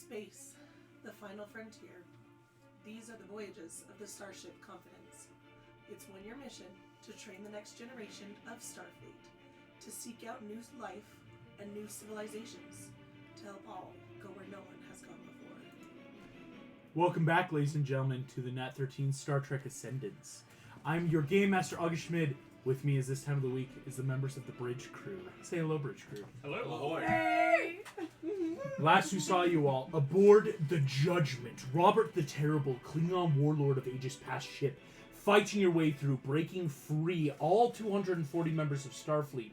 Space, the final frontier. These are the voyages of the starship Confidence. It's 1-year mission to train the next generation of Starfleet, to seek out new life and new civilizations, to help all go where no one has gone before. Welcome back, ladies and gentlemen, to the Nat 13 Star Trek Ascendance. I'm your Game Master, August Schmid. With me, as this time of the week, is the members of the Bridge Crew. Say hello, Bridge Crew. Hello. Ahoy. Hey! Last we saw you all aboard the Judgment, Robert the Terrible, Klingon warlord of ages past ship, fighting your way through, breaking free all 240 members of Starfleet,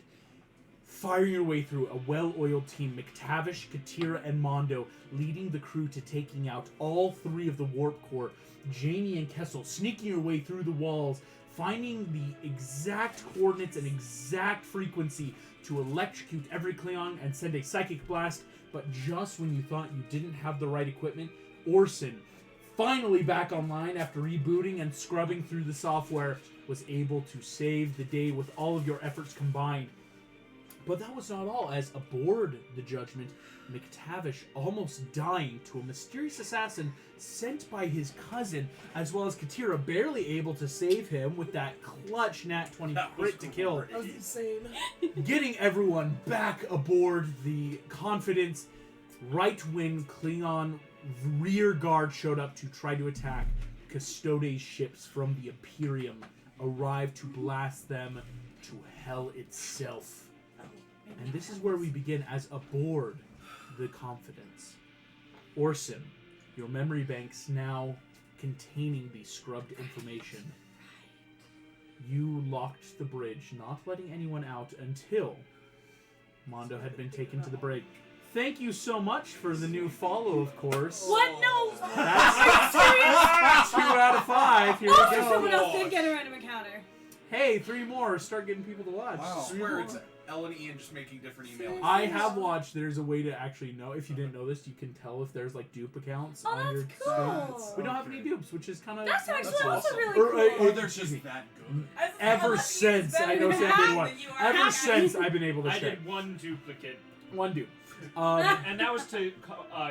firing your way through a well-oiled team, McTavish, Katira, and Mondo, leading the crew to taking out all 3 of the Warp Core, Jamie and Kessel, sneaking your way through the walls, finding the exact coordinates and exact frequency to electrocute every Klingon and send a psychic blast, but just when you thought you didn't have the right equipment, Orson, finally back online after rebooting and scrubbing through the software, was able to save the day with all of your efforts combined. But that was not all, as aboard the Judgment, McTavish almost dying to a mysterious assassin sent by his cousin, as well as Katira barely able to save him with that clutch Nat 20 crit to kill. That was insane. Getting everyone back aboard the Confidence. Right when Klingon rear guard showed up to try to attack, Custodes ships from the Imperium arrived to blast them to hell itself. And this is where we begin as aboard the Confidence. Orson, your memory banks now containing the scrubbed information. You locked the bridge, not letting anyone out until Mondo had been taken to the brig. Thank you so much for the new follow, of course. What? No! That's 2 out of 5. Here we Also, go. someone else did get a random encounter. Hey, 3 more. Start getting people to watch. Wow. I 3 swear more. it's Ellen and Ian just making different emails. I have watched. There's a way to actually know. If you didn't know this, you can tell if there's like dupe accounts Oh, on your that's cool. screen. We don't have any dupes, which is kind of. That's actually That's also awesome. really Or, cool. Or they're just that good. Ever since I know Sam did one. Ever since I've been able to I share did one duplicate, one dupe. and that was to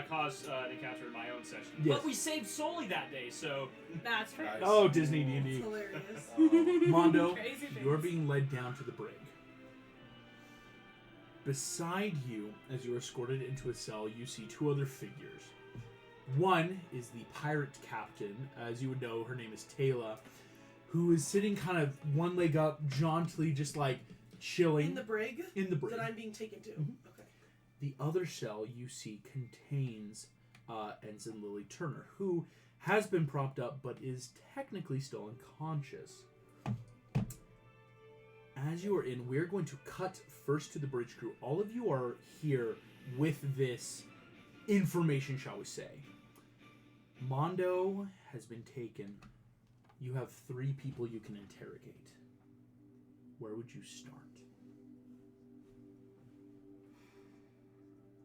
cause an encounter in my own session. Yes. But we saved solely that day, so That's fair. Nice. Oh, Disney It's D&D. hilarious. Mondo, Crazy things. you're being led down to the brig. Beside you, as you're escorted into a cell, you see 2 other figures. One is the pirate captain, as you would know, her name is Taylor, who is sitting kind of one leg up, jauntily, just like chilling. In the brig? In the brig. That I'm being taken to. Mhm. Okay. The other cell you see contains Ensign Lily Turner, who has been propped up but is technically still unconscious. As you are in, we're going to cut first to the bridge crew. All of you are here with this information, shall we say. Mondo has been taken. You have 3 people you can interrogate. Where would you start?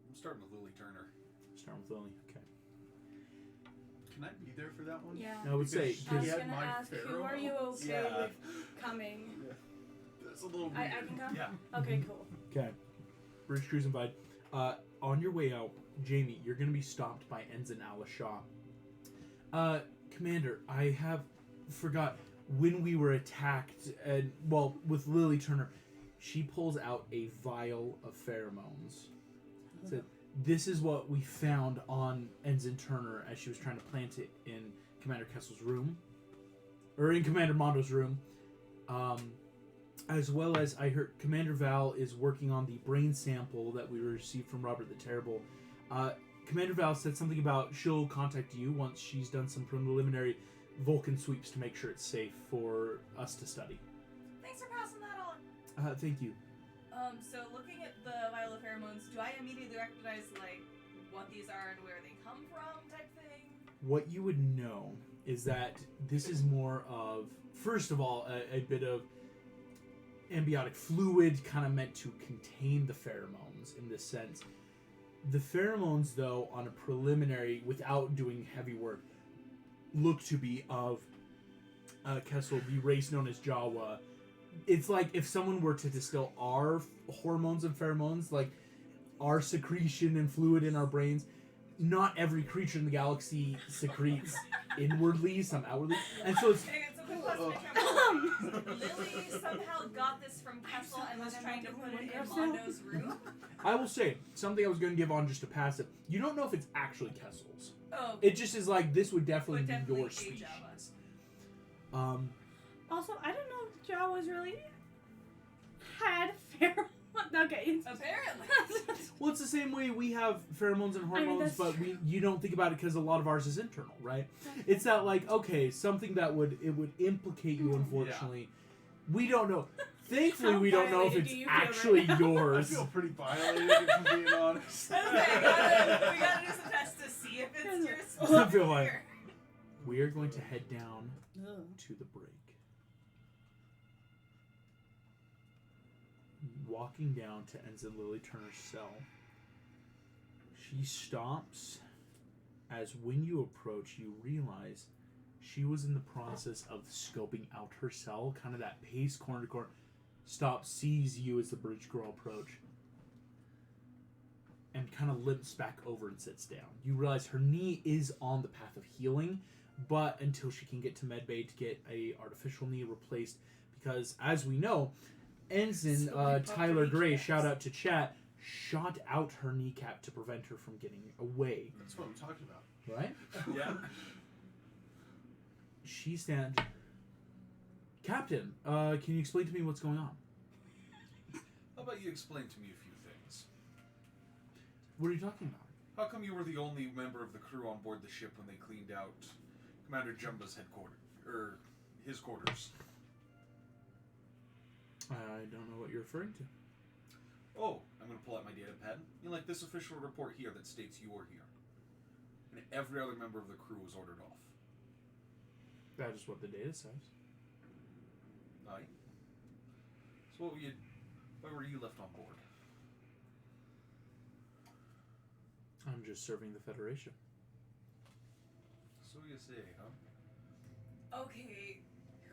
I'm starting with Lily Turner. Start with Lily. Okay. Can I be there for that one? Yeah. I would say, I was He had gonna my ask, who are you okay Yeah. with coming? That's a little weird. I can come? Yeah. Okay, cool. okay. Bridge crews invite. On your way out, Jamie, you're going to be stopped by Ensign Alice Shaw. Commander, I have forgot when we were attacked, and well, with Lily Turner, she pulls out a vial of pheromones. So this is what we found on Ensign Turner as she was trying to plant it in Commander Kessel's room, or in Commander Mondo's room. As well as I heard Commander Val is working on the brain sample that we received from Robert the Terrible. Commander Val said something about she'll contact you once she's done some preliminary Vulcan sweeps to make sure it's safe for us to study. Thanks for passing that on. Thank you. So looking at the vial of pheromones, do I immediately recognize like what these are and where they come from type thing? What you would know is that this is more of, first of all, a bit of ambiotic fluid kind of meant to contain the pheromones in this sense. The pheromones, though, on a preliminary, without doing heavy work, look to be of Kessel, the race known as Jawa. It's like if someone were to distill our hormones and pheromones, like our secretion and fluid in our brains, not every creature in the galaxy secretes inwardly, some outwardly, and so it's Okay, so quick question. Lily somehow got this from Kessel and was trying to put it in Mondo's room. I will say something I was going to give on just to pass it. You don't know if it's actually Kessel's. Oh, It just is like this would definitely Would be definitely your be species. Java. Also, I don't know if Jawas really had pheromones. Okay. Apparently. Well, it's the same way we have pheromones and I mean, hormones, that's but you don't think about it because a lot of ours is internal, right? It's that like okay, something that would implicate you. Unfortunately, we don't know. Thankfully, How we don't know if violated it's do you feel actually right now? I yours. feel pretty violated, if I'm being honest. Okay, we gotta do some tests to see if it's yours. I feel like- We are going to head down to the break. Walking down to Ensign Lily Turner's cell, she stops as when you approach, you realize she was in the process of scoping out her cell, kind of that pace, corner to corner. Stops, sees you as the bridge girl approach, and kind of limps back over and sits down. You realize her knee is on the path of healing, but until she can get to medbay to get a artificial knee replaced, because as we know, Ensign Tyler Gray, shout out to chat, shot out her kneecap to prevent her from getting away. That's what I'm talking about. Right? Yeah. She stands. Captain, can you explain to me what's going on? How about you explain to me a few things? What are you talking about? How come you were the only member of the crew on board the ship when they cleaned out Commander Jumba's headquarters, or his quarters? I don't know what you're referring to. Oh, I'm going to pull out my data pad. Like this official report here that states you are here. And every other member of the crew was ordered off. That is what the data says. Aye. So why were you left on board? I'm just serving the Federation. So you say, huh? Okay,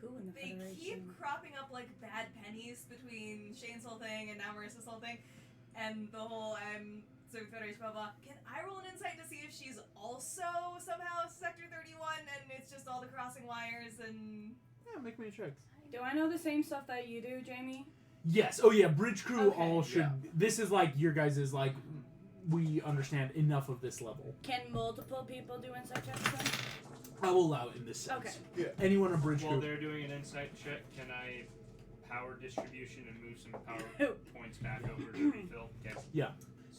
Who in the they Federation? keep cropping up like bad pennies between Shane's whole thing and now Marissa's whole thing, and the whole serving Federation blah blah. Can I roll an insight to see if she's also somehow Sector 31 and it's just all the crossing wires and... Yeah, make me a check. Do I know the same stuff that you do, Jamie? Yes. Oh yeah, bridge crew Okay. all should. Yeah. This is like your guys is like we understand enough of this level. Can multiple people do insight checks then? I will allow it in this sense. Okay. Yeah. Anyone on bridge While crew. they're doing an insight check, can I power distribution and move some power Who? points back over to refill? Okay. Yeah.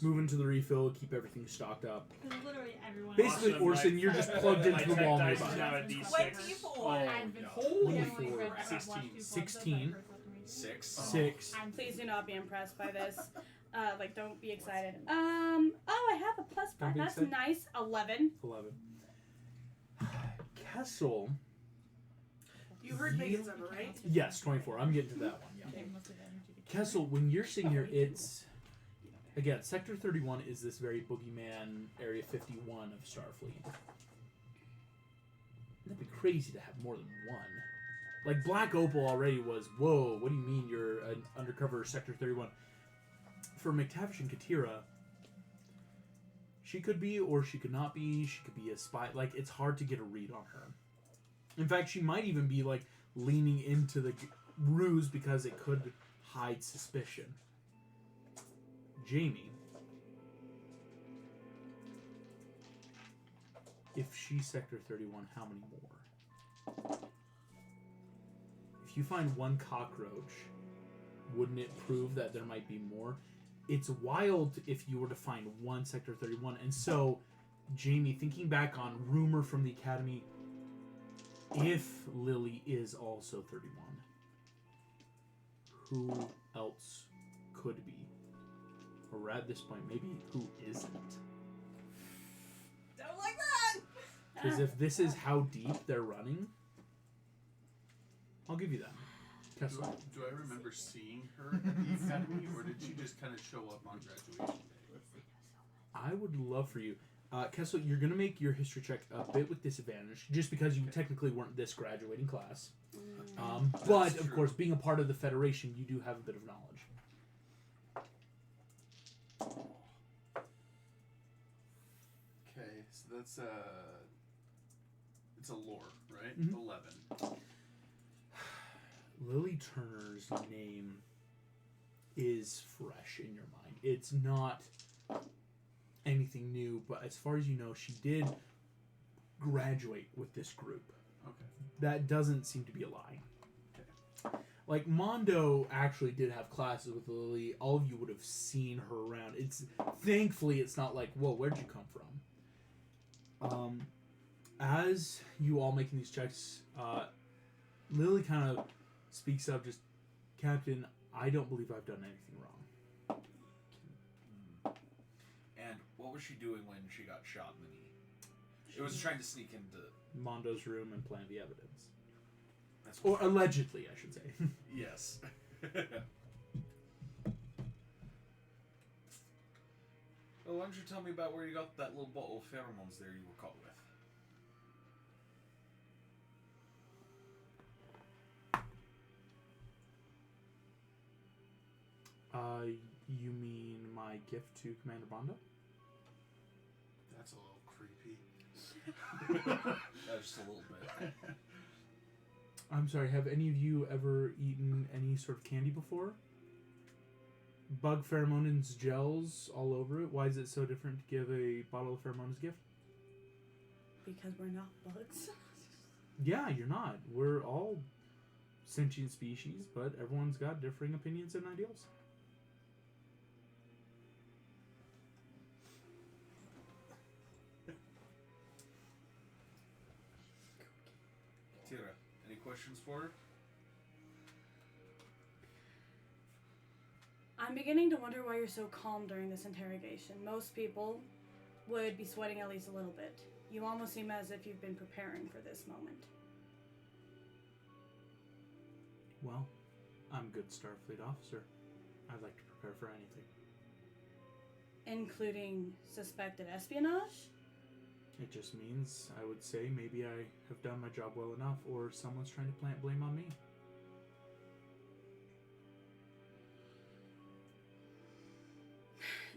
Move into the refill, keep everything stocked up. Because literally everyone. Basically, Awesome, Orson, right. you're just plugged My into the tech wall dice nearby. is now at D6. 24. Oh, I've been Holy genuinely four. impressed. I've watched 16. you plug 16. the first one to me. 6. 6. I'm Please do not be impressed by this. Like, don't be excited. Oh, I have a plus Don't 5. be That's excited. nice. 11. 11. Kessel. You heard Megan's number, right? Yes, 24. I'm getting to that one. Yeah. They must have energy to Kessel, when you're sitting here, it's again Sector 31 is this very boogeyman Area 51 of Starfleet. That'd be crazy to have more than one. Like Black Opal already was. Whoa, what do you mean you're an undercover Sector 31? For McTavish and Katira, she could be or she could not be. She could be a spy. Like it's hard to get a read on her. In fact, she might even be like leaning into the ruse because it could hide suspicion. Jamie, if she's Sector 31, how many more? If you find one cockroach, wouldn't it prove that there might be more? It's wild if you were to find one Sector 31. And so, Jamie, thinking back on rumor from the Academy, if Lily is also 31, who else could be? Or at this point, maybe who isn't? Don't like that! Because if this is how deep they're running, I'll give you that. Kessel. Do I remember seeing her at the academy, or did she just kind of show up on graduation day? I would love for you. Kessel, you're going to make your history check a bit with disadvantage, just because you technically weren't this graduating class. But, of true. course, being a part of the Federation, you do have a bit of knowledge. Okay. so that's it's a lore, right? Mhm. 11. Lily Turner's name is fresh in your mind. It's not anything new, but as far as you know, she did graduate with this group. Okay. That doesn't seem to be a lie. Like, Mondo actually did have classes with Lily. All of you would have seen her around. Thankfully, it's not like, whoa, where'd you come from? As you all making these checks, Lily kind of speaks up, just, Captain, I don't believe I've done anything wrong. And what was she doing when she got shot in the knee? It was trying to sneak into. Mondo's room and plant the evidence. That's Or allegedly, I should say. Yes. Well, why don't you tell me about where you got that little bottle of pheromones there you were caught with? You mean my gift to Commander Mondo? That's a little creepy. Just a little bit. I'm sorry, have any of you ever eaten any sort of candy before? Bug pheromones gels all over it. Why is it so different to give a bottle of pheromones gift? Because we're not bugs. Yeah, you're not. We're all sentient species, but everyone's got differing opinions and ideals. Tira, any questions for her? I'm beginning to wonder why you're so calm during this interrogation. Most people would be sweating at least a little bit. You almost seem as if you've been preparing for this moment. Well, I'm a good Starfleet officer. I'd like to prepare for anything. Including suspected espionage? It just means, I would say, maybe I have done my job well enough, or someone's trying to plant blame on me.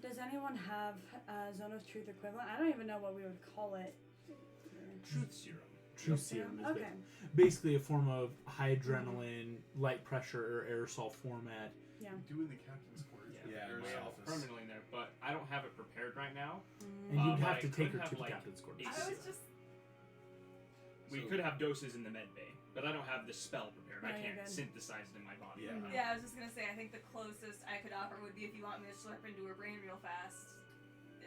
Does anyone have a Zone of Truth equivalent? I don't even know what we would call it. Truth serum. Truth serum is Okay. basically a form of high adrenaline, light pressure, or aerosol format. Yeah. Doing the captain's quarters. Yeah, in we my have office. permanently in there, but I don't have it prepared right now. And you'd but have I to take could her to have, the like, captain's quarters. I was just. We So- could have doses in the med bay, but I don't have the spell prepared. No, I you're can't good. synthesize it in my body. Yeah. right now. Yeah, I was just gonna say, I think the closest I could offer would be if you want me to slurp into her brain real fast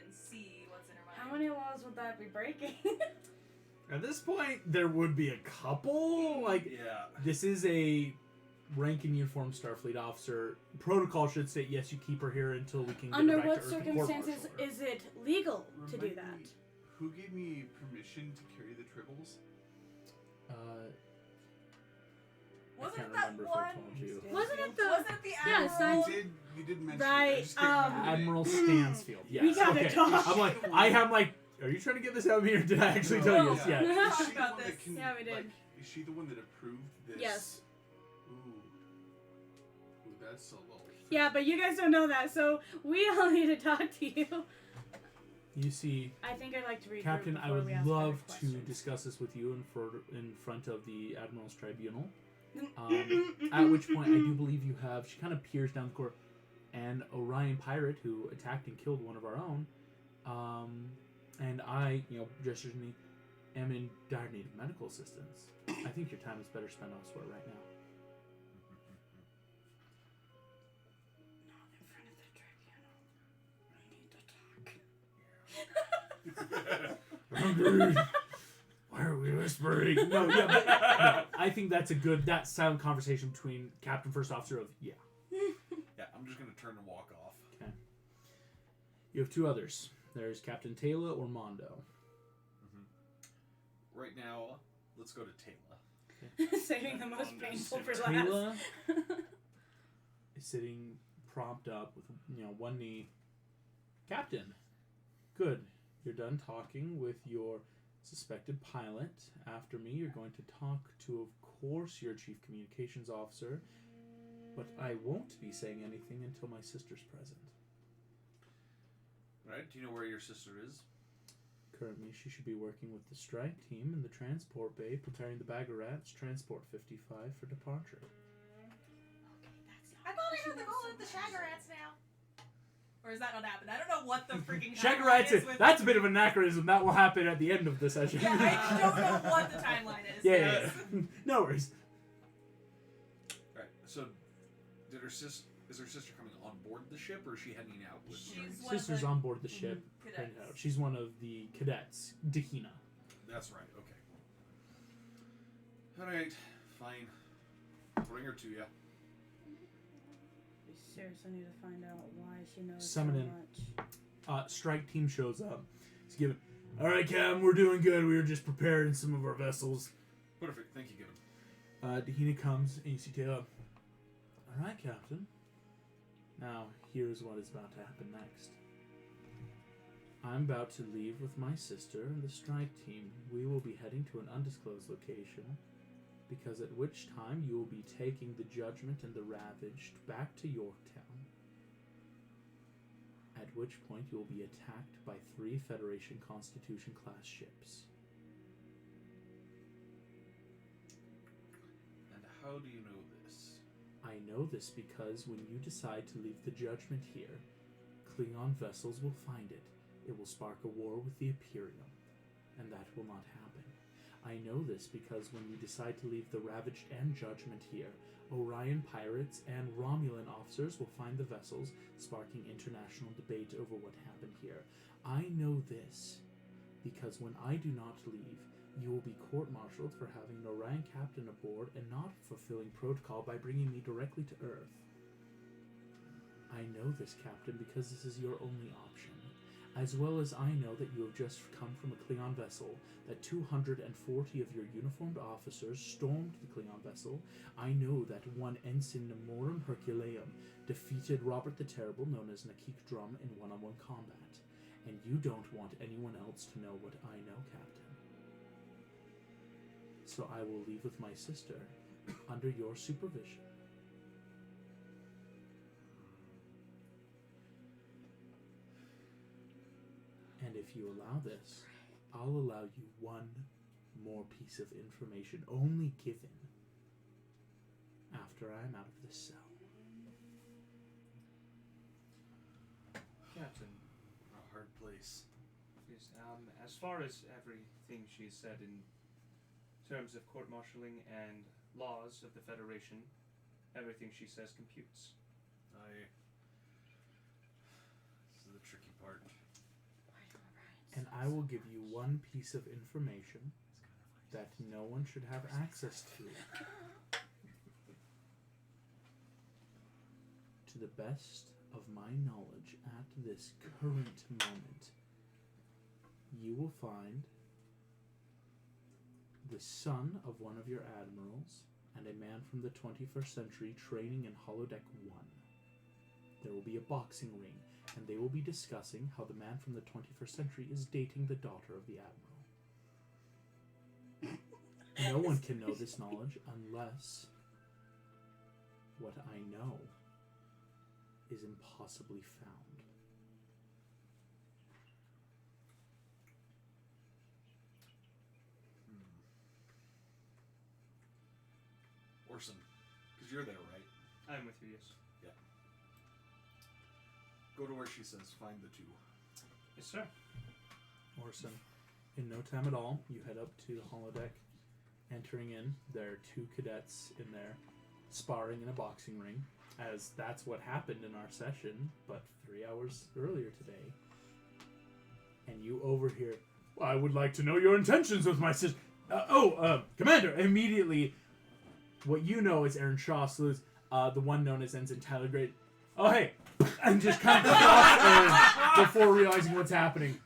and see what's in her mind. How many laws would that be breaking? At this point, there would be a couple. Like, Yeah. this is a rank and uniform Starfleet officer. Protocol should say, yes, you keep her here until we can get Under her back what to Earth and circumstances court-martial her. is it legal to do Remind that? me, who gave me permission to carry the tribbles? I Wasn't can't that remember if one? I told you. Wasn't it the Wasn't it the Yeah, admiral? science- You did mention Right, it. I just can't remember the name. Admiral Stansfield. Yes. We gotta okay. talk. I'm like, are you trying to get this out of me, or did I actually tell you this? No. Yeah. Is she the About one that this. can, Yeah, we did. like, is she the one that approved this? Yes. Ooh, that's a little. Yeah, but you guys don't know that, so we all need to talk to you. You see, I think I'd like to read. Captain, I before would we ask love other to questions. discuss this with you in front of the Admiral's Tribunal. At which point, I do believe you have. She kind of peers down the court, an Orion pirate who attacked and killed one of our own. And I, gestures to me, am in dire need of medical assistance. I think your time is better spent elsewhere right now. Not in front of the tribunal. We need to talk. Hungry. Why are we whispering? No, yeah, but no, I think that's a good silent conversation between Captain First Officer of Yeah, I'm just gonna turn and walk off. Okay. You have two others. There's Captain Taylor or Mondo. Right now, let's go to Taylor. Saving the most painful for last. Taylor is sitting propped up with one knee. Captain, good. You're done talking with your suspected pilot. After me, you're going to talk to, of course, your chief communications officer. But I won't be saying anything until my sister's present. Right? Do you know where your sister is? Currently, she should be working with the strike team in the transport bay, preparing the bag of rats, transport 55 for departure. I thought I heard them call it the Shaggerats now. Or is that not happened? I don't know what the freaking Shaggerats, timeline is with. that's a bit of anachronism. That will happen at the end of the session. Yeah, I don't know what the timeline is. Yeah. No worries. Alright, so did her is her sister coming on board the ship, or is she heading out with her? She's one of Sister's the on board the ship. cadets. heading out. She's one of the cadets, Dahina. That's right, okay. Alright, fine. Bring her to you. We seriously need to find out why she knows Summon so in. much. Strike team shows up. He's giving. All right, Captain, we're doing good. We were just preparing some of our vessels. Perfect, thank you, Given. Dahina comes and you see Taylor. All right, Captain. Now, here's what is about to happen next. I'm about to leave with my sister and the strike team. We will be heading to an undisclosed location, because at which time you will be taking the Judgment and the Ravaged back to Yorktown. At which point you will be attacked by 3 Federation Constitution class ships. And how do you know this? I know this because when you decide to leave the Judgment here, Klingon vessels will find it. It will spark a war with the Imperium, and that will not happen. I know this because when you decide to leave the Ravaged and Judgment here, Orion pirates and Romulan officers will find the vessels, sparking international debate over what happened here. I know this because when I do not leave, you will be court-martialed for having an Orion captain aboard and not fulfilling protocol by bringing me directly to Earth. I know this, Captain, because this is your only option. As well as I know that you have just come from a Klingon vessel, that 240 of your uniformed officers stormed the Klingon vessel. I know that one Ensign Nemorum Herculeum defeated Robert the Terrible, known as Nakik Drum, in one-on-one combat. And you don't want anyone else to know what I know, Captain. So I will leave with my sister, under your supervision. And if you allow this, I'll allow you one more piece of information, only given after I'm out of this cell. Captain, A hard place. yes, as far as everything she said in terms of court-martialing and laws of the Federation, everything she says computes. This is the tricky part. And I will give you one piece of information that no one should have access to. To the best of my knowledge at this current moment, you will find the son of one of your admirals and a man from the 21st century training in Holodeck 1. There will be a boxing ring, and they will be discussing how the man from the 21st century is dating the daughter of the admiral. No one can know this knowledge unless what I know is impossibly found. Orson, because you're there, right? I'm with you, yes. Go to where she says, find the 2. Yes, sir. Orson, in no time at all, you head up to the holodeck. Entering in, there are 2 cadets in there, sparring in a boxing ring, as that's what happened in our session, but 3 hours earlier today. And you overhear, I would like to know your intentions with my sister. Commander! Immediately, what you know is Aaron Shaw salutes the one known as Ensign Tyler Great. Oh, hey! And just kind of drops Aaron before realizing what's happening.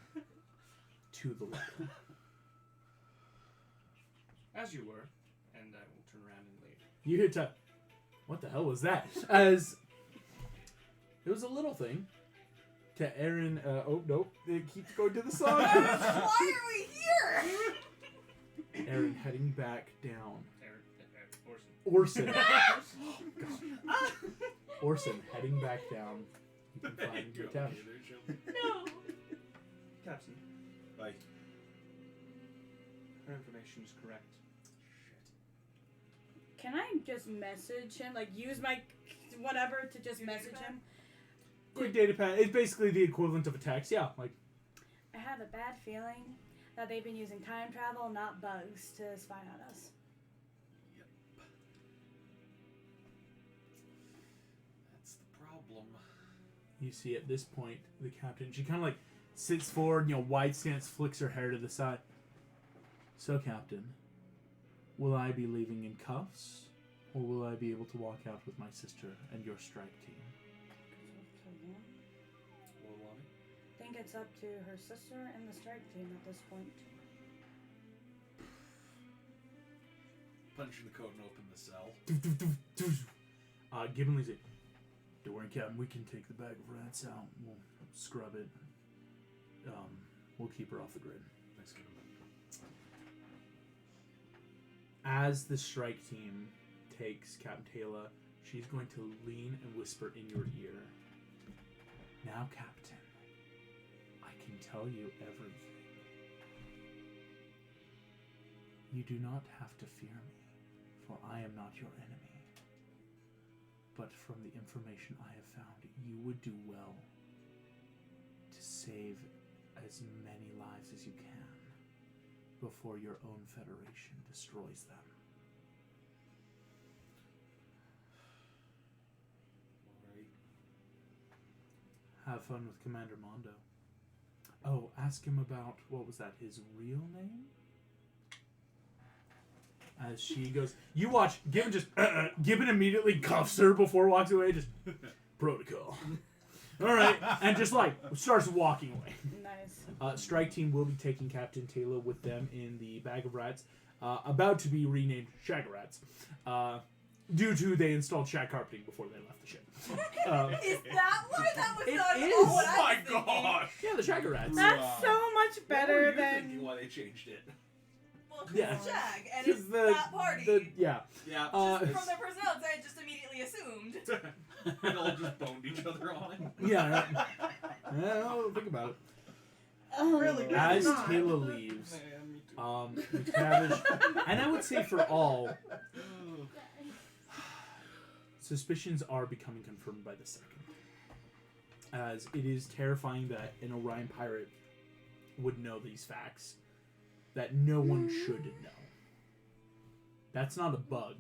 To the left. As you were, and I will turn around and leave. You hear what the hell was that? As it was a little thing. To Aaron, oh nope, it keeps going to the side. Why are we here? Aaron heading back down. Orson. Orson. Oh, God. Orson heading back down. You can find your town. No. Captain, Bye. Her information is correct. Can I just message him? Like, use my whatever to just Your message data pad? him? Quick data pad. It's basically the equivalent of a text. Yeah, like I have a bad feeling that they've been using time travel, not bugs, to spy on us. That's the problem. you see at this point the captain. She kind of like sits forward, wide stance, flicks her hair to the side. So, Captain, will I be leaving in cuffs, or will I be able to walk out with my sister and your strike team? I think it's up to her sister and the strike team at this point. Punching the code and open the cell. Gimli's like, don't worry, Captain, we can take the bag of rats out. We'll scrub it. We'll keep her off the grid. Thanks, Kevin. As the strike team takes Captain Taylor, she's going to lean and whisper in your ear. Now, Captain, I can tell you everything. You do not have to fear me, for I am not your enemy. But from the information I have found, you would do well to save as many lives as you can before your own Federation destroys them. Alright. Have fun with Commander Mondo. Oh, ask him about, what was that, his real name? As she goes, you watch, Gibbon just, Gibbon immediately cuffs her before walks away, just, protocol. Alright, and just starts walking away. Nice. Strike team will be taking Captain Taylor with them in the bag of rats, about to be renamed Shaggarats, due to they installed shag carpeting before they left the ship. Is that why that was It not at is. all what Oh I my was thinking? gosh! Yeah, the Shaggarats. That's so much What were better you than. thinking why they changed it? Well, 'cause Yeah. it's Jag, and 'Cause it's that party. yeah. Yeah. Uh, From their personalities, I just immediately assumed. They all just boned each other on it. Yeah. Well, think about it. Oh, Really? As not. Taylor leaves, McTavish, and I would say for all, suspicions are becoming confirmed by the second. As it is terrifying that an Orion pirate would know these facts that no one should know. That's not a bug.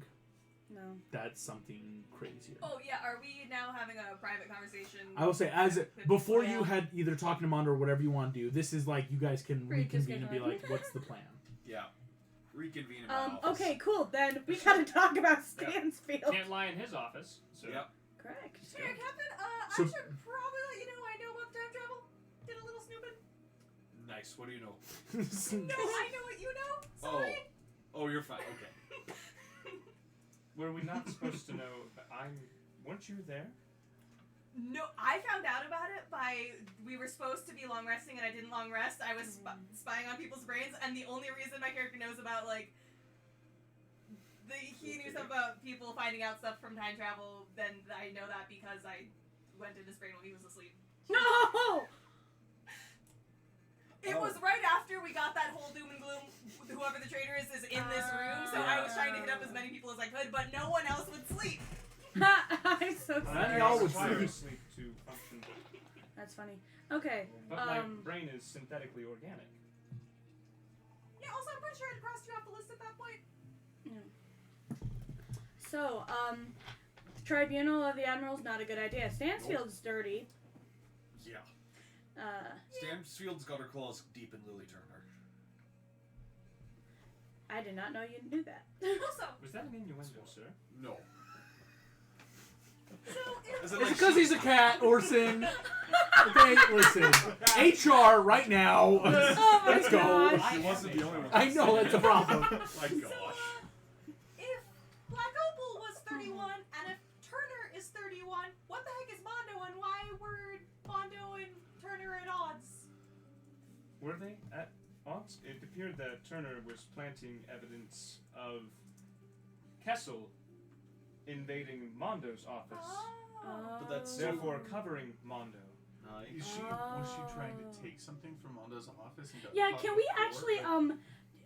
No. That's something crazier. Oh yeah, are we now having a private conversation? I will say, as with before people you now? had either talking to Mondo or whatever you want to do, this is like you guys can Great reconvene and be discussion. like, what's the plan? Yeah. Reconvene in my office. Okay, cool. Then we gotta talk about Stansfield. Can't lie in his office. So Yep. Correct. Hey, Captain, So- I should probably let you know I know about time travel. Did a little snooping. Nice. What do you know? No, I know what you know. Sorry. Oh, you're fine. Okay. were we not supposed to know? Weren't you there? No, I found out about it by we were supposed to be long resting and I didn't long rest. I was spying on people's brains, and the only reason my character knows about he knew stuff about people finding out stuff from time travel. Then I know that because I went in his brain while he was asleep. No. It was right after we got that whole doom and gloom. Whoever the traitor is in this room, so I was trying to hit up as many people as I could, but no one else would sleep. I'm so None sorry. of y'all would require sleep. sleep to function. That's funny. Okay. But my brain is synthetically organic. Yeah, also I'm pretty sure I'd crossed you off the list at that point. So, Tribunal of the Admirals, not a good idea. Stansfield's dirty. Yeah. Uh, Stansfield's got her claws deep in Lily Turner. I did not know you knew that. Also, Was that an innuendo, sir? No. so Is it It's like because he's a cat, Orson. Okay, listen. HR right now. Oh my Let's go. gosh. She wasn't the only one. I know that's a problem. My gosh. if Black Opal was 31 and if Turner is 31, what the heck is Mondo and why were Mondo and Turner at odds? Were they at odds? It appeared that Turner was planting evidence of Kessel invading Mondo's office, But that's Oh. therefore covering Mondo. Was Nice. she trying Oh. to take something from Mondo's office? And got Yeah, caught can we before? actually,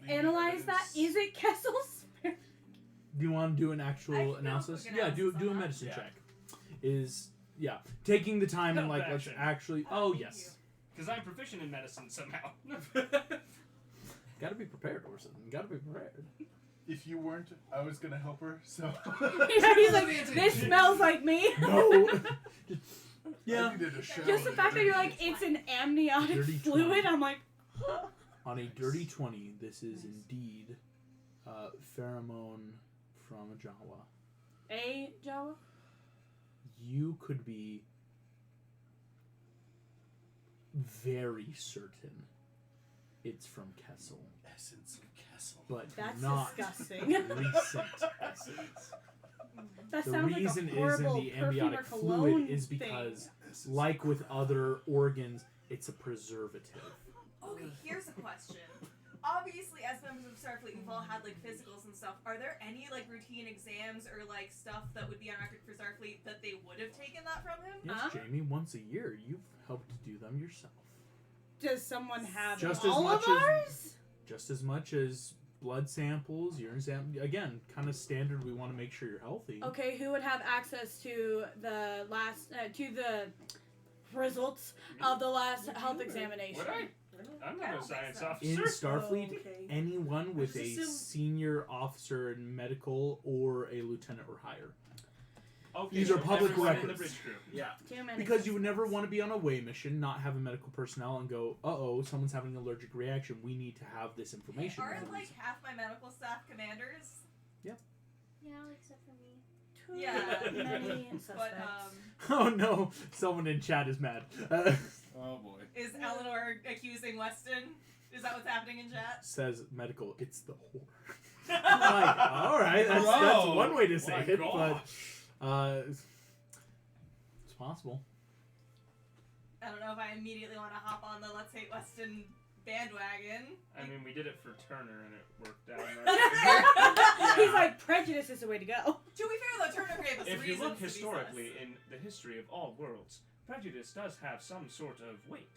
analyze that. Is it Kessel's? Do you want to do an I actual feel analysis? quick Yeah, do analysis a on that. medicine Yeah. check. Taking the time and No, like let's action. actually. Oh, Oh thank yes, Because I'm proficient in medicine somehow. got to be prepared, Orson. Got to be prepared. If you weren't, I was gonna help her. So He's like, this smells like me. No. I needed a shower. Just the fact that you're like, it's an amniotic Dirty fluid. 20. I'm like, On a dirty 20, this is indeed pheromone from a Jawa. a Jawa. You could be very certain it's from Kessel, Essence of Kessel. but That's not disgusting. recent essence. That The sounds reason like a is in horrible the perfume or amniotic cologne fluid is thing. because, Essence like with other organs, it's a preservative. Okay, here's a question. Obviously, as members of Starfleet, you've all had like physicals and stuff. Are there any like routine exams or like stuff that would be on record for Starfleet that they would have taken that from him? Yes, Jamie, once a year, you've helped do them yourself. Does someone have Just as all much of ours? Just as much as blood samples, urine samples. Again, kind of standard. We want to make sure you're healthy. Okay, who would have access to the last to the results of the last health examination? Would I? I'm I not a don't think science so. In officer. Starfleet, Okay. anyone with I a just assume- senior officer in medical or a lieutenant or higher. Okay, These are so public everyone in the records. bridge crew. Yeah. Too many. Because you would never want to be on a away mission, not have a medical personnel, and go, someone's having an allergic reaction. We need to have this information. Aren't like half my medical staff commanders? Yeah, except for me. Too Yeah. many But suspects. Oh no, someone in chat is mad. Oh boy. is Eleanor accusing Weston? Is that what's happening in chat? Says medical, it's the whore. I'm like, all right, that's Bro, one way to say my it, gosh. but it's possible. I don't know if I immediately want to hop on the Let's Hate Weston bandwagon. I mean, we did it for Turner and it worked out. He's like, prejudice is the way to go. To be fair though, Turner gave us If you reasons look to be historically sus. in the history of all worlds, prejudice does have some sort of weight.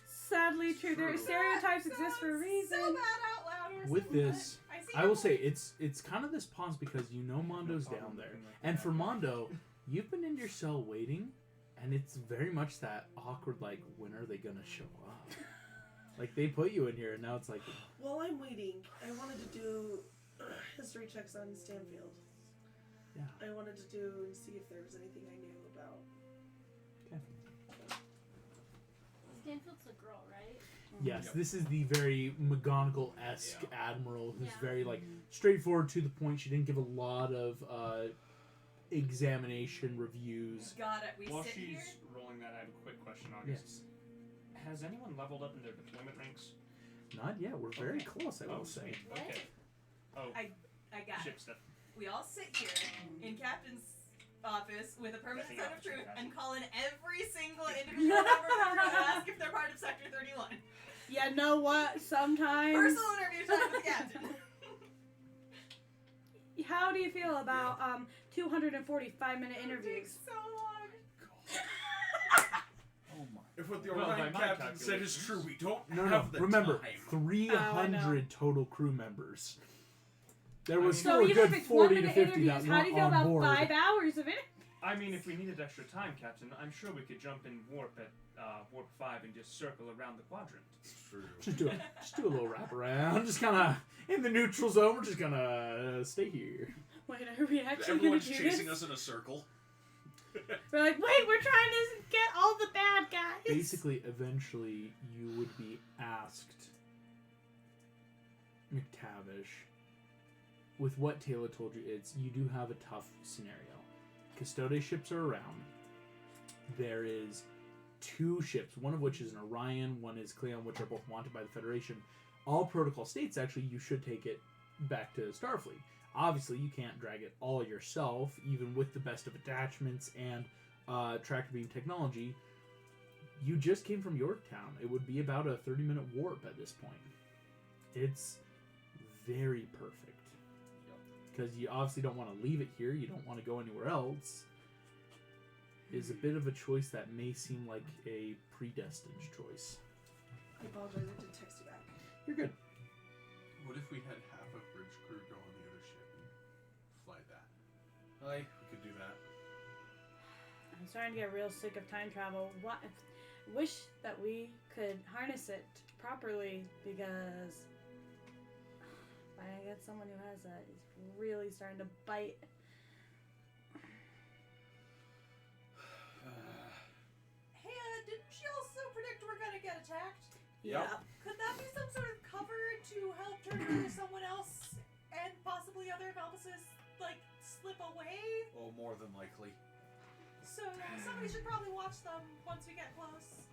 Sadly true. There True. stereotypes exist for a reason. So bad out loud. Or With something, this, but I, see I your will say point. it's kind of this pause because you know Mondo's problem down there, looking like and that. for Mondo, you've been in your cell waiting, and it's very much that awkward like, when are they gonna show up? Like they put you in here, and now it's like, While I'm waiting, I wanted to do history checks on Stanfield. Yeah. I wanted to do and see if there was anything I knew about. Stanfield's the girl, right? yes, Yep. this is the very McGonagall-esque admiral who's Yeah. very like straightforward to the point. She didn't give a lot of examination reviews. Got it. We While sit she's here. rolling that, I have a quick question, August. Yes, Has anyone leveled up in their deployment ranks? not yet. We're very Okay. close, I will say. sweet. What? Okay. Oh, I got ship it. stuff. We all sit here in Captain's office with a permanent Nothing sign of else, truth gotcha. and call in every single individual member of the crew and ask if they're part of Sector 31. You know what? Sometimes. Personal interview time with the captain. How do you feel about 245-minute It interviews? takes so long. Oh my. If what the Well, Orion by my captain said is true, we don't No, have no. the Remember, time. 300 total crew members. There was So still a even good if it's 40 to 1-minute 50 interviews, that how do you feel weren't about on board. 5 hours of it? I mean, if we needed extra time, Captain, I'm sure we could jump in warp at warp 5 and just circle around the quadrant. It's true. Just do a little wrap around. Just kind of in the neutral zone. We're just gonna stay here. Wait, are we actually Everyone's gonna do chasing this? us in a circle. We're like, wait, we're trying to get all the bad guys. Basically, eventually, you would be asked, McTavish, with what Taylor told you, you do have a tough scenario. Custode ships are around. There is 2 ships, one of which is an Orion, one is Cleon, which are both wanted by the Federation. All protocol states, actually, you should take it back to Starfleet. Obviously, you can't drag it all yourself, even with the best of attachments and tractor beam technology. You just came from Yorktown. It would be about a 30-minute warp at this point. It's very perfect. Because you obviously don't want to leave it here. You don't want to go anywhere else. Is a bit of a choice that may seem like a predestined choice. I apologize, I did text you back. You're good. What if we had half of bridge crew go on the other ship and fly that? Aye, we could do that. I'm starting to get real sick of time travel. Wish that we could harness it properly because fighting against someone who has that is really starting to bite. Hey, didn't she also predict we're gonna get attacked? Yep. Could that be some sort of cover to help turn her into someone else and possibly other accomplices, like, slip away? Oh, more than likely. So somebody should probably watch them once we get close.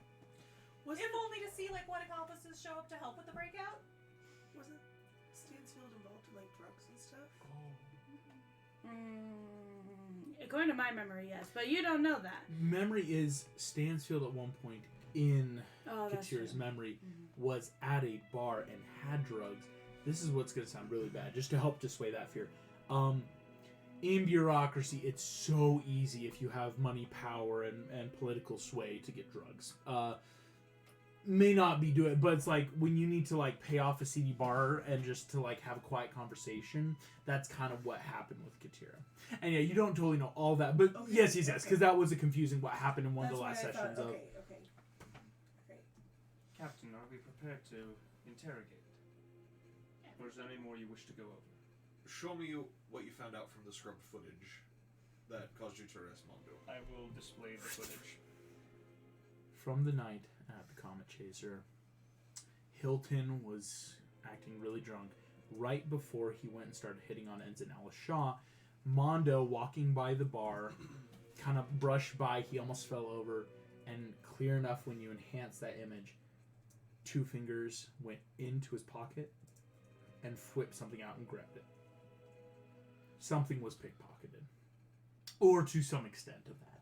Was If only to see, like, what accomplices show up to help with the breakout. Wasn't Stansfield involved in like drugs and stuff? According to my memory, yes, but you don't know that. Memory is Stansfield at one point in Oh, that's Katir's true. memory was at a bar and had drugs. This is what's going to sound really bad, just to help dissuade that fear. In bureaucracy, it's so easy if you have money, power, and political sway to get drugs. May not be doing it, but it's like when you need to like pay off a seedy bar and just to like have a quiet conversation. That's kind of what happened with Katira. And yeah, you don't totally know all that, but Okay, yes, because okay. that was a confusing what happened in one of the last That's why I sessions thought, of. okay. Captain, are we prepared to interrogate? Or is there any more you wish to go over? Show me what you found out from the scrubbed footage that caused you to arrest Mondo. I will display the footage. From the night at the Comet Chaser, Hilton was acting really drunk. Right before he went and started hitting on Ensign Alice Shaw, Mondo, walking by the bar, kind of brushed by, he almost fell over, and clear enough when you enhance that image, 2 fingers went into his pocket and whipped something out and grabbed it. Something was pickpocketed. Or to some extent of that.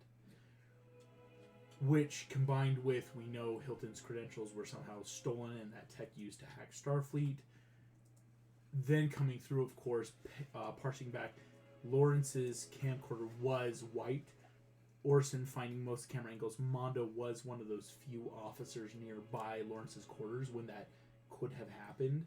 Which, combined with, we know Hilton's credentials were somehow stolen and that tech used to hack Starfleet. Then coming through, of course, parsing back, Lawrence's camcorder was wiped. Orson finding most camera angles. Mondo was one of those few officers nearby Lawrence's quarters when that could have happened.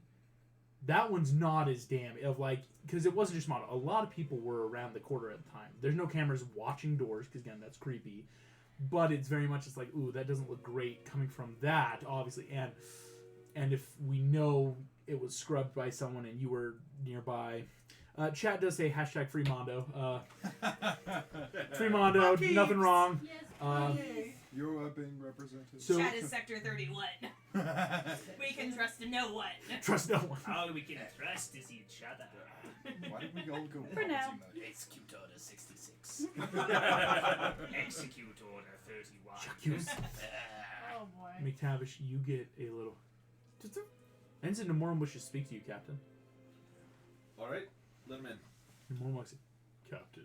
That one's not as damn of like, because it wasn't just Mondo. A lot of people were around the quarter at the time. There's no cameras watching doors, because again, that's creepy. But it's very much just like, ooh, that doesn't look great coming from that, obviously. And if we know it was scrubbed by someone and you were nearby, chat does say hashtag free Mondo. Free Mondo, Puppies! nothing wrong. Yes, Yay. You are being represented. So Chat is Sector 31. We can trust no one. trust no one. All we can trust is each other. Why did we all go For now. Execute Order 66. Execute Order 31. Jacques. Oh boy. McTavish, you get a little. Ensign Namorum wishes to speak to you, Captain. Alright, let him in. Namorum walks in. Captain,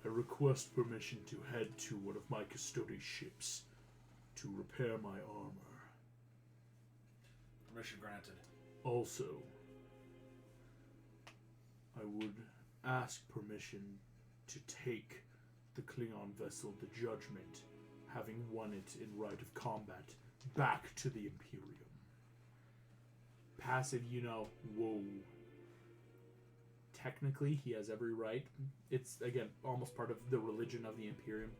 I request permission to head to one of my custody ships to repair my armor. Permission granted. Also, I would ask permission to take the Klingon vessel, the Judgment, having won it in right of combat, back to the Imperium. Passive, whoa. Technically, he has every right. It's, again, almost part of the religion of the Imperium.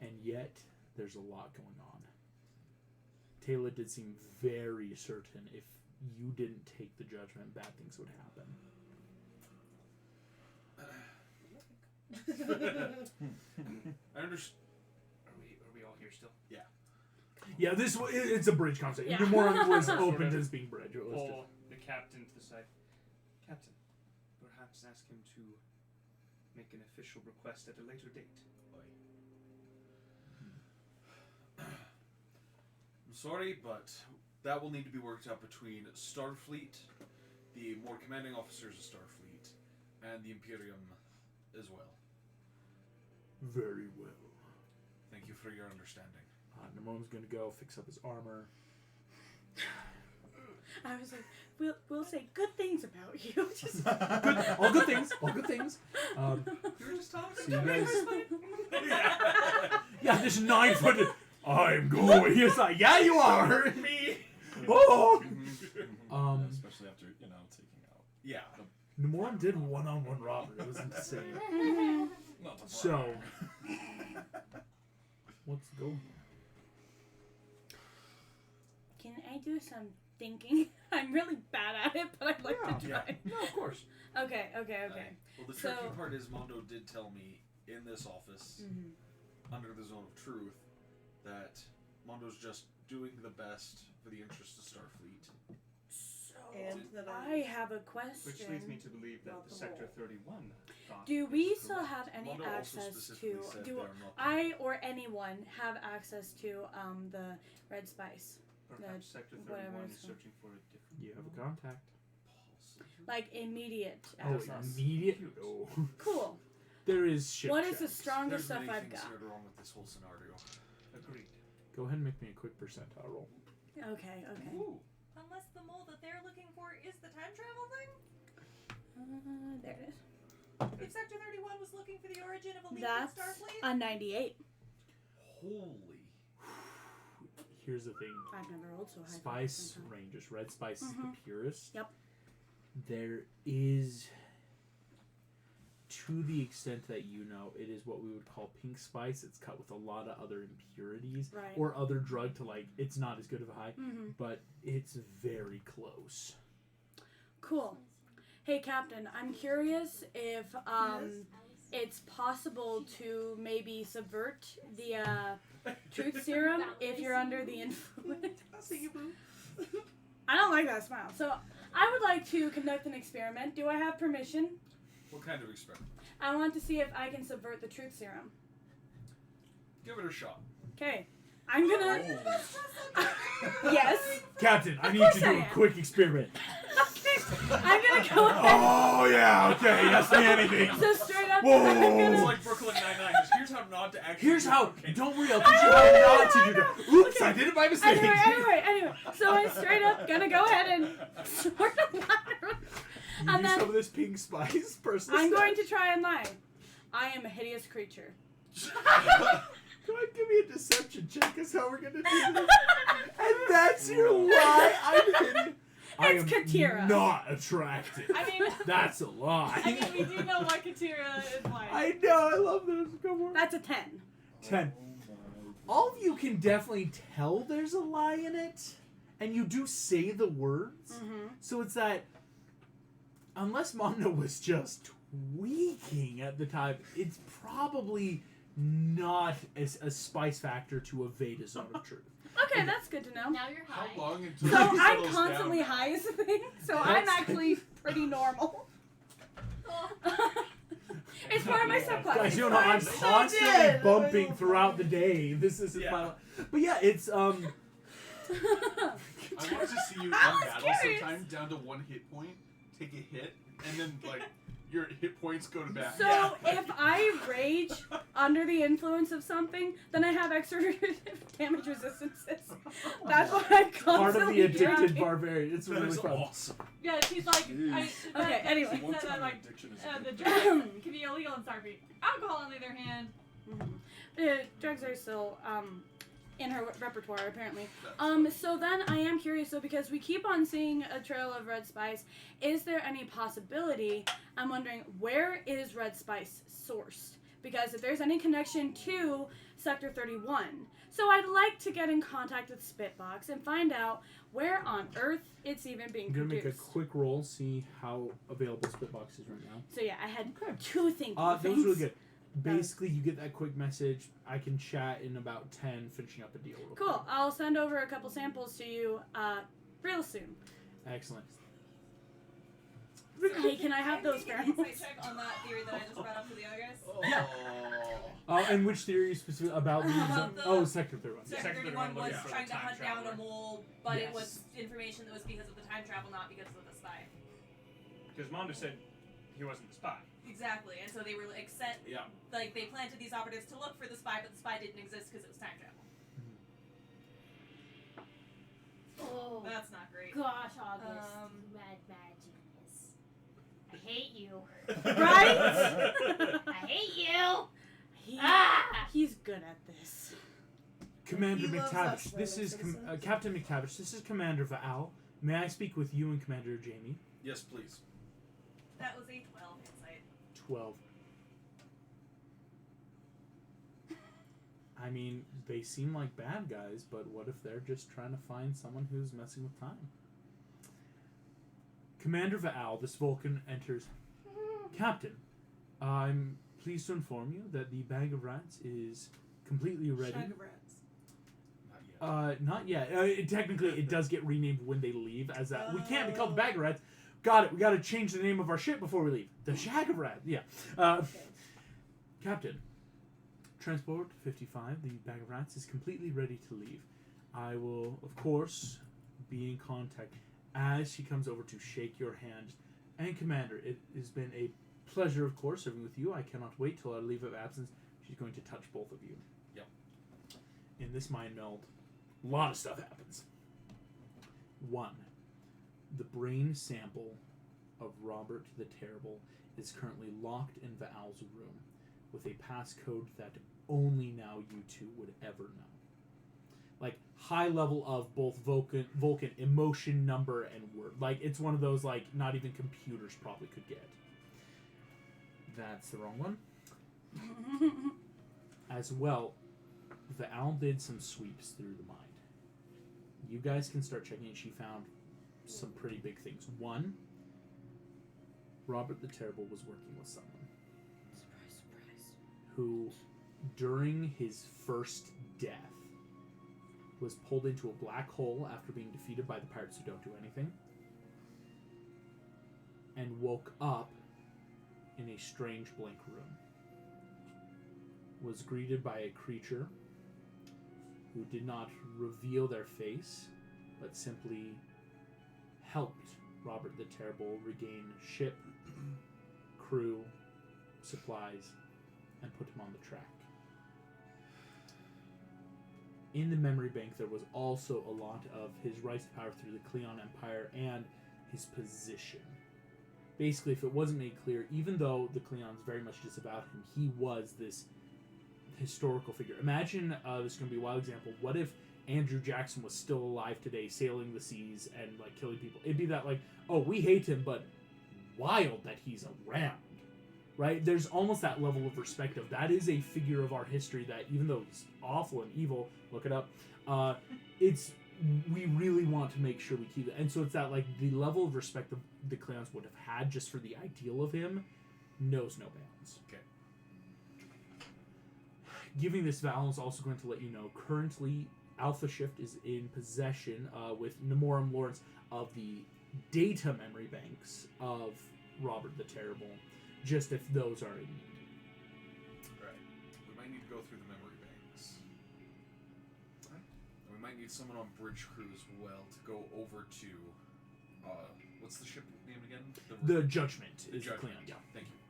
And yet, there's a lot going on. Taylor did seem very certain if you didn't take the Judgment, bad things would happen. I understand. Are we all here still? Yeah, it's a bridge conversation. Yeah. Gamora was Sort open of. to this being bridge. It was Pull the captain to the side. Captain, perhaps ask him to make an official request at a later date. I'm sorry, but that will need to be worked out between Starfleet, the more commanding officers of Starfleet, and the Imperium as well. very well. Thank you for your understanding. Namone's gonna go fix up his armor. I was like, we'll say good things about you. Just All good things. All good things. You were just talking So you guys, yeah, this 9-foot. I'm going. He's like, yeah, you are. Me? Oh! Especially after, taking out. Yeah. Nemorin did one-on-one Robert. It was insane. Not the So, let's go. Can I do some thinking? I'm really bad at it, but I'd like to Yeah. try. No, of course. Okay. Well, the tricky part is Mondo did tell me in this office, under the Zone of Truth, that Mondo's just doing the best for the interest of Starfleet. And that I have a question. Which leads me to believe that About the the Sector wall. 31 thought Do is we correct. still have any Mondo also access specifically to? said Do they are not- I or anyone have access to the red spice? Perhaps Sector whatever 31 it's is called. searching for a different. You have a contact. Like immediate Oh, access. immediate? No. Cool. There is ship What is the checks. strongest There's stuff many I've things got? that are wrong with this whole scenario. Agreed. Go ahead and make me a quick percentile roll. Okay. Ooh. Unless the mole that they're looking for is the time travel thing? There it is. If Sector 31 was looking for the origin of a leak in That's Starfleet? a 98. Holy. Here's the thing. I've never rolled so high. for Spice percentile. Rangers. Red spice is Mhm. the purest. Yep. There is, to the extent that you know, it is what we would call pink spice. It's cut with a lot of other impurities Right. or other drug to it's not as good of a high, but it's very close. Cool. Hey, Captain, I'm curious if it's possible to maybe subvert the truth serum if you're under the influence. I'll see you, boo. I don't like that smile. So I would like to conduct an experiment. Do I have permission? What kind of experiment? I want to see if I can subvert the truth serum. Give it a shot. Okay. I'm gonna. Yes. Captain, I need course to do I a am. quick experiment. Okay. I'm gonna go ahead. Oh yeah, okay, ask me anything. So straight up, Whoa. I'm It's gonna. like Brooklyn Nine-Nine. Just here's how not to actually. Here's do how. cocaine. Don't worry, I'll teach you how not to do that. Oops, Okay. I did it by mistake. Anyway. So I'm straight up gonna go ahead and sort of lie. You And do then some of this pink spice, personal. I'm going to try and lie. I am a hideous creature. Go ahead, give me a deception check. Is how we're gonna do this. And that's your lie. I'm hideous. I It's am Katira. not attractive. I mean, That's a lie. I mean, we do know what Katira is like. I know. I love this. Come on. That's a 10. 10. All of you can definitely tell there's a lie in it, and you do say the words. So it's that, unless Mondo was just tweaking at the time, it's probably not a spice factor to evade a zone of truth. Okay, that's good to know. Now you're high. How long until So he I'm settles constantly down? high as a thing, so I'm That's- actually pretty normal. It's part of my subclass. Guys, you know I'm so constantly dead. bumping throughout the day. This isn't Yeah. my. But yeah, it's I want to see you in battle curious. sometime down to 1 hit point, take a hit, and then your hit points go to back. So if I rage under the influence of something, then I have extra damage resistances. That's what I'm constantly part of the addicted drinking. barbarian. It's That really is fun. awesome. Yeah, she's like, Okay, anyway. She said that, like, addiction is the addictive. drugs can be illegal in Starfleet. Alcohol, on the other hand, Drugs are still in her repertoire apparently. That's So then I am curious though, because we keep on seeing a trail of red spice. Is there any possibility? I'm wondering, where is red spice sourced? Because if there's any connection to Sector 31, so I'd like to get in contact with Spitbox and find out where on Earth it's even being I'm gonna make a produced. quick roll, see how available Spitbox is right now. So yeah, I had two thinking That was things. really good. Basically, you get that quick message. I can chat in about 10, finishing up a deal. Real Cool. quick. I'll send over a couple samples to you real soon. Excellent. Hey, can I have those Can you give me an pheromones? insight check on that theory that I just brought up to the other guys? Yeah. And which theory specifically about these? About the- Oh, Sector 31. Sector Sector 31 was looking for trying the to time hunt down a traveler. mole, but it Yes. was information that was because of the time travel, not because of the spy. Because Mondo said he wasn't the spy. Exactly, and so they were like set, Yeah. like they planted these operatives to look for the spy, but the spy didn't exist because it was time travel. Oh, That's not great. gosh, August. Um, Mad genius. I hate you. Right? I hate you. He, Ah! He's good at this. Commander He loves McTavish, us, this is citizens. Captain McTavish. This is Commander Val. May I speak with you and Commander Jamie? Yes, please. That was a 12 insight. 12. I mean, they seem like bad guys, but what if they're just trying to find someone who's messing with time? Commander Val, this Vulcan enters. Captain, I'm pleased to inform you that the bag of rats is completely ready. Shag of rats. Not yet. Technically, it does get renamed when they leave, as that we can't be called the Bag of Rats. Got it. We got to change the name of our ship before we leave. The Shag of Rats. Yeah. Captain, transport 55. The Bag of Rats is completely ready to leave. I will, of course, be in contact as she comes over to shake your hand. And Commander, it has been a pleasure, of course, serving with you. I cannot wait till our leave of absence. She's going to touch both of you. Yep. In this mind meld, a lot of stuff happens. 1. The brain sample of Robert the Terrible is currently locked in Val's room with a passcode that only now you two would ever know. Like, high level of both Vulcan emotion, number, and word. Like, it's one of those, like, not even computers probably could get. That's the wrong one. As well, Val did some sweeps through the mind. You guys can start checking it. She found some pretty big things. 1, Robert the Terrible was working with someone who, during his first death, was pulled into a black hole after being defeated by the pirates who don't do anything, and woke up in a strange blank room. Was greeted by a creature who did not reveal their face, but simply helped Robert the Terrible regain ship, crew, supplies, and put him on the track. In the memory bank, there was also a lot of his rise to power through the Cleon Empire and his position. Basically, if it wasn't made clear, even though the Cleons very much disavowed him, he was this historical figure. Imagine, this is going to be a wild example, what if Andrew Jackson was still alive today, sailing the seas and, like, killing people? It'd be that, like, oh, we hate him, but wild that he's around. Right? There's almost that level of respect of that is a figure of our history that, even though he's awful and evil, look it up, we really want to make sure we keep it. And so it's that, like, the level of respect that the Cleons would have had just for the ideal of him knows no bounds. Okay. Giving this Val is also going to let you know currently Alpha Shift is in possession with Nemorum Lawrence of the data memory banks of Robert the Terrible, just if those are in need. Right. We might need to go through the memory banks. Right. We might need someone on bridge crew as well to go over to what's the ship name again? The Judgment the is Judgment. Cleon, yeah. Thank you.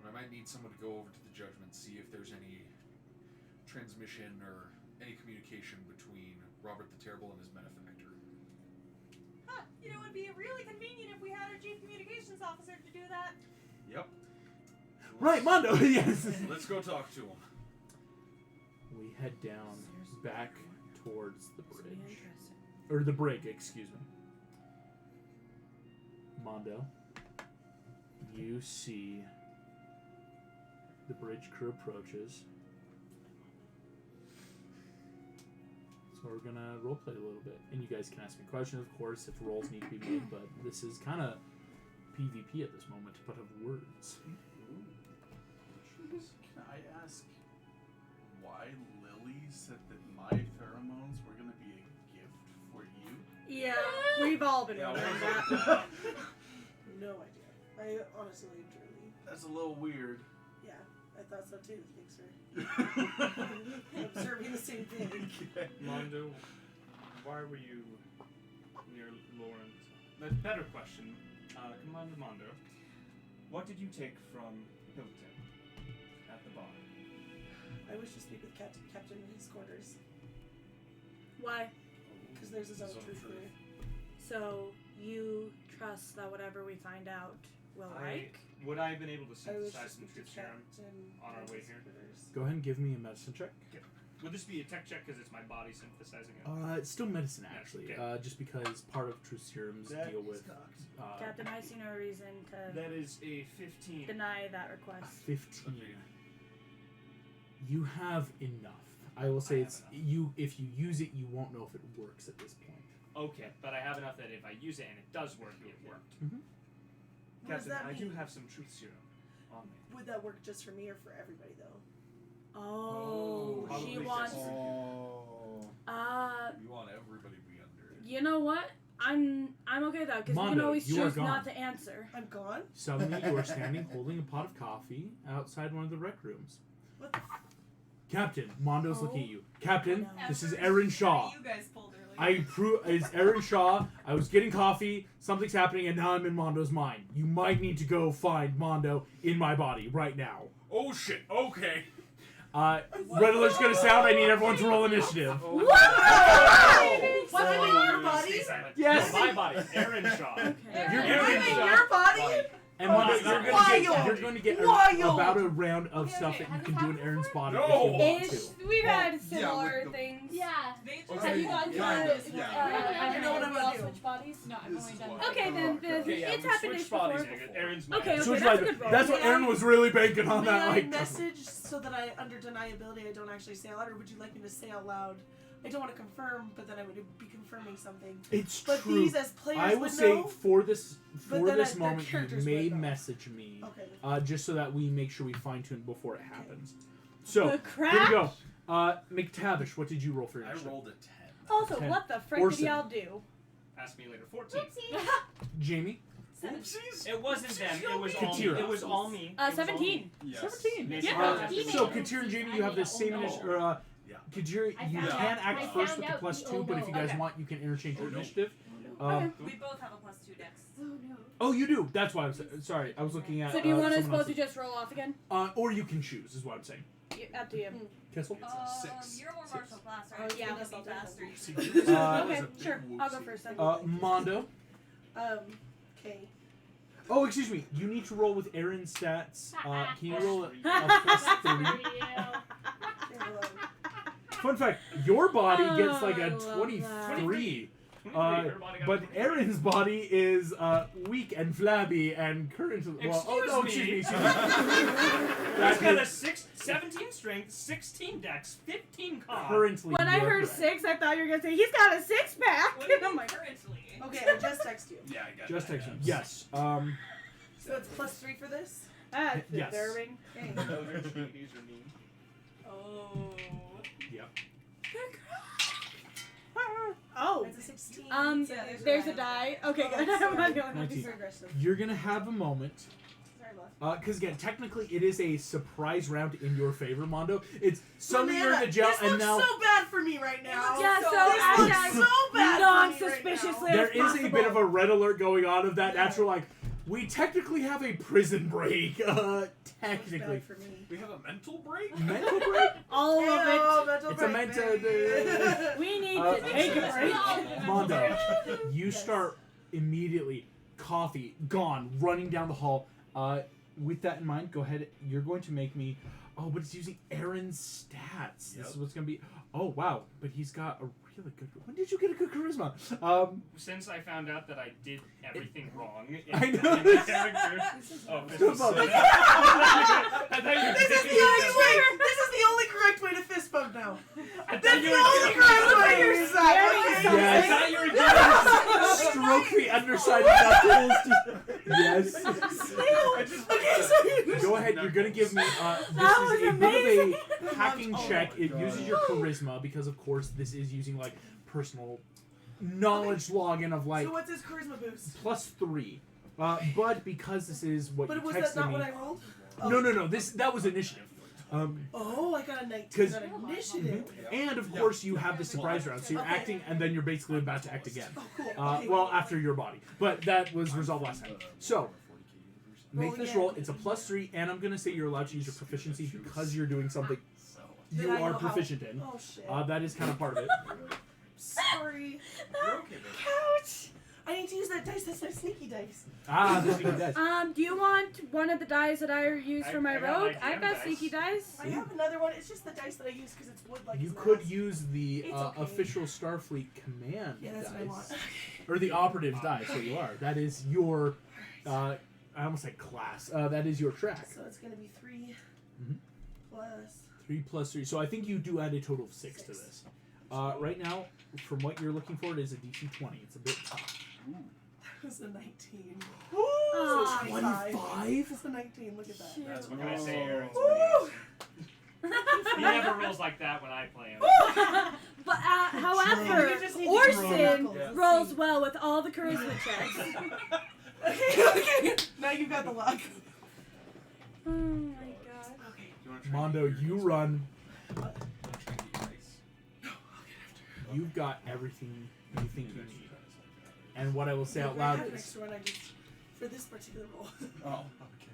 And I might need someone to go over to the Judgment, see if there's any transmission or any communication between Robert the Terrible and his benefactor. Huh, you know, it would be really convenient if we had our chief communications officer to do that. Yep. Right, Mondo, yes! Let's go talk to him. We head down back towards the This will be bridge. interesting. Or the brig, excuse me. Mondo, you see the bridge crew approaches. So we're gonna roleplay a little bit. And you guys can ask me questions, of course, if rolls need to be made, but this is kind of PvP at this moment, but of words. Can I ask why Lily said that my pheromones were going to be a gift for you? Yeah, we've all been Yeah, wondering what that. No idea. I honestly, truly, That's a little weird. yeah, I thought so too. Thanks for observing the same thing. Mondo, why were you near Lawrence? A better question, Commander Mondo, what did you take from Hilton at the bar? I wish to speak with Captain in his quarters Why? because there's his own His own truth truth. there. So you trust that whatever we find out will like? Would I have been able to I wish to synthesize some speak to truth serum Captain on our in way his here? quarters. Go ahead and give me a medicine check. Would this be a tech check because it's my body synthesizing it? It's still medicine, actually. Okay. Just because part of truth serums That deal is with Captain, I see no reason to That is a 15. deny that request. 15. You have enough. I will say I have it's enough. you. If you use it, you won't know if it works at this point. Okay, but I have enough that if I use it and it does work, it worked. Mhm. What does Captain, that I do mean? have some truth serum on me. Would that work just for me or for everybody though? Oh, Probably she just- wants. Oh. You want everybody to be under it. You know what? I'm okay with that because we can Mondo, always you are choose not gone. to answer. I'm gone? Suddenly, you are standing holding a pot of coffee outside one of the rec rooms. What the Captain, Mondo's Oh. looking at you. Captain, No. this is After Aaron the Shaw. You guys pulled earlier. It's Aaron Shaw. I was getting coffee. Something's happening, and now I'm in Mondo's mind. You might need to go find Mondo in my body right now. Oh shit! Okay. Red alert's gonna sound. I need everyone to roll initiative. What? I'm in your body? Yes. No, my body, Aaron Shaw. Okay. You're I'm gonna in be your body? and Mondo, Wild. you're going to get Wild. about a round of Okay, stuff okay, that you has can this do in happened Aaron's body No. if you want Ish. to. We've had yeah, similar with the- things. Yeah. They just Okay. Have you gone Kind to of, yeah. I know what I'm gonna do. switch bodies? No, I've This only is done why. that. Okay, then Okay, yeah, it's we happened switched before. bodies. Aaron's my Okay, Switch that's a by- good roll. that's what Aaron was really banking on. May That I like message so that I, under deniability, I don't actually say out loud, or would you like me to say out loud? I don't want to confirm, but then I would be confirming something. it's But true. these as players I will would say know. for this But then their moment, you characters may would know. message me Okay. just so that we make sure we fine tune before it happens. So The here crap. we go. McTavish, what did you roll for your I initiative? rolled a 10. Also, Okay. what the frick Orson. did y'all do? Ask me later. 14. Jamie, Oopsies. It wasn't them. It was all me. Katira. It was all me. It was all 17. Yes. 17. Mason Yeah. Rogers He did made So it. Katir and Jamie, I you have made the a same oh no. initiative. Yeah. Katir, I you found can out- act I first found with the out plus the 2, but if you oh guys no. want, you can interchange your Oh no. initiative. Oh Um, We both have a +2 dex. no. Oh, you do. That's why I was sorry. I was looking at. So do you want us someone both to else's. just roll off again? Or you can choose, is what I'm saying. Up to you. Kessel. It's a 6. You're more martial class, right? Oh, yeah, You'll I guess be I'll do faster. that. See, yours was Okay, a big sure. I'll go whoopsie. first then. Mondo. Okay. Oh, excuse me. You need to roll with Aaron's stats. Can you roll a +3? Okay, hold on. Fun fact: your body gets like Oh, I a love 23. Her body got But 20. Aaron's body is weak and flabby and currently. Well, Excuse me. excuse me. He's got a That 17 strength, 16 dex, 15 con. currently. When I you are heard correct. 6, I thought you were gonna say he's got a 6-pack. What do you I'm mean like, currently? Okay, I just text you. Yeah, I got Just that. text you. Yes. So it's +3 for this? that's Yes. disturbing. Okay. Eldritch Ladies are mean. Oh. Oh. It's a 16. Yeah, There's a die. Okay, good. I'm not the only one. 19. Super aggressive. You're gonna have a moment. Sorry, boss. Because again, technically, it is a surprise round in your favor, Mondo. It's suddenly you're in Banana, the jail, this and looks now so bad for me right now. Yeah, So so bad. This as looks so bad for me right non-suspiciously now. there as is a bit of a possible. red alert going on of that Yeah. natural like. We technically have a prison break. Looks Technically, bad for me. We have a mental break? mental break. All of Ew, mental It's a break, mental- baby. it. We need to take a break. Mondo, you Yes. start immediately. Coffee gone, running down the hall. With that in mind, go ahead. You're going to make me. Oh, but it's using Aaron's stats. This Yep. is what's going to be. Oh wow, but he's got a really good. When did you get a good charisma? Since I found out that I did everything wrong in I know. in the character. Oh, this was Bump. I thought you were This is taking the only it. way. This is the only correct way to fist bump now. I thought That's you the were only doing correct it. way. You're scaring Yes. I thought you were doing it. Stroke the underside knuckles. Yes. Okay, so you Go ahead. You're gonna give me. That This was is a bit amazing. of a hacking Oh check. my It God. uses your charisma because, of course, this is using like personal knowledge login of like So what's his charisma boost? +3. But because this is what But you was that texted not me. what I rolled? No. That was initiative. Oh, I got a 19 'Cause- on initiative. And of course, you have the surprise round, so you're Okay. acting, and then you're basically about to act again. Oh, cool. Okay. Well, after your body, but that was resolved last time. So make Roll this again. roll. It's a +3, and I'm gonna say you're allowed to use your proficiency because you're doing something Did you I are know how- proficient in. Oh shit. That is kind of part of it. Sorry. You're okay, baby. Couch. I need to use that dice. That's my sneaky dice. This you guys. Do you want one of the dice that I use for my I got my rogue? I've DM got dice. sneaky dice. I have another one. It's just the dice that I use because it's wood like You his could mask. use the It's okay. official Starfleet command Yeah, that's dice. what I want. Or the operative dice, what you are. That is your, I almost said class. That is your track. So it's gonna be 3 Mhm. plus. 3 plus 3. So I think you do add a total of 6 to this. Right now, from what you're looking for, it is a DC 20. It's a bit tough. That was a 19. Aw. 25? That's a 19. Look at that. Shoot. What can I say, Aaron? Woo! He never rolls like that when I play him. But however, You just need to Orson roll. Yeah. rolls well with all the charisma checks. Okay. Now you've got the luck. Oh my god. Okay. You wanna try Mondo, and get you your run. dice? You wanna try and get your dice? No, I'll get after. You've got everything you think you Use extra need. dice like that. And what I will say No, out I loud have an is extra one I used for this particular role. Oh,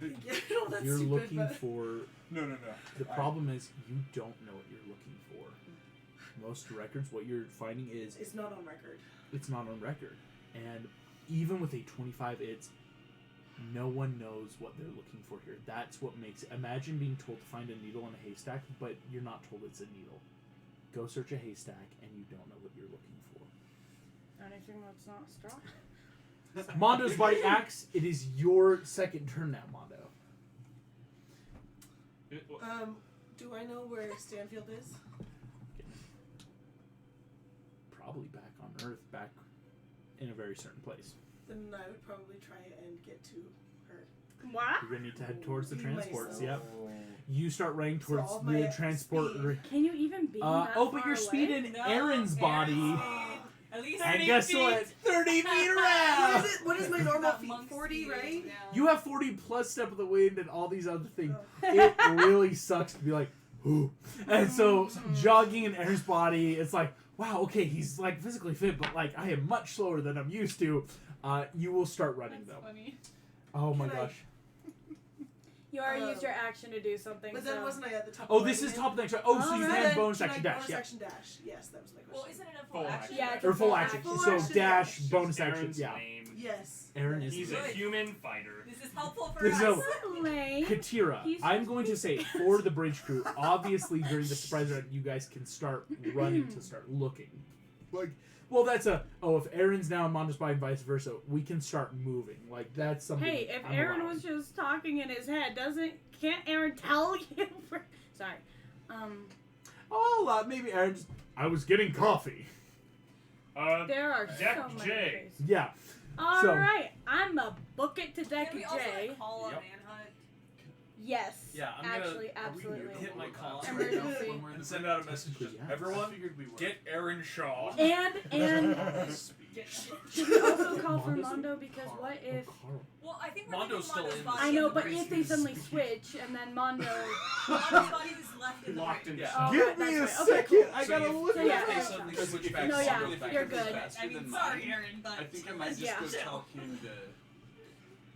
okay. Yeah, I know that's you're stupid, looking but for. No. The problem is you don't know what you're looking for. Most records, what you're finding is it's not on record. it's not on record. And even with a 25, it's no one knows what they're looking for here. That's what makes it. Imagine being told to find a needle in a haystack, but you're not told it's a needle. Go search a haystack, and you don't know what you're looking for. Anything that's not straw. Mondo's body axe. It is your second turn now, Mondo. Do I know where Stanfield is? Probably back on Earth, back in a very certain place. Then I would probably try and get to her. What? You're gonna need to head towards the Be transports. myself. Yep. You start running So towards all the my transport. speed. Can you even be that But far your speed away? in Aaron's body. At least And 30 guess feet. what? 30 feet What around! is it? What is my normal Got feet? monk 40, speed, right? yeah. You have 40 plus step of the wind and all these other things. Oh. It really sucks to be like, ooh. And so jogging in Aaron's body, it's like, wow, okay, he's like physically fit, but like I am much slower than I'm used to. You will start running That's though. funny. Oh my Can I- gosh. You already used your action to do something. But then so. wasn't I at the top? Oh, of this my is line? top of the next round. Oh, so you Alright. can Then bonus can I action dash. bonus Yeah. action dash. Yes, that was my Well, question. isn't it a Full full action. action? Yeah, it's Or a full action. Full So action dash, dash. bonus action. Aaron's Yeah. lame. Yes. Aaron is He's a human fighter. This is helpful for This us. is That's lame. Katira, He's I'm just going to say for the bridge crew, obviously during the surprise round, you guys can start running to start looking. Like, well, that's if Aaron's now in Mondo's body and vice versa, we can start moving. Like, that's something. Hey, if I'm Aaron allowing. was just talking in his head, can't Aaron tell you? Sorry. Oh, maybe Aaron just. I was getting coffee. There are Deck so many J. ways. Yeah. All So- right, I'm a book it to Deck Can we also J. like, call a Yep. manhunt? Yes. Yeah, I'm actually, gonna absolutely. hit my call Emergency. and send out a message. Technically, Just, yeah. everyone, figured we were. get Aaron Shaw. And should we also call for Mondo's Mondo in because Carl. what Oh, if? Carl. Well, I think we're Mondo's leaving still Mondo's in body. I know, in but the if they bridge. suddenly switch and then Mondo. Mondo's body is left in the Locked bridge. in Yeah. Oh, Give right, me a that's right. Okay, second. cool. I gotta if- look So at yeah, if they that. suddenly Because switch if back it's No, yeah, really fast, you're it's good. faster I mean, than sorry, mine. Aaron, but I think I might just Yeah. go tell him to.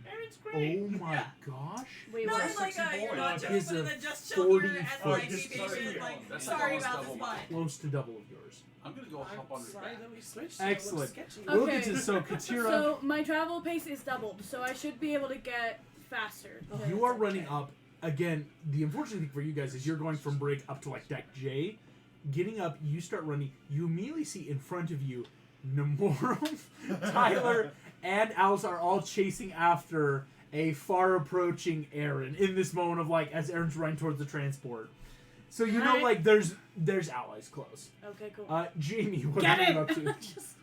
Aaron's Oh my Yeah. gosh. Wait, not what? in like a you're not Is just a but in a just chill here and 40 like foot be distance. patient, like That's sorry almost about double this mine. but Close to double of yours. I'm gonna go hop on his Sorry back. that we switched. So it looks Excellent. sketchy. We'll Okay. get to so Katira. So my travel pace is doubled, so I should be able to get faster. to You are Deck running J. up. Again, the unfortunate thing for you guys is you're going from brig up to like deck J. Getting up, you start running. You immediately see in front of you, Nemorum, Tyler, and Alice are all chasing after a far approaching Aaron in this moment of like as Aaron's running towards the transport. So you know Alright. like there's allies close. Okay, cool. Jamie, what Get are you it! up to? Just-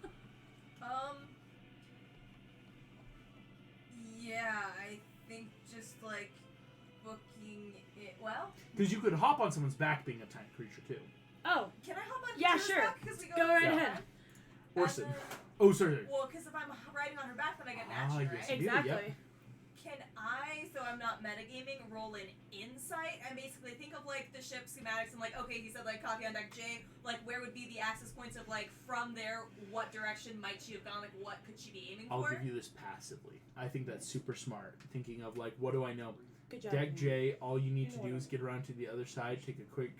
yeah, I think just like booking it. Well, Because you could hop on someone's back being a tiny creature too. oh, can I hop on? Yeah, Kira's sure. back? 'Cause we Go right together? ahead. Orson. And then- Oh, sorry. Well, because if I'm riding on her back, then I get Ah, matched, yes. right? Immediately, exactly. Can I, so I'm not metagaming, roll an insight? I basically think of like the ship schematics and like, okay, he said like copy on deck J, like where would be the access points of like from there, what direction might she have gone, like what could she be aiming I'll for? give you this passively. I think that's super smart. Thinking of like, what do I know? Good job. Deck J, all you need You to know do what is get around to the other side, take a quick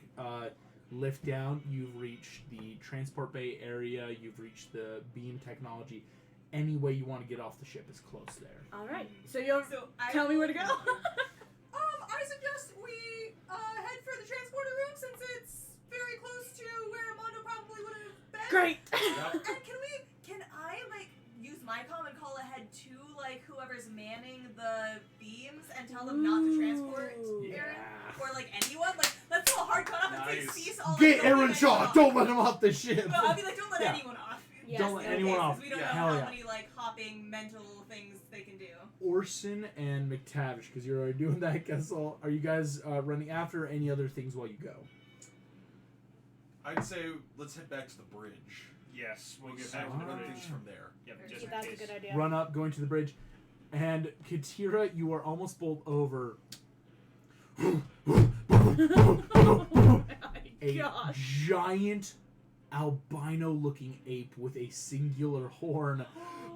lift down. You've reached the transport bay area. You've reached the beam technology. any way you want to get off the ship is close there. All right. So you'll So I tell me where to go. I suggest we head for the transporter room since it's very close to where Mondo probably would have been. Great. And can I like use my comm and call ahead to like whoever's manning the beams and tell them not to transport Aaron or like anyone? Like let's do a hard cut off and say Nice. cease all. Get like, don't Aaron let Shaw! anyone off. Don't let him off the ship! No, I mean like don't let Yeah. anyone off. Yes, Don't let okay. anyone Okay, off. 'cause we don't Yeah. know Hell how yeah. many like hopping mental things they can do. Orson and McTavish, because you're already doing that, Kessel. Are you guys running after any other things while you go? I'd say let's head back to the bridge. Yes, we'll get So back to the run bridge. things from there. Yep, Okay, just in that's a case. good idea. Run up, going to the bridge. And Katira, you are almost bowled over. Oh my A gosh. giant albino-looking ape with a singular horn.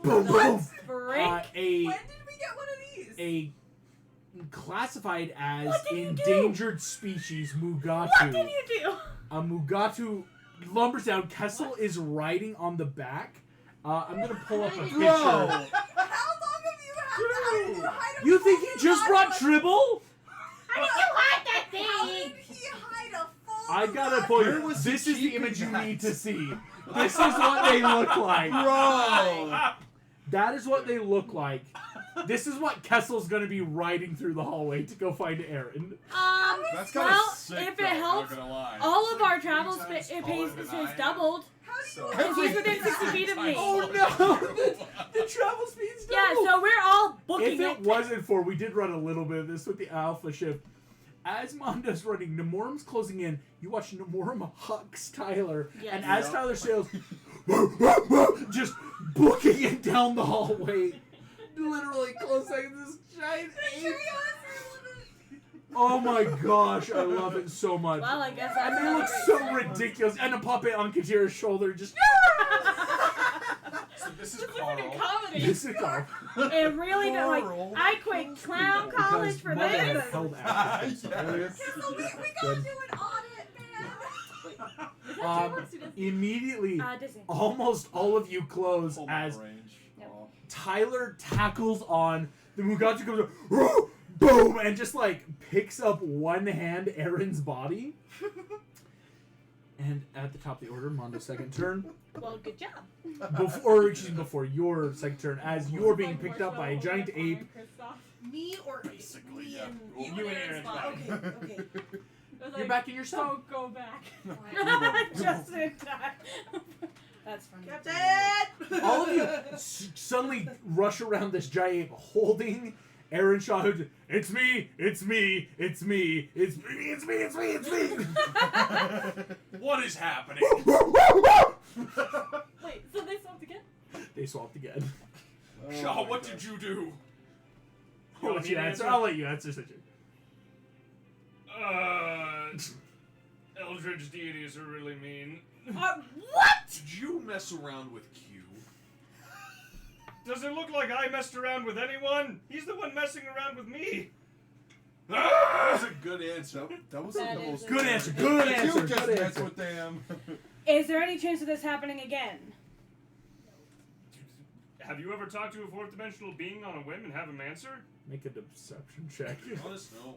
Boom, boom. Let's break. A When did we get one of these? a classified as What did you do? endangered species Mugatu. What did you do? A Mugatu lumbers down. Kessel is riding on the back. I'm gonna pull up a picture. How long have you had to hide a You think he full just body brought like- Tribble? How did you hide that How thing? did he hide a full I gotta body? pull Where you. was This he is the keeping image you that? need to see. This is what they look like. Bro! That is what they look like. This is what Kessel's gonna be riding through the hallway to go find Aaron. That's kind well, of sick, if though, it I'm helps, not gonna lie. all of It's our like travel 3 times pace taller than I has am. doubled. How do So- you Because he's within 60 feet of me. Oh no! The travel speed's Yeah, doubled. so we're all booking If it wasn't for, we did run a little bit of this with the Alpha ship. As Mondo's running, Nemorum's closing in. You watch Nemorum hucks Tyler, Yes. and as Yep. Tyler sails, just booking it down the hallway. Literally close like this giant ape. Oh my gosh, I love it so much. Well, I guess And that's they not look great. so ridiculous. And a puppet on Katira's shoulder just. So this is Carl. comedy. This is Carl. It really does. Like, Carl. I quit clown college Because for Mother had this. held after Yes. earlier. Kissel, we gotta Good. do an audit, man. Immediately, Disney. almost all of you close Hold my as range. Yep. Oh. Tyler tackles on the Mugatu comes up, boom, and just like picks up one hand Aaron's body. And at the top of the order, Mondo's second turn, Well, good job. before your second turn, as you're being picked up by a giant ape. Me or Basically, me yeah. and You and Aaron's body. Okay, okay. You're back in your stuff. Go back. Just in time. That's funny. Captain! All of you suddenly rush around this giant ape holding Aaron Shaw. Who's, it's me, it's me, it's me, it's me, it's me, it's me, it's me. What is happening? Wait, so they swapped again? They swapped again. Oh Shaw, my what God. did you do? I'll let you answer. I'll let you answer, Citrus. Eldritch deities are really mean. What? Did you mess around with Q? Does it look like I messed around with anyone? He's the one messing around with me. Ah! That was a good answer. That was That the is most a Good answer. Good You answer. just Good messed answer. with them. Is there any chance of this happening again? Have you ever talked to a fourth dimensional being on a whim and have him answer? Make a deception check. Honest, no.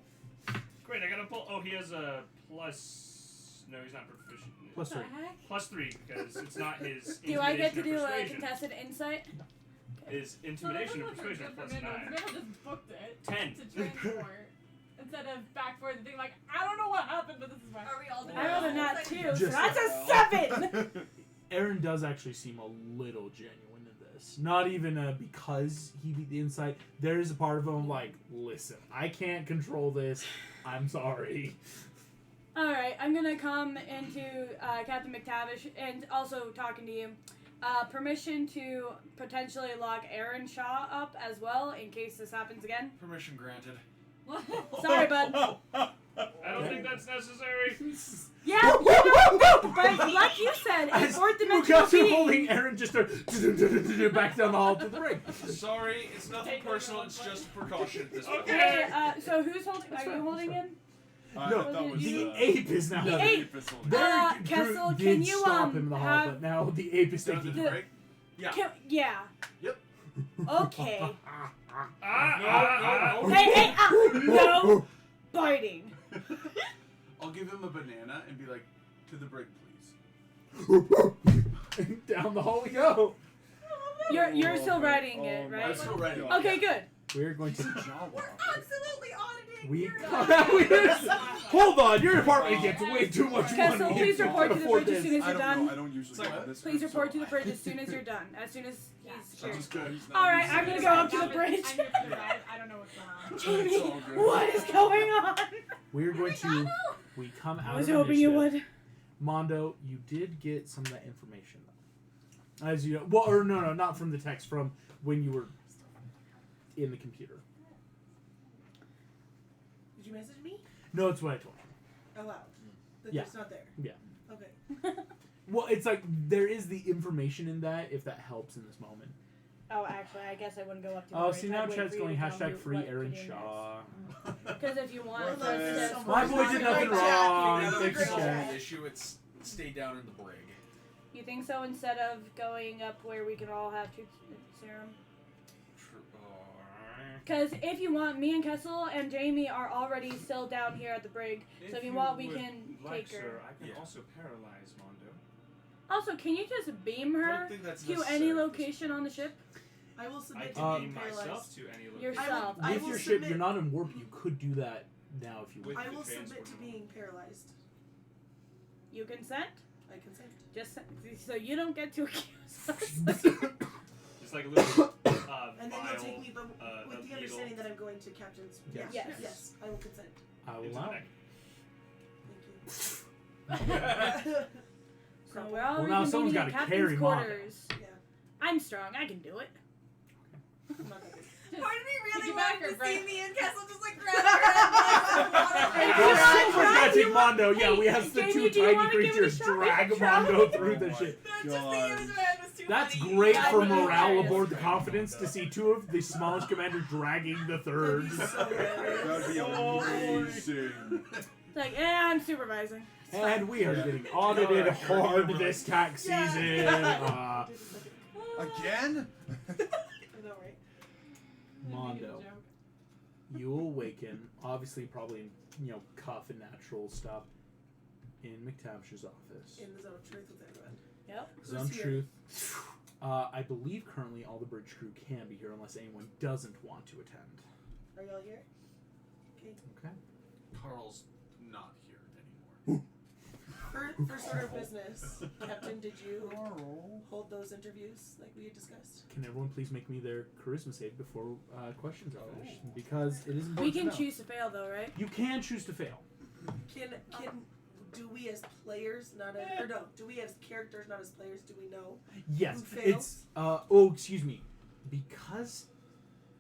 Great, I gotta pull. Oh, he has a plus. No, he's not proficient. Plus three. Plus 3 because it's not his. Do I get to intimidation do or a persuasion. contested insight? His intimidation or persuasion are plus 9. Maybe I just booked it 10. to transport instead of back forward and being like, I don't know what happened, but this is fine. Are we all doing I rolled a nat it? 2, so Just- that's a 7! Aaron does actually seem a little genuine in this. Not even because he beat the insight. There is a part of him like, listen, I can't control this. I'm sorry. Alright, I'm gonna come into Captain McTavish and also talking to you. Permission to potentially lock Aaron Shaw up as well in case this happens again. Permission granted. Sorry, bud. I don't think that's necessary. Yeah, but like you said, a As fourth dimensional Mugatu being. holding Aaron just started back down the hall to the ring. Sorry, it's nothing personal. It's just a precaution at this point. Okay, so who's holding? Are you holding him? No, that was, the ape is now. The ape. is holding There, Kessel, Drew can did you, stop him in the hall, have- but now the ape is Done taking. the break? Yeah. Yeah. Yep. Okay. No. Hey, no biting. I'll give him a banana and be like, to the brig, please. Down the hall we go. You're still writing it, I'm right? still writing. Okay, good. We're going to. Absolutely auditing. We. your Hold on, your apartment gets way too much money. Kessel, please You report can't to the afford bridge as this. soon as I you're don't know. I done. don't usually Like, do this. Please report to the bridge as soon as you're done. As soon as he's I'm here. just good. All right, I'm gonna go up to the bridge. I'm here for the ride. I don't know what's going on. Jamie, It's all good. what is going on? We're going to. We come out I was of hoping you initiative. would. Mondo, you did get some of that information though. As you know, well, or no, not from the text, from when you were in the computer. Did you message me? No, it's what I told you. Out loud. That Yeah. it's not there. Yeah. Okay. Well, it's like there is the information in that if that helps in this moment. Oh, actually, I guess I wouldn't go up to the Oh, bridge. see now I'd wait chat's for you going to tell me hashtag free what Aaron Gideon is. Shaw. Because if you want Well, us that's to... some My We're boy not did gonna nothing like Jack. wrong. Another Thanks, great Jack. Jack. issue. It's stay down in the brig. You think so instead of going up where we can all have truth serum? Because if you want, me and Kessel and Jamie are already still down here at the brig. So if you want, we would can like, take her. Sir, I can Yeah. also paralyze Mondo. Also, can you just beam I her don't think that's to necessary any for this location on the ship? I will I submit can to being beam myself paralyzed. to any location. Yourself. I With will your ship, submit- you're not in warp. You could do that now if you With- want. I the will submit to transport. being paralyzed. You consent? I consent. Just so you don't get to accuse us. Just like a little And then vial you'll take me, but a with the needle. understanding that I'm going to captain's. Yes. Yes. Yes, I will consent. I will into allow. the it. Thank you. So we're all Well, now someone's reconvening at gotta carry captain's Mondo. quarters. Yeah, I'm strong. I can do it. I'm not that big. Just Part of me really piggyback wanted or to see bread? me and Kessel just like grab her and Well, You're not someone's trying, gotta take you Mondo. want- Yeah, we Hey, have the Jamie, two do you tiny wanna give it a creatures shot? drag Give it a shot. Mondo through the ship. Just the image of it was too That's funny. great Yeah, for I mean, morale hilarious. aboard the Confidence to see two of the smallest commander dragging the third. That'd be so hilarious. That'd be amazing. It's like, I'm supervising. And we are getting audited hard this tax Yeah. season. Again? I know, right? Mondo, you awaken, obviously probably in, cuff and natural stuff, in McTavish's office. In the zone of truth with everyone. Yep. Zone Who's here? Truth. I believe currently all the bridge crew can be here unless anyone doesn't want to attend. Are y'all here? Okay. Okay. Carl's not here anymore. First order of business. Captain, did you hold those interviews like we had discussed? Can everyone please make me their charisma save before questions are finished? Because it is important We to can know. choose to fail, though, right? You can choose to fail. Do we as players, not as, or no, do we as characters, not as players, do we know? Yes, Who fails? it's excuse me, because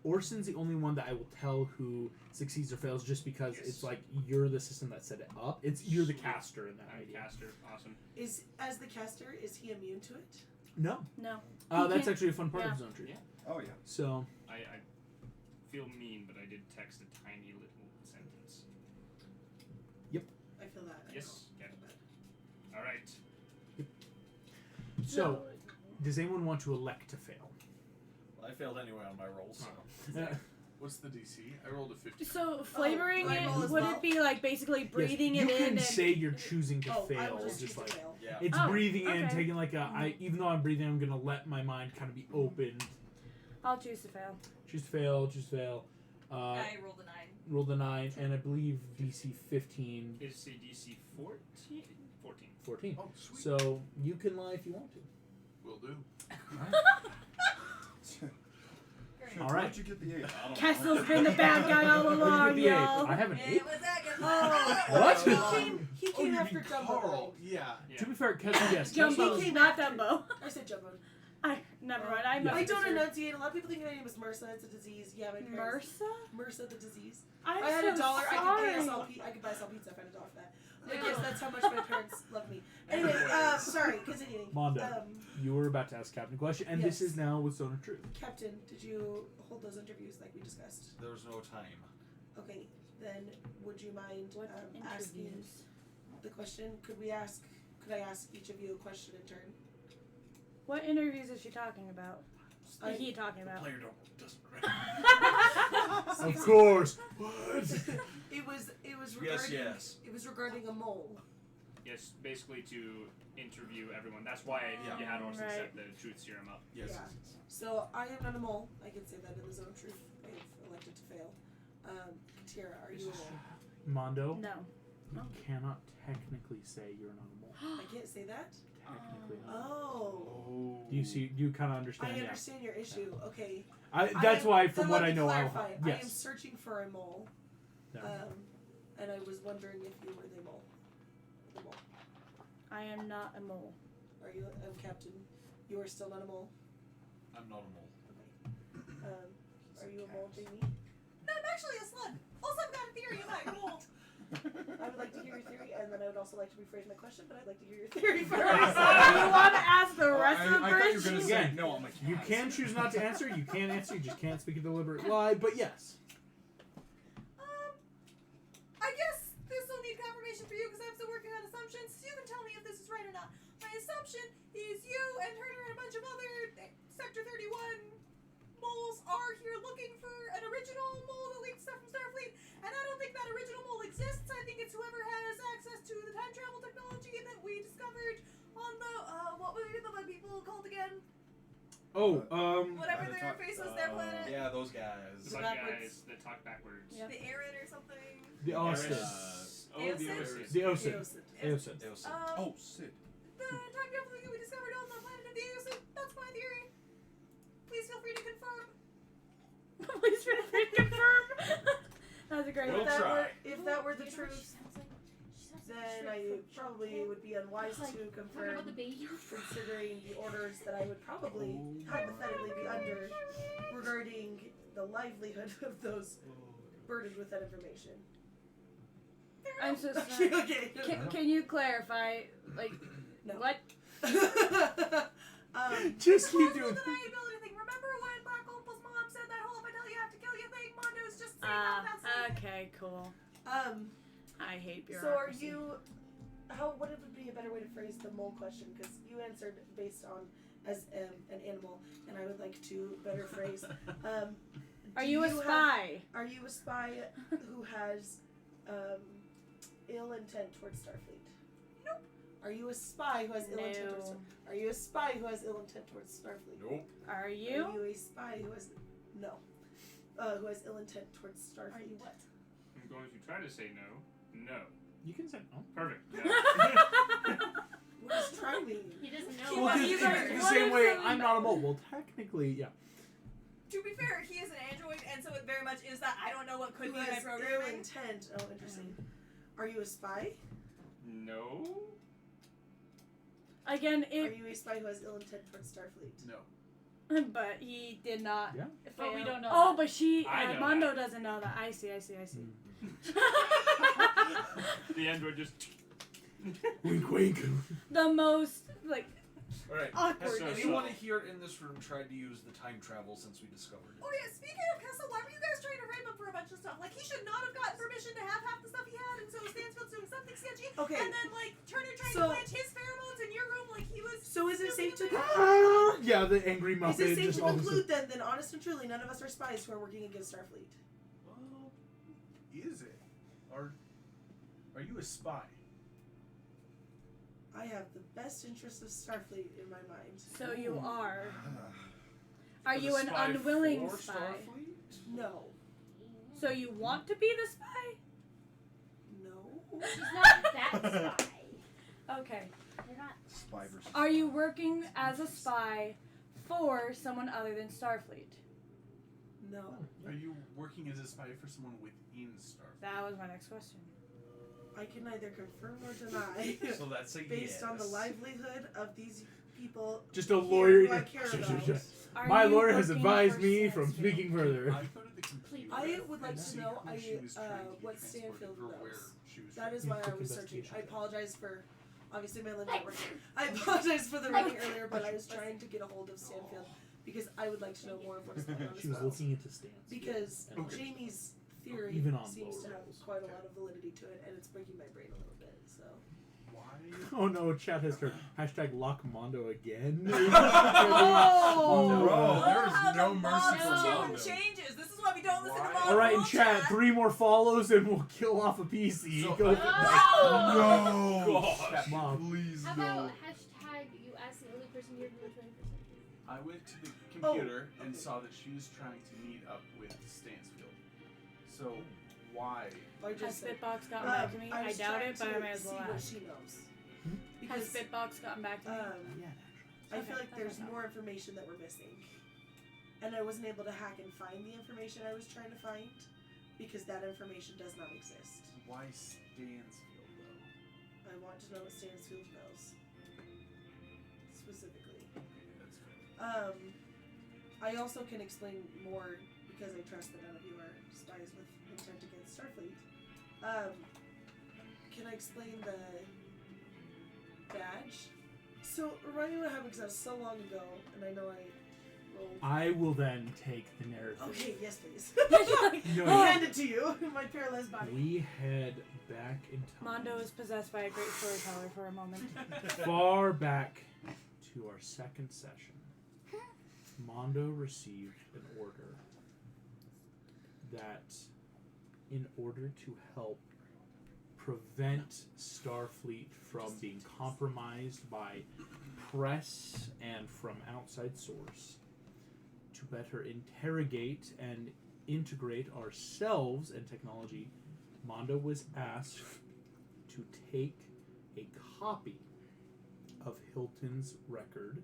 Orson's the only one that I will tell who succeeds or fails, just because it's like you're the system that set it up. You're the caster in that I'm idea. caster. Awesome. Is as the caster, is he immune to it? No, No. that's can't- actually a fun part yeah. of Zone Tree. Yeah. Oh, yeah. So I feel mean, but I did text a tiny little sentence. I feel that. I Yes. know. Yeah. All right. so does anyone want to elect to fail? Well, I failed anyway on my roll, so. What's the DC? I rolled a 50. So flavoring do I roll it, as would well? it be like basically breathing yes, it you in can and say you're choosing to Oh, I fail, will just choose just to like fail. Yeah. it's Oh, breathing in, okay. taking like even though I'm breathing, I'm gonna let my mind kind of be open. I'll choose to fail. Choose to fail. Choose to fail. I rolled a 9. Roll the 9, and I believe DC 15, Is a DC 14? 14. 14. Oh, sweet. So you can lie if you want to. Will do. Shit, All right. Where'd you get the 8? I don't Kessel's been the bad guy all Where'd you along, get the 8? y'all. I have an Hey, 8. what's that? What? He came you after mean Dumbo. Carl? Yeah. Yeah. To be fair, Kessel, yes. Jumbo, He came not after- Dumbo. I said Jumbo. Never mind. I Yeah. I don't misheard. enunciate. A lot of people think my name is MRSA. It's a disease. Yeah, my parents. MRSA? MRSA, the disease. I'm I had so $1. sorry. I could pay us all. I could buy us all pizza if I had $1 for that. Like, yes, that's how much my parents love me. Anyway, sorry. Continuing. Mondo, you were about to ask Captain a question, and this Yes. is now with Zone of Truth. Captain, did you hold those interviews like we discussed? There was no time. Okay, then would you mind What asking interviews? the question? Could I ask each of you a question in turn? What interviews is she talking about? I- He talking The about? player doesn't. Of course. What? It was Yes, regarding yes. it was regarding a mole. Yes, basically to interview everyone. That's why Yeah. you had Orson Right. set the truth serum up. Yes. Yeah. So I am not a mole. I can say that in the zone of truth. I have elected to fail. Katira, are you a mole? Mondo, No. you cannot technically say you're not a mole. I can't say that. Technically not. Oh. Do you see? Do you kind of understand? I Yeah. understand your issue. Okay. That's why, then from let what I me know, I'll. clarify. I am Yes. searching for a mole, Yeah. and I was wondering if you were the mole. The mole. I am not a mole. Are you? Captain. You are still not a mole. I'm not a mole. Are you a mole, Jamie? No, I'm actually a slug. Also, I've got a theory about your mold. I would like to hear your theory, and then I would also like to rephrase my question, but I'd like to hear your theory first. Do you want to ask the rest of the I thought you were bridge? gonna say Again, no. I'm like, You yes. can choose not to answer. You can answer. You just can't speak a deliberate lie. But yes. I guess this will need confirmation for you because I'm still working on assumptions. You can tell me if this is right or not. My assumption is you and Herder and a bunch of other Sector 31 moles are here looking for an original mole that leaked stuff from Starfleet, and I don't think that original mole exists. I think it's whoever has access to the time travel technology that we discovered on the what were the one people called again? Oh, Whatever their face was, their planet. Yeah, those guys. The So bug backwards. guys that talk backwards. Yeah. The Arid or something. the Austin. Oh, the Eosin? Oasis. The Osin. Eosin. Eosin. Oh, Sid. The time travel thing that we discovered on the planet of the Eosin. That's my theory. Please feel free to confirm. Please feel free to confirm. That's a great We'll one. try. If that were the truth, then I probably would be unwise to confirm, considering the orders that I would probably hypothetically be under regarding the livelihood of those burdened with that information. I'm so sorry. Okay. Can you clarify, like, No. what? Just keep Possible doing. deniability thing. Remember when Black Opal's mom said that whole "if I tell you I have to kill you" thing? Mondo's just saying that. That's Okay, cool. I hate So bureaucracy. are you? What would be a better way to phrase the mole question? Because you answered based on as an animal, and I would like to better phrase. Are do you a have- spy? Are you a spy who has ill intent towards Starfleet? Nope. Are you a spy who has ill intent towards? No. Are you a spy who has ill intent towards Starfleet? Nope. Are Are you? you a spy who has who has ill intent towards Starfleet? Are you what? I'm going to try to say no. No. You can say no. Perfect. No. What does try mean? He doesn't know. He Well, was- the he's same way I'm not a mole. Well, technically, yeah. To be fair, he is an android, and so it very much is that I don't know what could Who be my has ill programming. intent? Oh, interesting. Are you a spy? No. Again, Are you a spy who has ill intent towards Starfleet? No. but he did not. Yeah. But we fail. don't know Oh, that. but she, I know Mondo that. doesn't know that. I see. The android just. Wink, wink. The most like Alright. awkward. So- Anyone here in this room tried to use the time travel since we discovered it? Oh yeah, speaking of Kessel, why were you guys trying to rape him for a bunch of stuff? Like, he should not have gotten permission to have half the stuff he had, and so Stansfield's doing something sketchy. Okay. And then, like, Turner trying So- to plant his pheromones in your room like he was... So is it safe to Yeah, the angry is Muppet it safe just to all of a conclude then that honest and truly none of us are spies who are working against Starfleet? Well, is it? Are you a spy? I have the best interest of Starfleet in my mind. So you are. For Are the you an spy unwilling for spy? Starfleet? No. So you want to be the spy? No. She's not that spy. Okay. You're not. Spy versus. Are you working as a spy for someone other than Starfleet? No. Are you working as a spy for someone within Starfleet? That was my next question. I can neither confirm nor deny So that's a based on the yes. livelihood of these people. Just a here lawyer. who I care about. Are My you lawyer has working advised for me from Stansfield? speaking further. I go to the computer I would like and to see know who she was trying to get what transported Stanfield or where knows. she was That is Yeah, why I quick was searching. investigation I check. apologize for, obviously my limit working. I apologize for the running earlier, but I was trying to get a hold of Stanfield because I would like to know more of what's going on as She was well. looking into stance. Because Okay. Jamie's theory Even on seems to lower have levels. quite a lot of validity to it, and it's breaking my brain a little bit. So Why Oh no, chat has turned hashtag lock Mondo again. Oh, Bro, there's how no the mercy for monster Mondo. changes. This is why we don't listen to Why? Mondo. All right, in chat, 3 more follows and we'll kill off a PC. So- Go. No! Gosh. Mom. Please How no. about hashtag you ask the only person here who 20%? I went to the computer and saw that she was trying to meet up with Stansfield. So why? Or Has just Spitbox gotten back to me? I was doubt trying it, but I to may as well see what ask. she knows. Has Because Spitbox gotten back to me? I feel Okay, like there's okay. more information that we're missing. And I wasn't able to hack and find the information I was trying to find because that information does not exist. Why Stansfield though? I want to know what Stansfield knows. Specifically. Okay, that's fair. I also can explain more because I trust that none of you are spies with intent against Starfleet. Can I explain the badge? So, remind me what happened because that was so long ago, and I know I rolled. I will then take the narrative. Okay, yes, please. No, I hand it to you, my paralyzed body. we head back in time. Mondo is possessed by a great storyteller for a moment. Far back to our second session. Mondo received an order that, in order to help prevent Starfleet from being compromised by press and from outside source, to better interrogate and integrate ourselves and technology, Mondo was asked to take a copy of Hilton's record,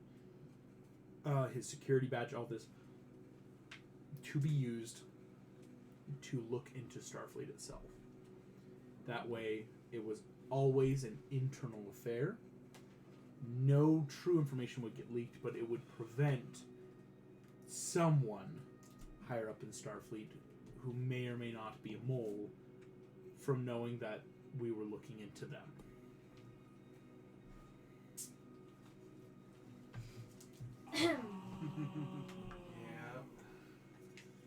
his security badge, all this, to be used to look into Starfleet itself. That way, it was always an internal affair. No true information would get leaked, but it would prevent someone higher up in Starfleet, who may or may not be a mole, from knowing that we were looking into them.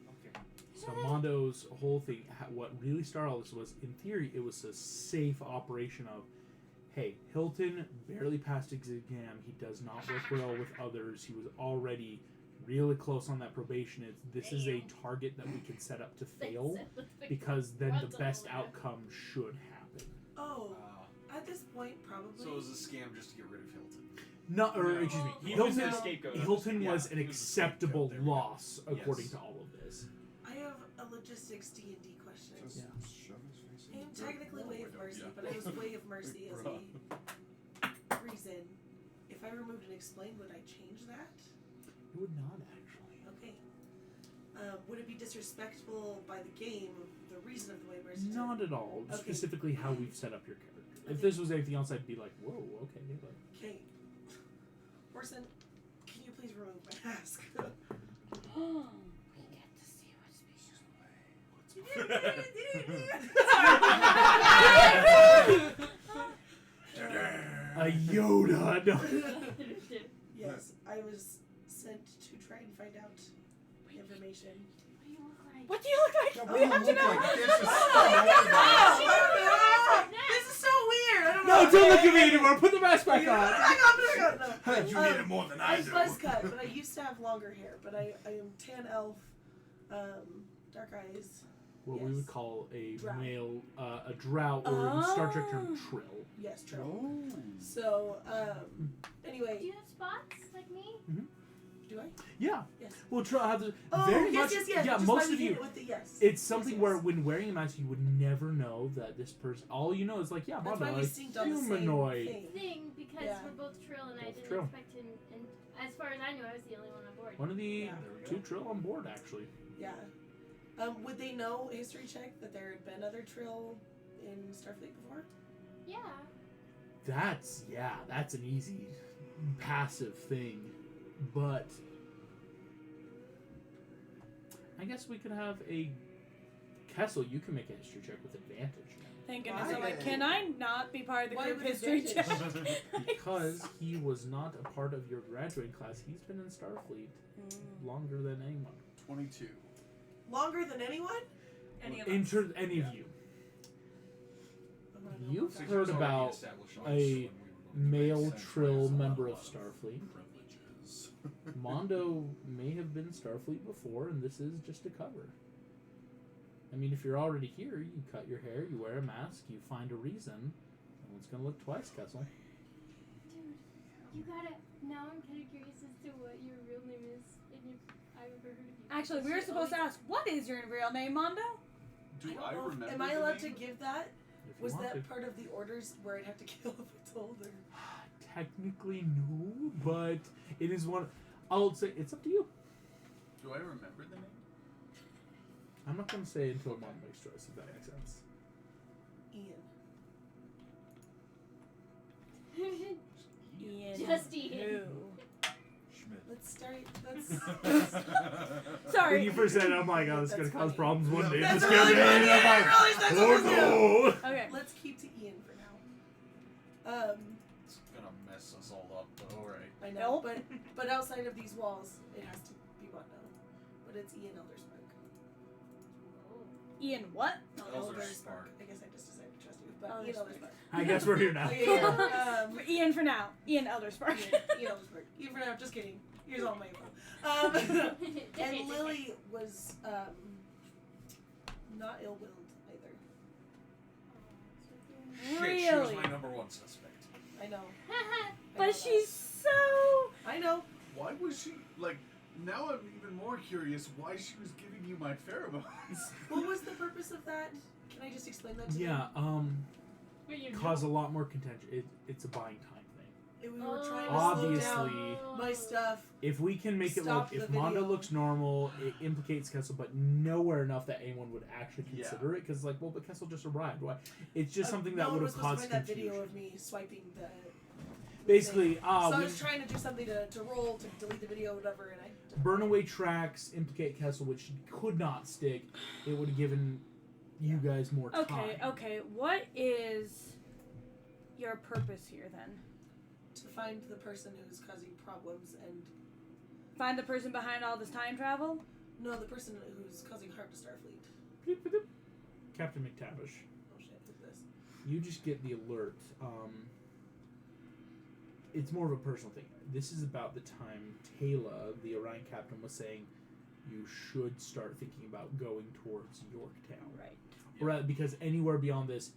Okay. So Mondo's whole thing, what really started all this was, in theory, it was a safe operation of, hey, Hilton barely passed his exam. He does not work well with others. He was already really close on that probation. This is a target that we can set up to fail, because then the best outcome should happen. Oh, at this point, probably. So it was a scam just to get rid of Hilton. No, or No. excuse me, He was Hilton, the scapegoat. Hilton Yeah, was an he was the acceptable scapegoat there. loss according Yes. to all of this. I have a logistics D&D question. Just Yeah. shove his face I am in the technically door Way of window. Mercy, Yeah. but I use Way of Mercy as Bruh. a reason. If I removed and explained, would I change that? It would not actually. Okay. Would it be disrespectful by the game, the reason of the Way of Mercy? Not at all. Okay. Specifically how we've set up your character. If Okay. this was anything else, I'd be like, whoa, okay. But Okay. Orson, can you please remove my mask? We get to see what species. a Yoda. No. Yes, I was sent to try and find out information. What do you look like? What do you look like? Yeah, but it look like this is so This is so weird. I don't No, know. don't look at me anymore. Put the mask back Put it on. back on, put it back on. No. You need it more than I I'm do. buzz cut, but I used to have longer hair. But I am tan elf, dark eyes. What we Yes. would call a Drow. male, a drow, or in Star Trek term, trill. Yes, true. Oh. So, Do anyway, you have spots like me? do I? Yeah. Yes. Well, trill have the, Oh, very yes, much. yes, yes. Yeah, Just most let me of hit you. it with the yes. It's something Yes, where yes. when wearing a mask, you would never know that this person. All you know is like, yeah, That's Mondo, why we like synced on the same humanoid. thing. Thing because Yeah. we're both trill and I Both didn't trill. expect to. And as far as I knew, I was the only one on board. One of the Yeah. There we go. two trill on board, actually. Yeah. Would they know history check that there had been other Trill in Starfleet before? Yeah. That's an easy passive thing, but I guess we could have a Kessel. You can make a history check with advantage now. Thank goodness. Why? I'm like, can I not be part of the Why group with history check? advantage? Because he was not a part of your graduating class. He's been in Starfleet longer than anyone. 22. Longer than anyone? Any of us. Any of you. I'm gonna go You've back. So he heard was already about established on a us when we male Sense Trill there's a member of lot Starfleet. privileges. Mondo may have been Starfleet before, and this is just a cover. I mean, if you're already here, you cut your hair, you wear a mask, you find a reason. No one's gonna look twice, Kessel. Dude, you gotta. Now I'm kind of curious as to what your real name is, and if I've ever heard of you. Actually, we were supposed to ask, what is your real name, Mondo? Do don't I know if- remember? Am I the allowed to name? give that? If you Was want that to. part of the orders where I'd have to kill if I told her? Technically, no, but it is one. I'll say it's up to you. Do I remember the name? I'm not gonna say until Mom makes choice, if that makes sense. Ian. Ian. Just Ian. Who? Schmidt. Let's start. Let's. Sorry. When you first said it, I'm like, oh, this is That's gonna cause funny. problems one day. That's It's really gonna be- funny. I'm like, I realized that's oh what it was. no! Okay. Let's keep to Ian for now. It's gonna mess us all up, but alright. I know, Nope. but outside of these walls, it has to be Mondo. But it's Ian Eldersburg. Ian what? Elderspark. I guess I just decided to trust you, but Elderspark. Ian Eldersburg. I guess we're here now. Yeah. For Ian for now. Ian Elderspark. Ian Eldersburg. Ian for now. Just kidding. Here's all my info. And Lily was not ill-willed either. Shit, she was Really? my number one suspect. I know. But she's so. I know. Why was she like? Now I'm even more curious why she was giving you my pheromones. What was the purpose of that? Can I just explain that to you? Yeah, Wait, you cause a lot more contention. It's a buying time thing. We were trying to Obviously. slow down my stuff. If we can make it Stop look, the if Mondo video. looks normal, it implicates Kessel, but nowhere enough that anyone would actually Yeah. consider it. Because like, well, but Kessel just arrived. Why? It's just something that no would one have was supposed caused to find that confusion. video of me swiping the. Basically, so I we was trying to do something to roll to delete the video, or whatever, and I. Burnaway tracks implicate Kessel, which could not stick. It would have given you guys more time. Okay. What is your purpose here then? To find the person who's causing problems and Find the person behind all this time travel? no, the person who's causing harm to Starfleet. Captain McTavish. Oh shit! Who's this? You just get the alert. It's more of a personal thing. This is about the time Taylor, the Orion captain, was saying you should start thinking about going towards Yorktown. Right. Right, because anywhere beyond this,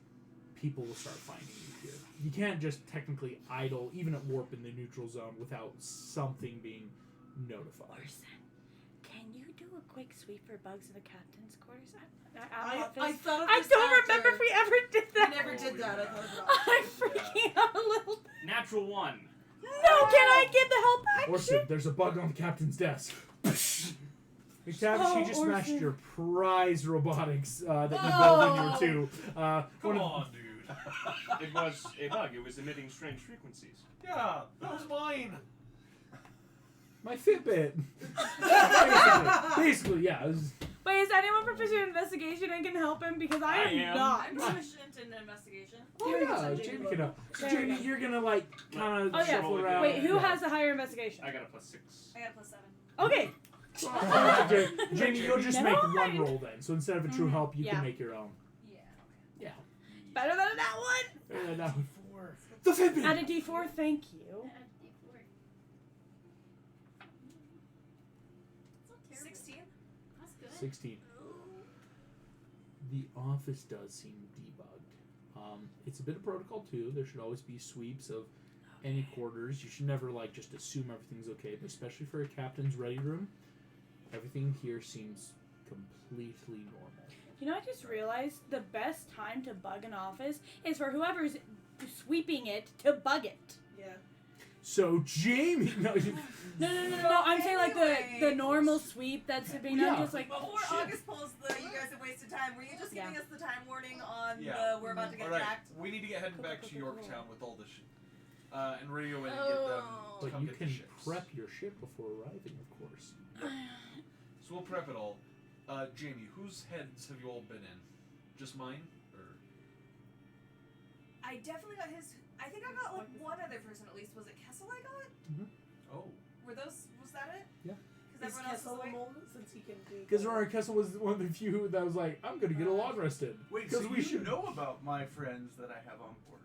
people will start finding you here. You can't just technically idle, even at warp in the neutral zone, without something being notified. Orson, can you do a quick sweep for bugs in the captain's quarters? I office? thought of I this don't after. remember if we ever did We that. never did that. I thought of it. I'm freaking out a little bit. Natural one. No, can I get the help action? Orson, there's a bug on the captain's desk. McTavish, Oh, you just smashed Orson. your prize robotics that you built in Oh. your two. Come one of- on, dude. It was a bug. It was emitting strange frequencies. Yeah, that was mine. My Fitbit. Basically, yeah. It was, Wait, is anyone proficient in investigation and can help him? Because I I am am. not. I'm proficient in investigation. oh Jamie yeah, said Jamie Jamie can help. So There we Jamie, go. you're gonna like kind of Oh, yeah. shuffle around. Wait, who yeah. has a higher investigation? I got a +6. I got a +7. Okay. Jamie, you'll just make No. one roll then. So instead of a true help, you Yeah. can make your own. Yeah. Yeah. Better than that one. No. The Fitbit. Add a D4, thank you. It's not terrible. 16. That's good. 16. The office does seem debugged. It's a bit of protocol too. There should always be sweeps of any quarters. You should never like just assume everything's okay, but especially for a captain's ready room, everything here seems completely normal. You know, I just realized the best time to bug an office is for whoever's sweeping it to bug it. Yeah. So Jamie, no, No, I'm saying like the Anyway. normal sweep that's being Yeah. done, just like Before shit. August pulls the you guys have wasted time, were you just giving Yeah. us the time warning on Yeah. the we're about to get Alright, attacked? we need to get heading back to Yorktown with all this shit. And radio in and Oh. get them to but come you get can the ships. prep your ship before arriving, of course. So we'll prep it all. Jamie, whose heads have you all been in? Just mine? Or I definitely got his. I think I got like one other person at least. Was it Kessel I got? oh. Was that it? Yeah. Because Is everyone else Kessel was away. mole since he can do. Because Rory Kessel was one of the few that was like, I'm gonna get a long rested. Wait, Because so we you should know about my friends that I have on board?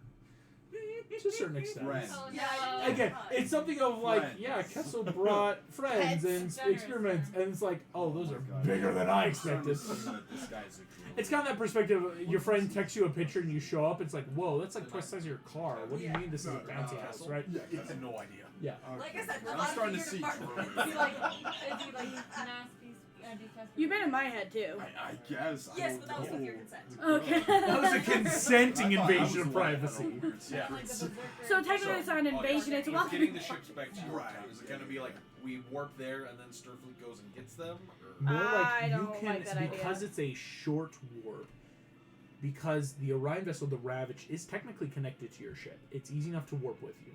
To a certain extent. Friends. Oh, Yeah, no. Again, it's something of like, Friends. yeah, Kessel brought friends Pets. and Generous, experiments, yeah. and it's like, oh, those are God. bigger than I I'm starting to expected. see that this guy's a It's kind of that perspective. Your friend texts you a picture and you show up. It's like, whoa, that's like twice the size of your car. What do you mean this is a bouncy house, right? Yeah, I had no idea. Yeah. Like I said, a I'm lot starting of to see figure drones. Is he like nasty? You've been in my head too. I guess. I Yes, don't but that was with know. your consent. Okay. That was a consenting I thought I invasion was of lying. I privacy. don't weird Yeah. secrets. So technically it's not an invasion, it's With welcome. getting the ships back to Yorktown, Right. is it going to be like we warp there and then Starfleet goes and gets them? Or? More like I you don't can, like that idea. because it's a short warp. Because the Orion vessel, the Ravage, is technically connected to your ship. It's easy enough to warp with you.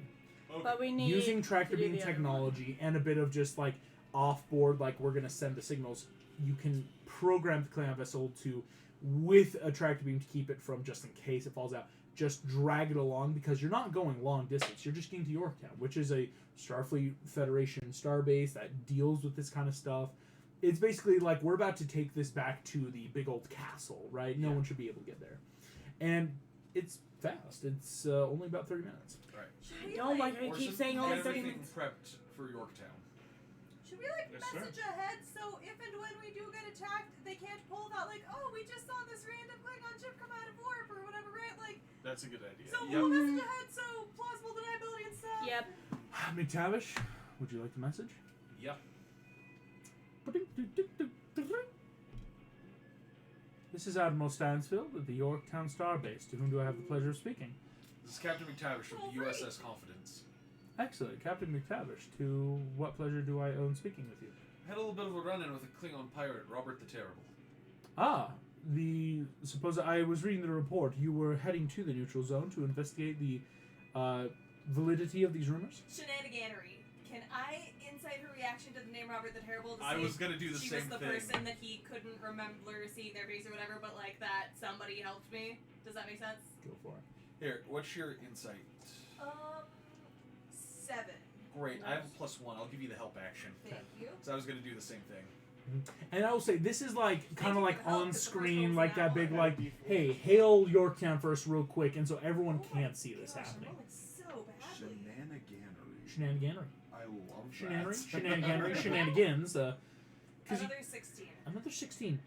But we need Using tractor to do beam the other technology and a bit of just like off-board, like we're gonna send the signals. You can program the Klingon vessel to, with a tractor beam to keep it from, just in case it falls out, just drag it along because you're not going long distance. You're just getting to Yorktown, which is a Starfleet Federation starbase that deals with this kind of stuff. It's basically like we're about to take this back to the big old castle, right? No one should be able to get there, and it's fast. It's only about 30 minutes. Should we, Don't like how you Orson, keep saying get only 30 everything minutes. prepped for Yorktown. Should we like Yes, sir. message ahead so if and when we do get attacked, they can't pull that like, oh, we just saw this random Klingon ship come out of warp or whatever, right? Like, That's a good idea. so Yep. we'll message ahead so plausible deniability and stuff. Yep. McTavish, would you like the message? Yeah. This is Admiral Stansfield at the Yorktown Starbase. To whom do I have the pleasure of speaking? This is Captain McTavish from the USS Confidence. Excellent. Captain McTavish, to what pleasure do I own speaking with you? Had a little bit of a run-in with a Klingon pirate, Robert the Terrible. Ah, suppose I was reading the report. You were heading to the neutral zone to investigate the validity of these rumors? Shenaniganery. Can I insight her reaction to the name Robert the Terrible to I see was if gonna do the she same was the thing. person that he couldn't remember seeing their face or whatever, but like that somebody helped me? Does that make sense? Go for it. Here, what's your insight? 7. Great, I have a +1. I'll give you the help action. Thank you. So I was going to do the same thing. And I will say, this is like kind of you like for the help, on 'cause the first screen, one's like an that hour. big, like, hey, hail Yorktown first, real quick, and so everyone Oh my can't see this gosh, happening. I'm rolling so badly. Shenaniganery. Shenaniganery. I love Shenaniganery. that. Shenanigans. 'Cause Another 16. Another 16.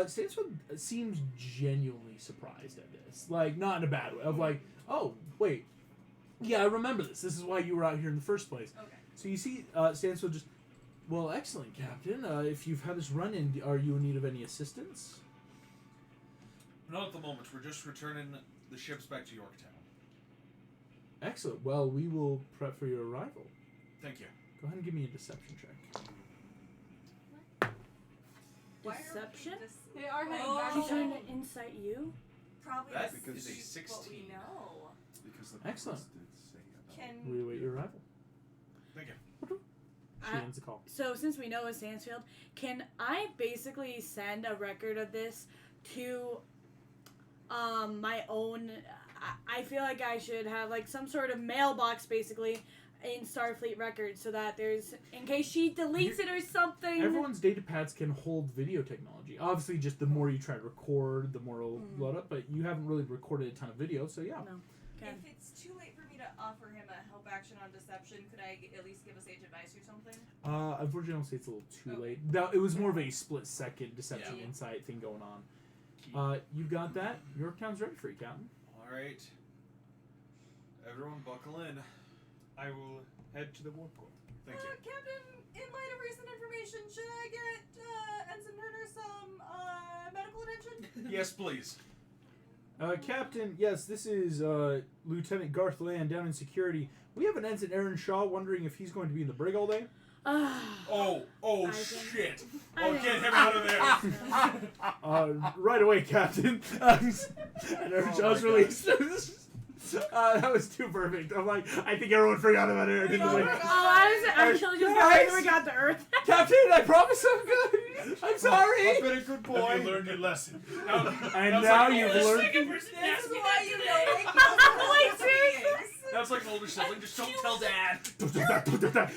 Stansfield seems genuinely surprised at this. Like, not in a bad way. Of like, oh, wait. Yeah, I remember this. This is why you were out here in the first place. Okay. So you see Stansfield just, well, excellent, Captain. If you've had this run-in, are you in need of any assistance? Not at the moment. We're just returning the ships back to Yorktown. Excellent. Well, we will prep for your arrival. Thank you. Go ahead and give me a deception check. Why are we Deception? They are heading Oh. back. She's trying to insight you? Probably That the is a what 16. we know. Because the Excellent. priest did say about Can We await your arrival. Thank you. She ends the call. So since we know it's Stansfield, can I basically send a record of this to my own? I feel like I should have like some sort of mailbox basically in Starfleet records so that there's, in case she deletes it or something. Everyone's data pads can hold video technology. Obviously, just the more you try to record, the more it'll load up. But you haven't really recorded a ton of video, so yeah. No. Okay. If it's too late for me to offer him a help action on deception, could I at least give a sage advice or something? Unfortunately, I'll say it's a little too Okay. late. That, it was more of a split-second deception Yeah. insight thing going on. You've got that. Yorktown's ready for you, Captain. All right. Everyone buckle in. I will head to the warp core. Thank you. Captain, in light of recent information, should I get Ensign Turner some medical attention? Yes, please. Captain, yes, this is Lieutenant Garth Land down in security. We have an Ensign Aaron Shaw wondering if he's going to be in the brig all day. Oh, I think- shit. I Oh, think- get him out of there. Right away, Captain. And Aaron Shaw's my released. That was too perfect. I'm like, I think everyone forgot about Aaron, didn't they? I actually just Guys! never got to Earth. Captain, I promise I'm good. I'm sorry. I've been a good boy. Have you learned your lesson? And now you've learned. This is why you know Wait, That's like an older sibling. Just don't tell Dad.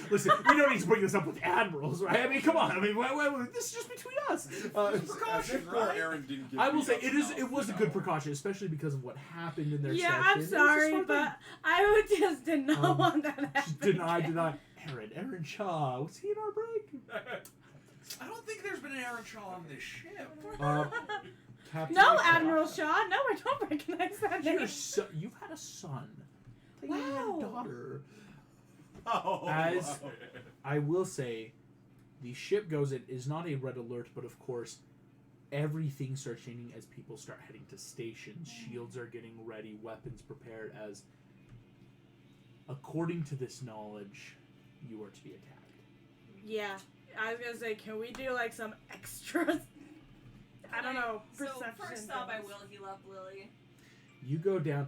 Listen, we don't need to bring this up with admirals, right? I mean, come on. I mean, this is just between us. Precaution, right? Aaron didn't give I will me say up it was a good precaution, especially because of what happened in their Yeah, session. I'm It was sorry, just one but I would just did not want that to happen. Deny. Aaron Shaw, was he in our break? I don't think there's been an Aaron Shaw on this ship. Captain No, Shaw. Admiral Shaw. No, I don't recognize that name. You've had a son. You Wow. had a daughter. Oh, As wow. I will say, the ship goes. It is not a red alert, but of course, everything starts changing as people start heading to stations. Shields are getting ready, weapons prepared. As according to this knowledge, you are to be attacked. Yeah, I was gonna say, can we do like some extras? I don't know. So Perception. first off, I things. will heal up Lily. You go down.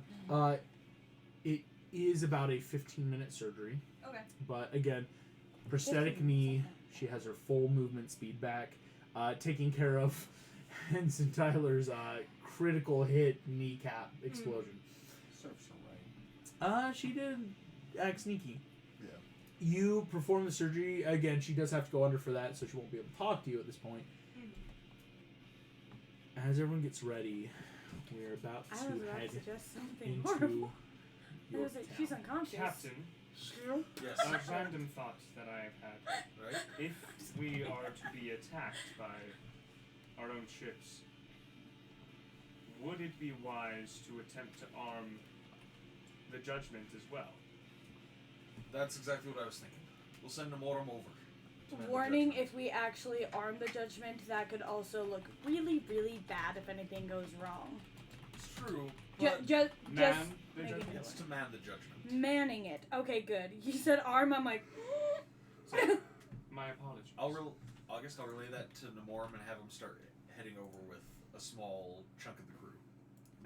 It is about a 15-minute surgery. Okay. But again, prosthetic knee. She has her full movement speed back. Taking care of Henson Tyler's critical hit kneecap explosion. Serves her right. She did act sneaky. Yeah. You perform the surgery. Again, she does have to go under for that, so she won't be able to talk to you at this point. As everyone gets ready, we're about I to was about head to suggest something into horrible. I was like, Yorktown. she's unconscious. Captain, Yes. a random thought that I have had. Right? If we are to be attacked by our own ships, would it be wise to attempt to arm the Judgment as well? That's exactly what I was thinking. We'll send Namorum over. to man the Warning, Judgment. if we actually arm the Judgment, that could also look really, really bad if anything goes wrong. It's true. Just Man the making Judgment? it It's work. to man the Judgment. Manning it. Okay, good. You said arm, I'm like, My apologies. I guess I'll relay that to Namorum and have him start heading over with a small chunk of the crew.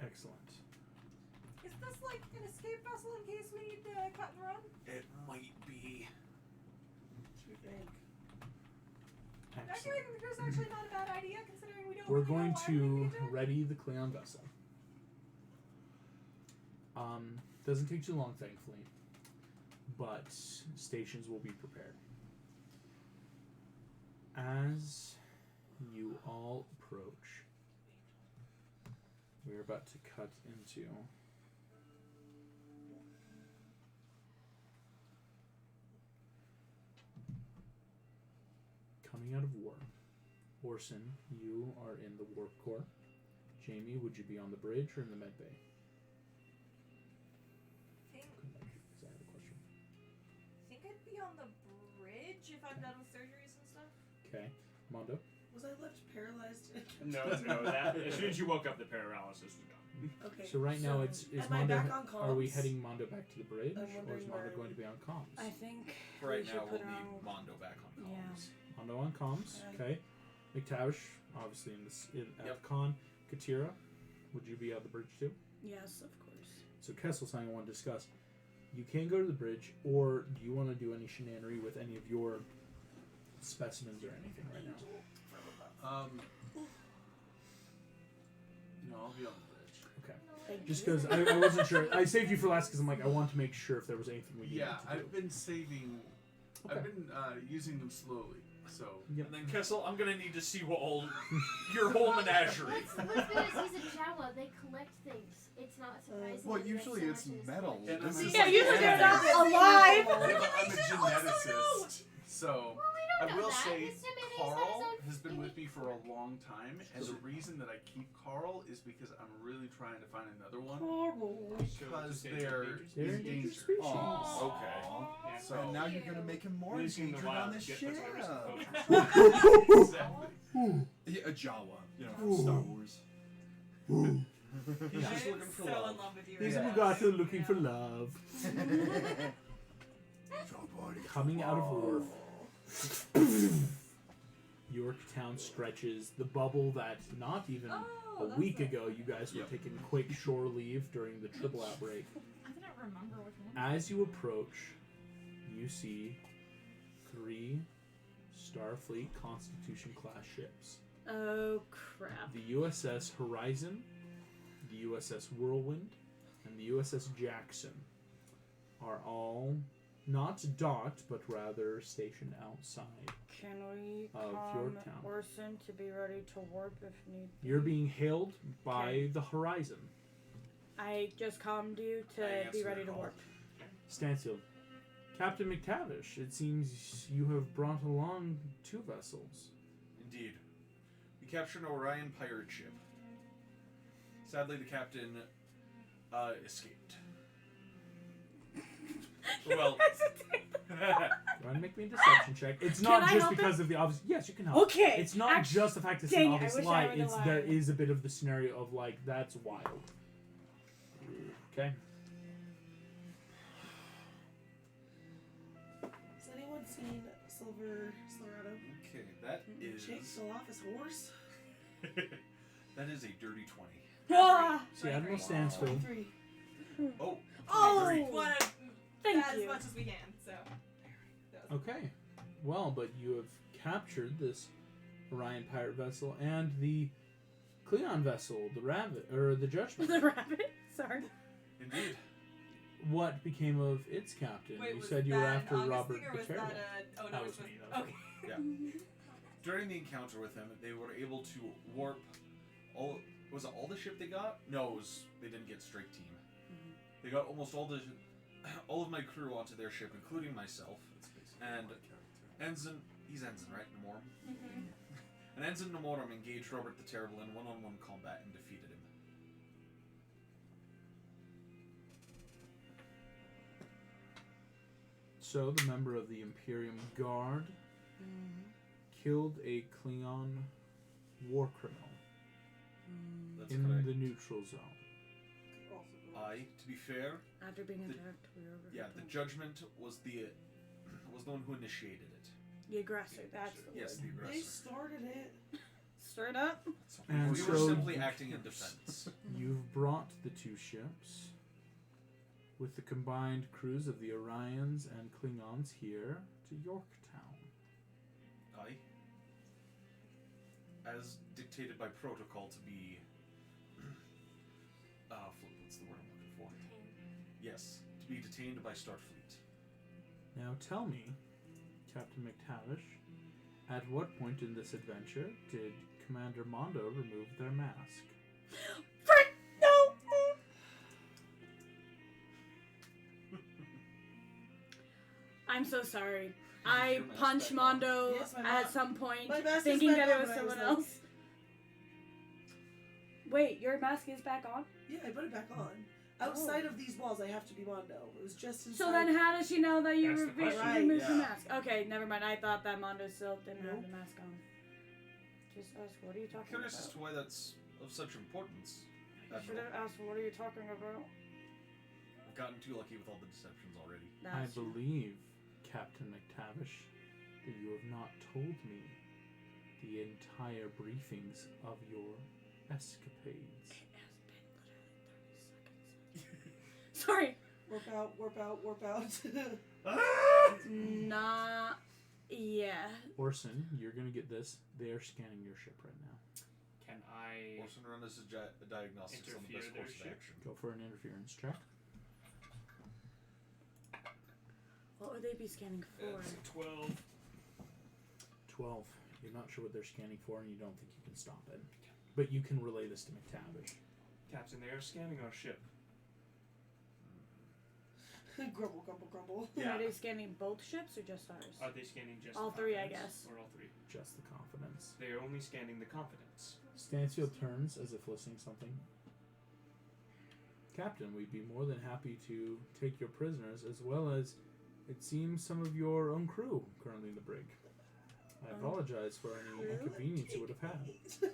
Excellent. Is this like an escape vessel in case we need to cut and run? It might be. What do you think? Actually, I think there's actually not a bad idea considering we don't We're really know going why we to need to. ready the Cleon vessel. Doesn't take too long, thankfully, but stations will be prepared. As you all approach, we're about to cut into coming out of war. Orson, you are in the warp core. Jamie, would you be on the bridge or in the med bay? Is that a question? I think I'd be on the bridge if I'm done with surgeries and stuff. Okay, Mondo. Was I left paralyzed? No, that as soon as you woke up, the paralysis was gone. Okay. So right now, is am I Mondo? back on comms? Are we heading Mondo back to the bridge, I'm or is wondering Mondo where- going to be on comms? I think For right we should now, put we'll her need on. Mondo back on comms. Mondo on comms. Okay. McTavish, obviously at Yep. con. Katira, would you be on the bridge too? Yes, of course. So Kessel, something I want to discuss. You can go to the bridge, or do you want to do any shenanery with any of your specimens or anything right now? No, I'll be on the bridge. Okay. Thank Just you. because I wasn't sure. I saved you for last because I'm like, I want to make sure if there was anything we needed Yeah, to do. I've been saving. Okay. I've been using them slowly. So Yep. And then Kessel, I'm gonna need to see what all your whole menagerie. What's good is he's a Jawa. They collect things. It's not surprising. Well, that he has usually so it's much in his metal. collection. And this is Yeah, like usually they're not genetics. alive. I'm a geneticist. So I know will that. say Mr. Mayonnaise Carl has his own has been with me unique for a long time, and the reason that I keep Carl is because I'm really trying to find another one because they're They're in endangered danger. species. Okay. Yeah. So And now you're gonna make him more Releasing the endangered on wild the to get ship. what's ever Exactly. Yeah, a Jawa, from Star Wars. He's just I'm looking for so love. in love with you. He's right a now. Mugatu looking for love. Coming out of war. Yorktown stretches the bubble that not even Oh, a that's week the- ago you guys were taking quick shore leave during the triple outbreak. I didn't remember which one. As you approach, you see 3 Starfleet Constitution class ships. Oh crap. The USS Horizon, the USS Whirlwind, and the USS Jackson. are all not docked, but rather stationed outside. Can we Of calm Yorktown. Orson to be ready to warp if need be? You're being hailed by Okay. the horizon. I just calmed you I to be answer ready the to call. warp. Stansfield. Captain McTavish, it seems you have brought along 2 vessels. Indeed. We captured an Orion pirate ship. Sadly, the captain escaped. Well, Go ahead and make me a deception check. It's Can not I just help because of the obvious. Yes, you can help. Okay. It's not just the fact it's dang an it, I obvious wish I lie. would've It's there lied. is a bit of the scenario of like that's wild. Okay. Has anyone seen Silverado? okay, that Jake is fell off his horse. that is a dirty 20. Ah! See, Admiral Stansfield. 3. Oh, Oh! 23. We want to Thank as you. much as we can. So. That was- Okay. Well, but you have captured this Orion pirate vessel and the Cleon vessel, the Rabbit or the Judgment. The rabbit? Sorry. Indeed. What became of its captain? Wait, you was said you were that after an August Robert thing, or was Paterno. that a... Oh, no, That it was was me, that was okay. Yeah. During the encounter with him, they were able to warp all. Was it all the ship they got? No, it was, they didn't get Strike Team. They got almost all of my crew onto their ship, including myself. And Ensign, he's Ensign, right? Namorum. And Ensign Namorum engaged Robert the Terrible in one-on-one combat and defeated him. So the member of the Imperium Guard killed a Klingon war criminal That's in correct. the neutral zone. To be fair, After being The- attacked, we were yeah, the Judgment was the one who initiated it. The aggressor, that's the Yes, word. the They aggressor. started it. Straight up. And We were so simply acting in defense. you've brought the 2 ships with the combined crews of the Orions and Klingons here to Yorktown. Aye. As dictated by protocol to be. What's the word I'm looking for? Yes, to be detained by Starfleet. Now tell me, Captain McTavish, at what point in this adventure did Commander Mondo remove their mask? Frick! No! I'm so sorry. I Your mask punched back on. Mondo Yes, my at ma- some point, my mask is thinking back that it on, was but I someone was like- else. Wait, your mask is back on? Yeah, I put it back on. Outside of these walls, I have to be Mondo. It was just inside. So then how does she know that you That's the removed question. the Right, mask? Okay, never mind. I thought that Mondo still didn't have Nope. the mask on. Just ask, what are you I'm talking curious as about? to why that's of such importance. You should have asked, what are you talking about? I've gotten too lucky with all the deceptions already. I That's true. believe, Captain McTavish, that you have not told me the entire briefings of your escapades. It has been literally 30 seconds. Sorry. Warp out, warp out, warp out. Nah. Yeah. Orson, you're gonna get this. They are scanning your ship right now. Can I Orson run as a diagnostics on the best Interfere their course of ship? action. Go for an interference check. What would they be scanning for? 12? 12. You're not sure what they're scanning for, and you don't think you can stop it. But you can relay this to McTavish. Captain, they are scanning our ship. Grumble, grumble, grumble. Yeah. Are they scanning both ships or just ours? Are they scanning just All the three, I Confidence, guess. Or all 3? Just the confidence. They are only scanning the Confidence. Stansfield turns as if listening something. Captain, we'd be more than happy to take your prisoners, as well as, it seems, some of your own crew currently in the brig. I apologize for any inconvenience you would have had.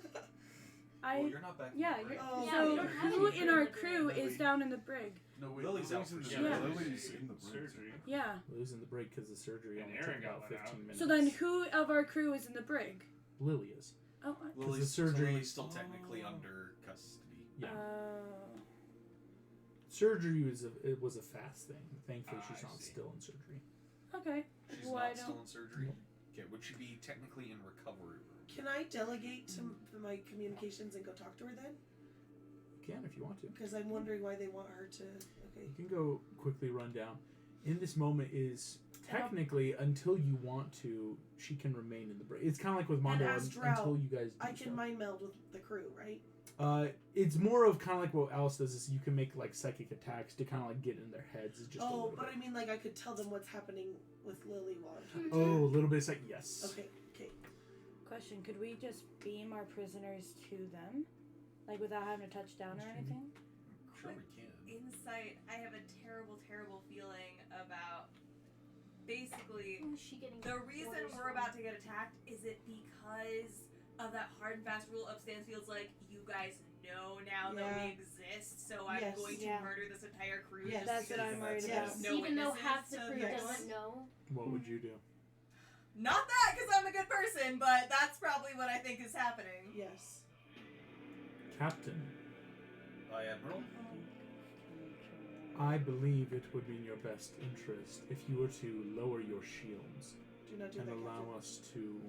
Well, you're not back. in Yeah, the brig. Oh, Yeah, so we don't have who any in our crew in the crew brig. is down in the brig? No, wait, Lily's out for in the sure. Yeah. Lily's in the brig. Surgery. Yeah. Losing the brig because the surgery And only Aaron took got about let out. 15 minutes. So then who of our crew is in the brig? Lily is. Oh, Lily's, the surgery- Lily's still technically under custody. Yeah. Surgery was a fast thing. Thankfully, she's I not see. still in surgery. okay. She's Why not still don't- in surgery? Okay, would she be technically in recovery room? Can I delegate to my communications and go talk to her then? You can if you want to. Because I'm wondering why they want her to. Okay. You can go quickly run down. in this moment is technically until you want to, she can remain in the break. It's kind of like with Mondo as Drow, until you guys do I can stuff. mind meld with the crew, right? It's more of kind of like what Alice does is you can make like psychic attacks to kind of like get in their heads. It's just a little but bit. I mean, like I could tell them what's happening with Lily while I'm talking. Oh, a little bit of yes. Okay. Question: could we just beam our prisoners to them, like without having to touch down or anything? Sure we can. Insight, I have a terrible, terrible feeling about basically Oh, is she getting the reason orders we're from- about to get attacked. Is it because of that hard and fast rule of Stansfield's like, you guys know now that we exist, so I'm Yes. going to Yeah. murder this entire crew. Yes. just That's what because I'm worried Yes. about. no Even though witnesses, half the so crew there's- doesn't know. What would you do? Not that, because I'm a good person, but that's probably what I think is happening. Yes. Captain, Admiral? I believe it would be in your best interest if you were to lower your shields Do not do and that. allow Captain. us to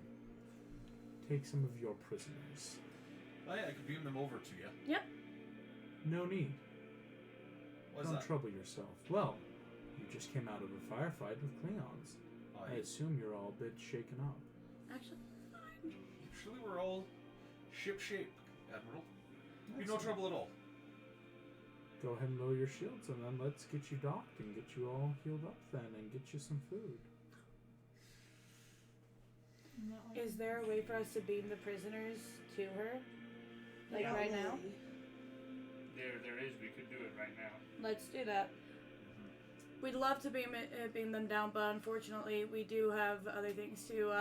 take some of your prisoners. I could beam them over to you. No need. What's Don't that? trouble yourself. Well, you just came out of a firefight with Klingons. I assume you're all a bit shaken up. Actually, Usually we're all ship shape, Admiral. Be no Excellent. trouble at all. Go ahead and lower your shields, and then let's get you docked and get you all healed up then, and get you some food. is there a way for us to beam the prisoners to her, like Not right now? Lily. There is. We could do it right now. Let's do that. We'd love to beam them down, but unfortunately, we do have other things to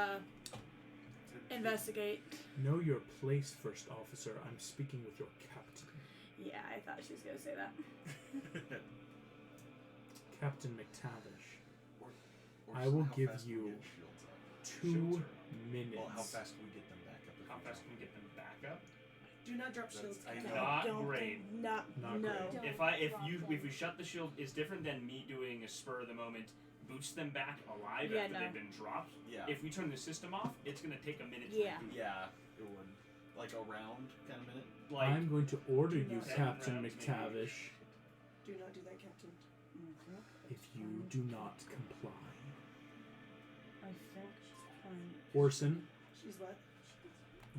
investigate. Know your place, First Officer. I'm speaking with your captain. Yeah, I thought she was gonna say that. Captain McTavish. Or I will how give fast can you we get shields up? 2 Shields minutes. Well, how fast can we get them back up? if How we fast don't? can we get them back up? Do not drop That's- shields. I Captain. know. Not Don't great. think- Not Not no. great. Don't If drop we them. shut the shield, it's different than me doing a spur of the moment boost them back alive Yeah, after no. they've been dropped. Yeah. If we turn the system off, it's gonna take a minute. Yeah. To reboot. Yeah, it would. Like a round kind of minute. Like I'm going to order Do you, not- Captain rounds, maybe. McTavish, Do not do that, Captain. if you do not comply. I think she's fine. Orson, She's what?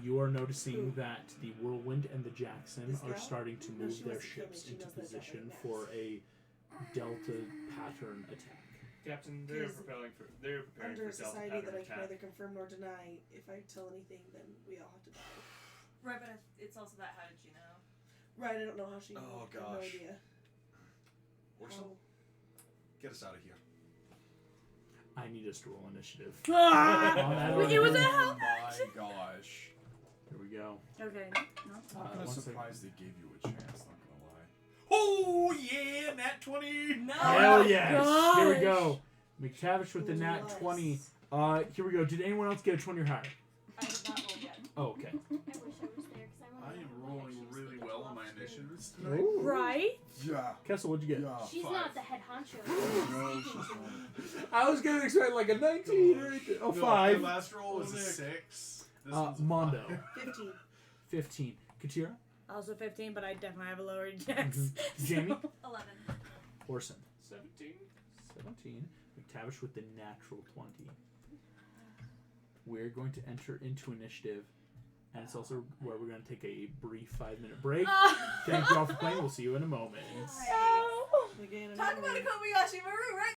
you are noticing Who? that the Whirlwind and the Jackson This are gal? starting to No, move she their wants to kill me. ships She into knows that about position my for maps. a Delta pattern attack. Captain, they're Because preparing for Under a Delta society pattern that I can attack. neither confirm nor deny, if I tell anything, then we all have to die. Right, but it's also that, how did you know? Right, I don't know how she knew. Oh, I have no gosh. idea. Orson, How- get us out of here. I need us to roll initiative. Ah! On that It was order. a Oh help. my gosh. Here we go. Okay. No. I'm kind of one second. surprised they gave you a chance, not gonna lie. Oh yeah, nat 20. No! Hell yes! Here we gosh. go. McTavish with the nat Nice. 20. Here we go. Did anyone else get a 20 or higher? I did not roll yet. Oh, okay. I wish I was there because I I want am rolling really well on my initiatives tonight. Ooh. Right? Yeah. Kessel, what'd you get? Yeah. She's 5. not the head honcho. No, she's not. I was gonna expect like a 19 or anything. Oh, No, 5. My last roll was a Nick. 6. This one's a Mondo. 5. 15. 15. Katira? Also 15, but I definitely have a lower dex. Mhm. Jamie? 11. Orson. 17. 17. McTavish with the natural 20. We're going to enter into initiative, and it's also where we're going to take a brief 5-minute break. Thank you all for playing. We'll see you in a moment. Again, Talk about a Kobayashi Maru, right?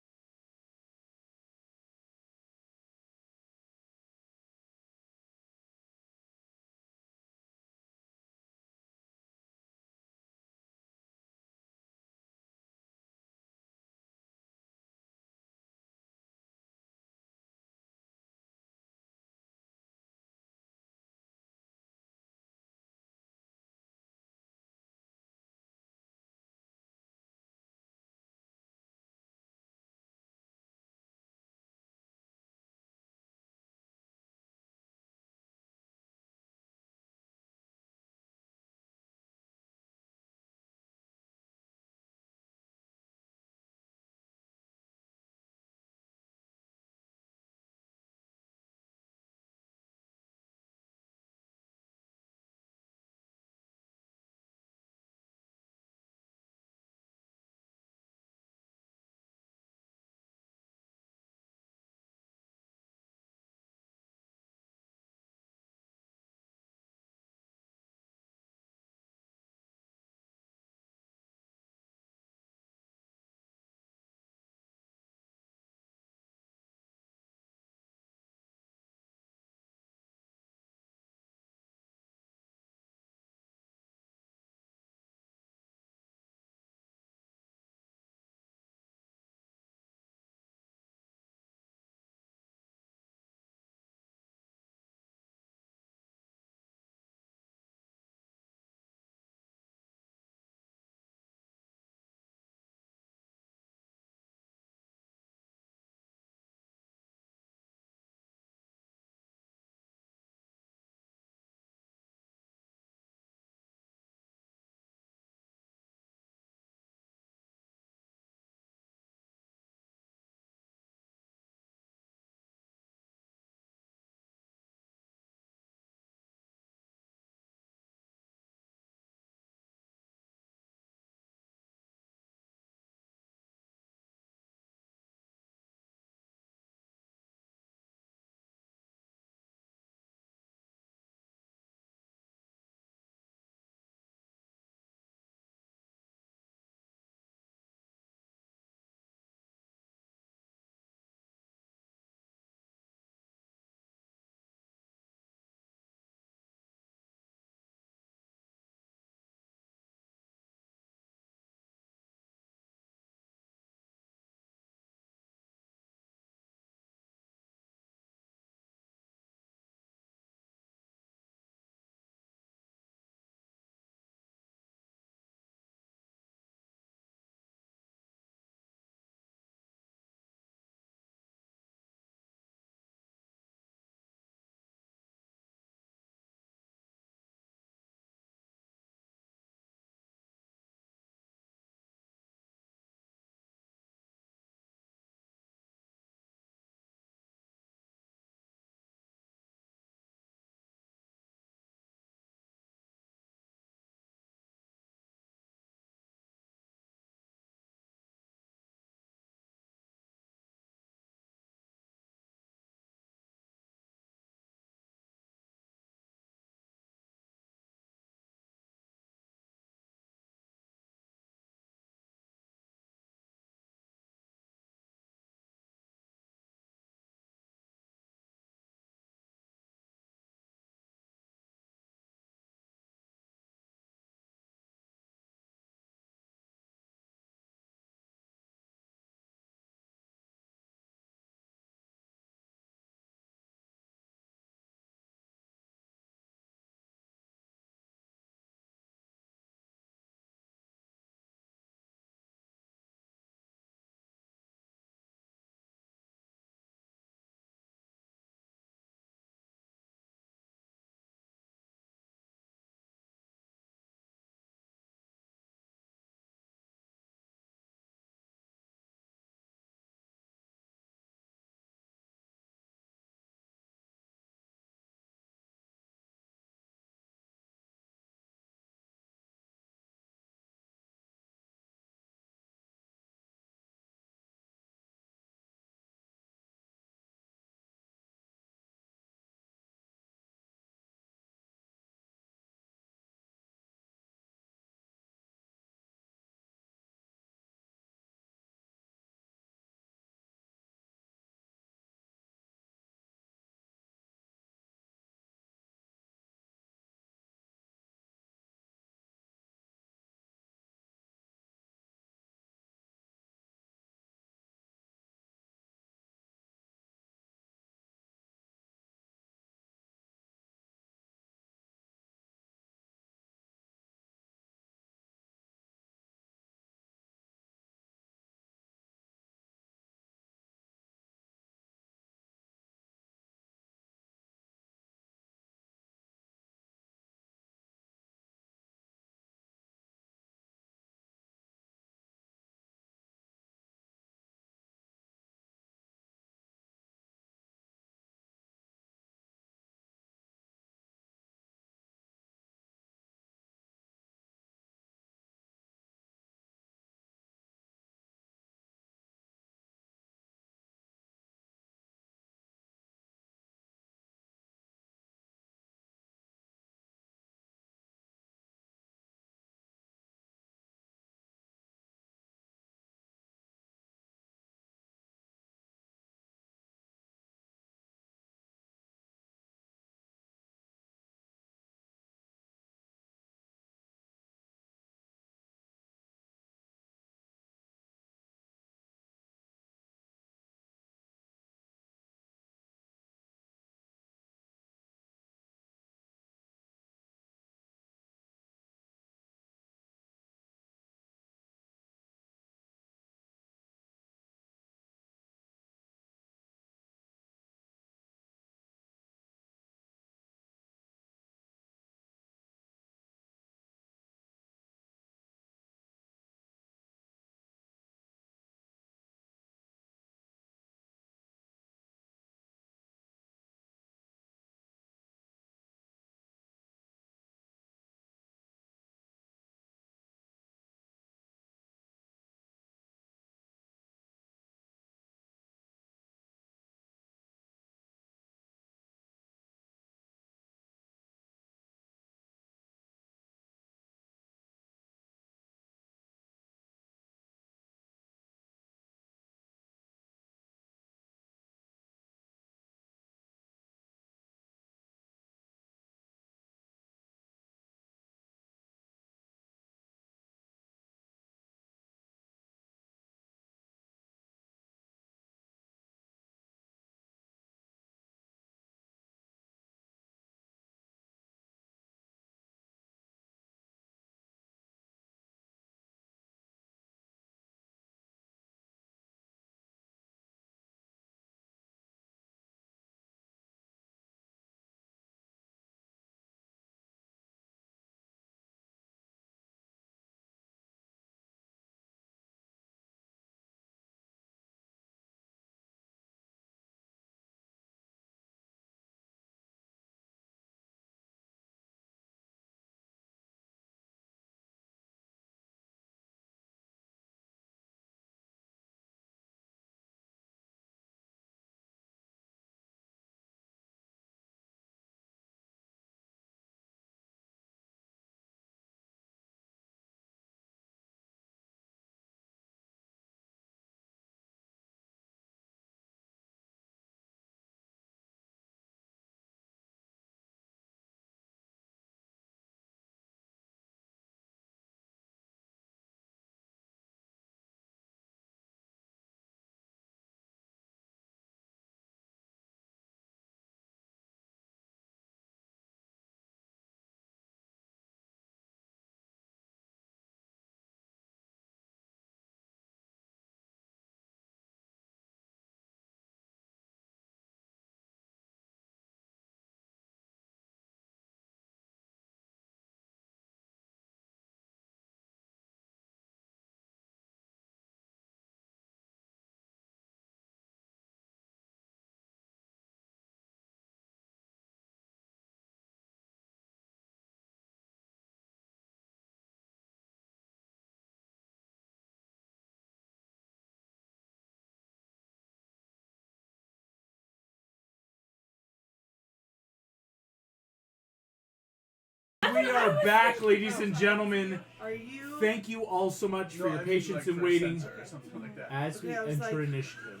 we are back, ladies and gentlemen. Are you? Thank you all so much for No, your I mean, patience like, in for a waiting sensor or something like that. as we Okay, I was enter like- initiative.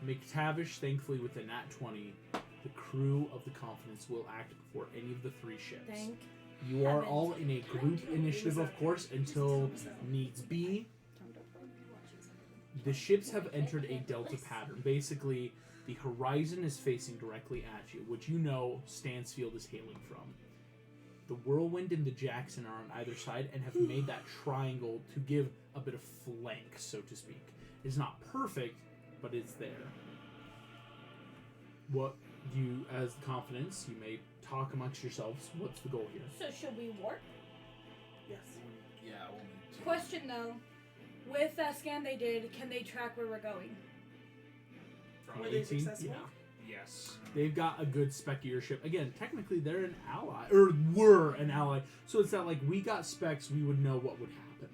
McTavish, thankfully, with the nat 20, the crew of the Confidence will act before any of the 3 ships. Thank You are heavens. all in a group initiative, of course, until needs be. The ships have entered a delta pattern. Basically, the horizon is facing directly at you, which you know Stansfield is hailing from. The Whirlwind and the Jackson are on either side and have made that triangle to give a bit of flank, so to speak. It's not perfect, but it's there. What you, as the Confidence, you may talk amongst yourselves. What's the goal here? So should we warp? Yes. Yeah, we'll need to. Question though, with that scan they did, can they track where we're going? Were they 18? successful? Yeah. Yes. They've got a good spec of your ship. Again, technically they're an ally, or were an ally. So it's not like we got specs, we would know what would happen.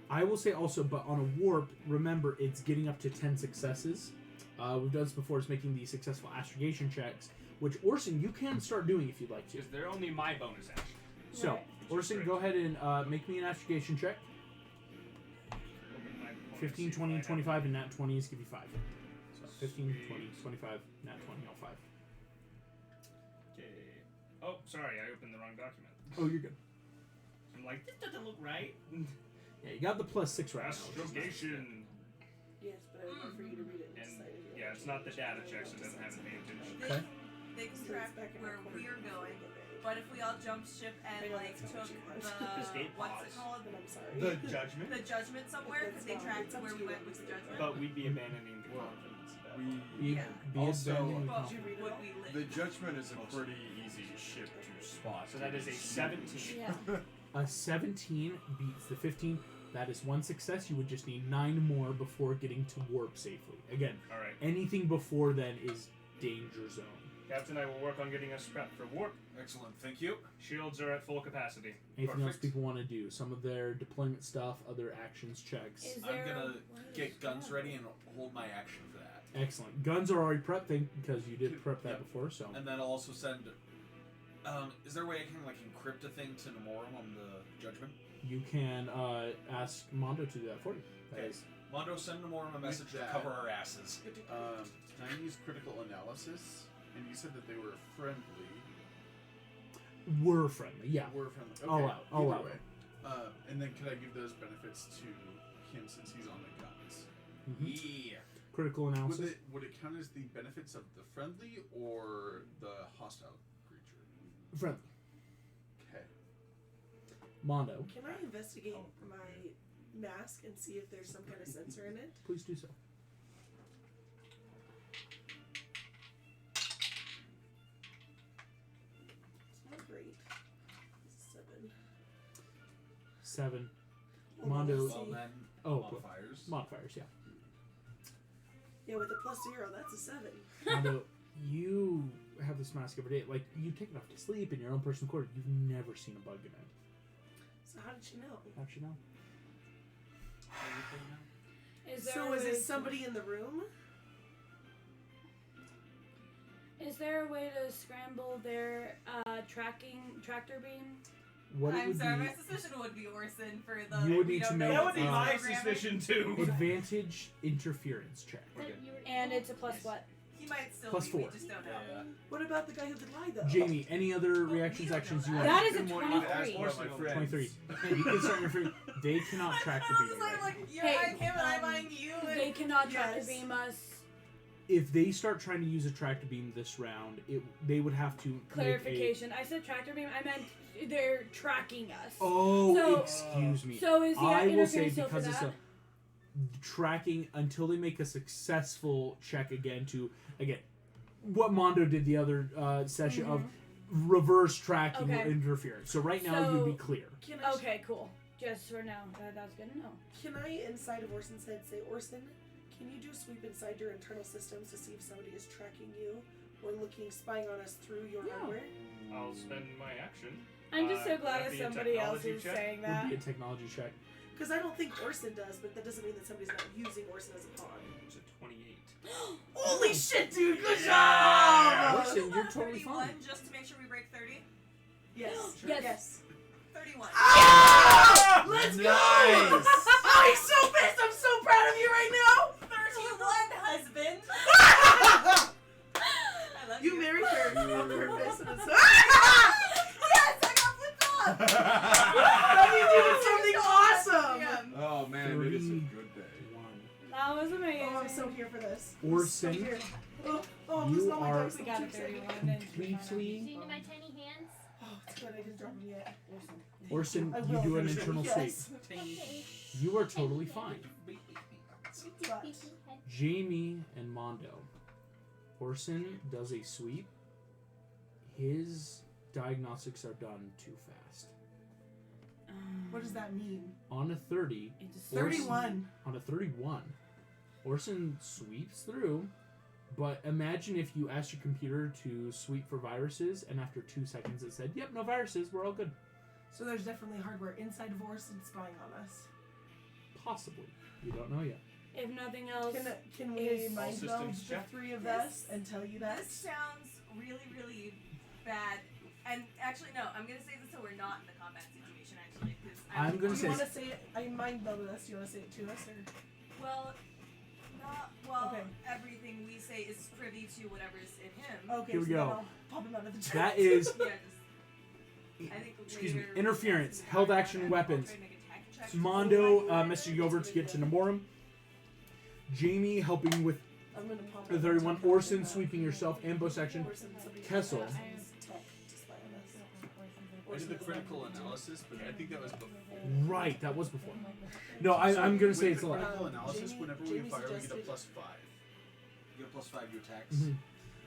I will say also, but on a warp, remember it's getting up to 10 successes. We've done this before, is making the successful astrogation checks, which Orson, you can start doing if you'd like to. Because they're only my bonus action. So, Right. Orson, go ahead and make me an astrogation check. 15, 20, and 25, and nat 20s give you 5. So 15, 20, 25, nat 20, all 5. Okay. Oh, sorry, I opened the wrong document. Oh, you're good. I'm like, this doesn't look right. Yeah, you got the +6 right now. which is nice. Astrogation. Yes, but I would love for you to read it and And decide if you yeah, want it's to not the change data it or check, so it want doesn't to have decide. advantage. Okay. They can So it's track back in where our corner. we're going, but if we all jumped ship I and know like that's not took what you want. Escape what's pods. it called? But I'm sorry. The judgment. The judgment somewhere, That's could they fine. track It's up where to we you. went with the judgment? But we'd be abandoning the Well, confidence. at that We point. Be, Yeah. be Also- abandoning the Well, Did you read it would all? we live? the judgment is a pretty easy ship to spot. So that is a 17. Yeah. A 17 beats the 15. That is 1 success. You would just need 9 more before getting to warp safely. Again, Alright. anything before then is danger zone. Captain, I will work on getting us prepped for warp. Excellent, thank you. Shields are at full capacity. Anything else Perfect. people want to do? Some of their deployment stuff, other actions checks. Is I'm there gonna a way to get guns scan? ready and hold my action for that. Excellent. Guns are already prepped because you did prep that Yep. before. So And then I'll also send. Is there a way I can like encrypt a thing to Nemorum on the judgment? you can ask Mondo to do that for you. That Okay. is- Mondo, send Nemorum a message to that- cover our asses. Can I use critical analysis? And you said that they were friendly. we're friendly. Yeah. Were friendly. Okay. All out, all either out. way. And then could I give those benefits to him since he's on the guns? Mhm. Yeah. Critical analysis. Would it count as the benefits of the friendly or the hostile creature? Friendly. Okay. Mondo, Can I investigate my mask and see if there's some kind of sensor in it? please do so. It's not great. 7. 7 Hold on, Mondo- let's Well see. then, Oh, modifiers. modifiers. Yeah. Yeah, with a +0, that's a 7. Mondo, you have this mask every day. Like you take it off to sleep in your own personal quarters. You've never seen a bug in it. So how did she know? How'd you know? Is there So a is way it to- somebody in the room? Is there a way to scramble their tractor beam? What it I'm would sorry, be my suspicion would be Orson for the. You would we need don't to know make, That would be uh, my programming. suspicion too. advantage interference check. And it's a plus what? He might still Plus be, 4. we just don't know. Yeah. What about the guy who could lie though? Jamie, any other reactions, we don't actions know you that. want? That is a Didn't want you to ask 23. more of my friends. 23. And you can start your free. They cannot track the I beam. was like, Right? you're Hey, eyeing him and I'm eyeing you. And They cannot tractor Yes. beam us. If they start trying to use a tractor beam this round, they would have to Clarification. I said tractor beam. I meant they're tracking us. Oh, So- excuse me. So is the I will say interference still for because it's that? a tracking until they make a successful check again to again what Mondo did the other session of reverse tracking or Okay. interference. So right now you'd be So- clear. Can I, Okay, cool. Just for now. That's good to know. can I inside of Orson's head say, Orson, can you do a sweep inside your internal systems to see if somebody is tracking you or spying on us through your Yeah. hardware? I'll spend my action. I'm just so glad that'd that be a somebody else technology is check. saying Would that. be a technology check. Because I don't think Orson does, but that doesn't mean that somebody's not using Orson as a pawn. It's a 28. Holy shit, dude! Good Yeah! job! Orson, you're About totally 31 fine. just to make sure we break 30. Yes. Yes. Yes. 31. Ah! Let's go! Nice. Oh, he's so pissed. I'm so proud of you right now. 31, husband. I love You married her on purpose. And it's Yes, I got flipped off. That means you did something awesome. Yeah. Oh man, maybe it's a good day. That was amazing. Oh, I'm so here for this. Orson, So here. Oh, I'm you losing all my are dice. We got a I'm too excited. 31 and Do completely. you need my tiny hands? Oh, it's good. I didn't drop them yet. Orson, I you will do an eventually, internal yes. sweep. Okay. You are totally fine. But Jamie and Mondo. Orson does a sweep. His diagnostics are done too fast. what does that mean? On a 30, It just 31. on a 31, Orson sweeps through, but imagine if you asked your computer to sweep for viruses, and after 2 seconds it said, yep, no viruses, we're all good. So there's definitely hardware inside of Orson spying on us. Possibly. You don't know yet. If nothing else, Can we Is mind all meld systems the check? three of This- us and tell you that? This sounds really, really bad. And actually, no, I'm gonna say this so we're not in the combat situation, actually. Cause I'm gonna Do say- you want to say it? I mind melded us. Do you want to say it to us? Or? Well, not, well, Okay. everything we say is privy to whatever's in him. Okay, Here we so then go. I'll pop him out of the chat. That is, Yeah, just, I think excuse me, later interference, we can held figure out action and I'll weapons. try to make a tech check. Mondo messaging you over to get to Namorum. Jamie helping with I'm gonna pop the him 31. out of Orson the chat. sweeping yourself, ambush action. Orson, somebody- Kessel. Tech to spy on us. I Orson did the is critical not- analysis, but I think that was before. Right, that was before. No, I'm gonna say With it's a the lot. critical analysis, Jamie- whenever we Jamie fire, we get a suggested- +5. You get a +5 to attacks. Mhm.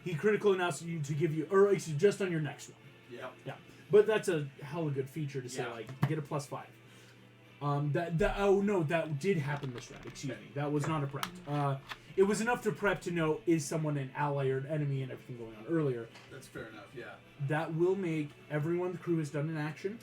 He critical announced you to give you, or excuse, just on your next one. Yep. Yeah, but that's a hella good feature to say Yeah. like get a +5. That did happen this round. Excuse me, that was not a prep. It was enough to prep to know is someone an ally or an enemy and everything going on earlier. That's fair enough, yeah. That will make everyone the crew has done an action.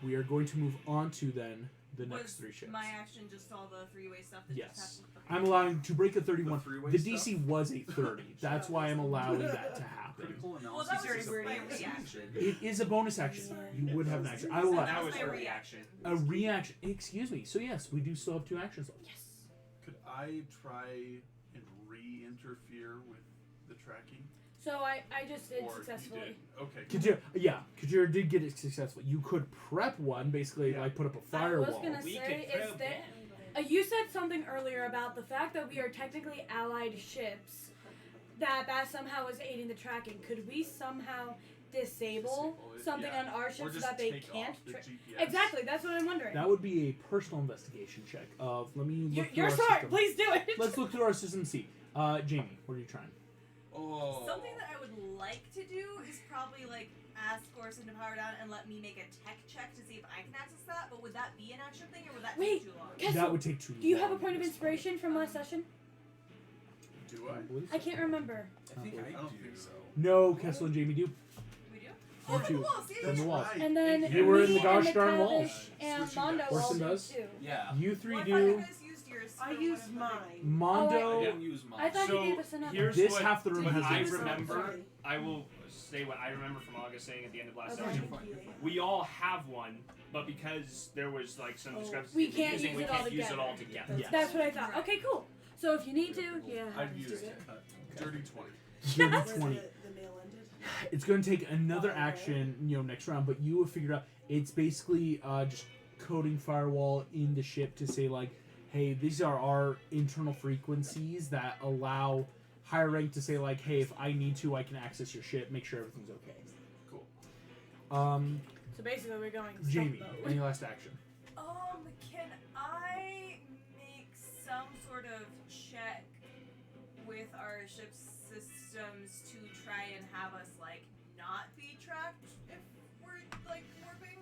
We are going to move on to then the next Was 3 ships. my action just all the three-way stuff that Yes. just happened? Okay. I'm allowing to break a 31. The three-way The stuff? DC was a 30. That's why I'm allowing that to happen. Critical Well, analysis that was is just a my bonus reaction. action. It is a bonus action. You would have an action. I will allow That was my a reaction. reaction. a reaction. Excuse me. So yes, we do still have 2 actions left. Yes. Could I try and re-interfere with the tracking? So I just did Or successfully. you did? Okay. Kajir did get it successful. You could prep one, basically, Yeah. like put up a I was firewall. gonna We say could is probe that it. you said something earlier about the fact that we are technically allied ships. That somehow is aiding the tracking. Could we somehow disable it, something yeah. on our Or ship so just that they take can't off the track? GPS. Exactly. That's what I'm wondering. That would be a personal investigation check of. Let me look through You're our smart. system. Please do it. Let's look through our system and see. Jamie, what are you trying? Oh. Something that I would like to do is probably like ask Orson to power down and let me make a tech check to see if I can access that. But would that be an action thing or would that Wait. take too long? Kessel, That would take too long. do you have a point of inspiration from last session? Do I? believe I so. can't remember. I think I don't think so. No, Kessel and Jamie do. We do? You Oh, two. cool. See, From the walls. Right. And then You were in me the gosh and darn McTavish walls. and Switching Mondo back. Orson also does? too. Yeah. You 3 Well, I thought do. you guys used yours. I for used one of the- mine. Mondo. I didn't use mine. I thought So, he gave us another. here's This what half the room Did has you I give us different. another? remember. Sorry. I will say what I remember from August saying at the end of last Okay. session. Yeah. We all have one, but because there was like some Oh. discrepancy, We in can't using, use we it all can't use it together. all together. Yes. That's what I thought. Okay, cool. So if you need to, yeah. I've Let's used do it. dirty 20. Dirty Where 20. the mail ended. It's going to take another Okay. action, next round, but you have figured out it's basically just coding firewall in the ship to say like, hey, these are our internal frequencies that allow higher rank to say like, hey, if I need to, I can access your ship, make sure everything's okay. Cool. So basically, we're going. stealth Jamie, mode. any last action? Can I make some sort of check with our ship systems to try and have us like not be tracked if we're like warping?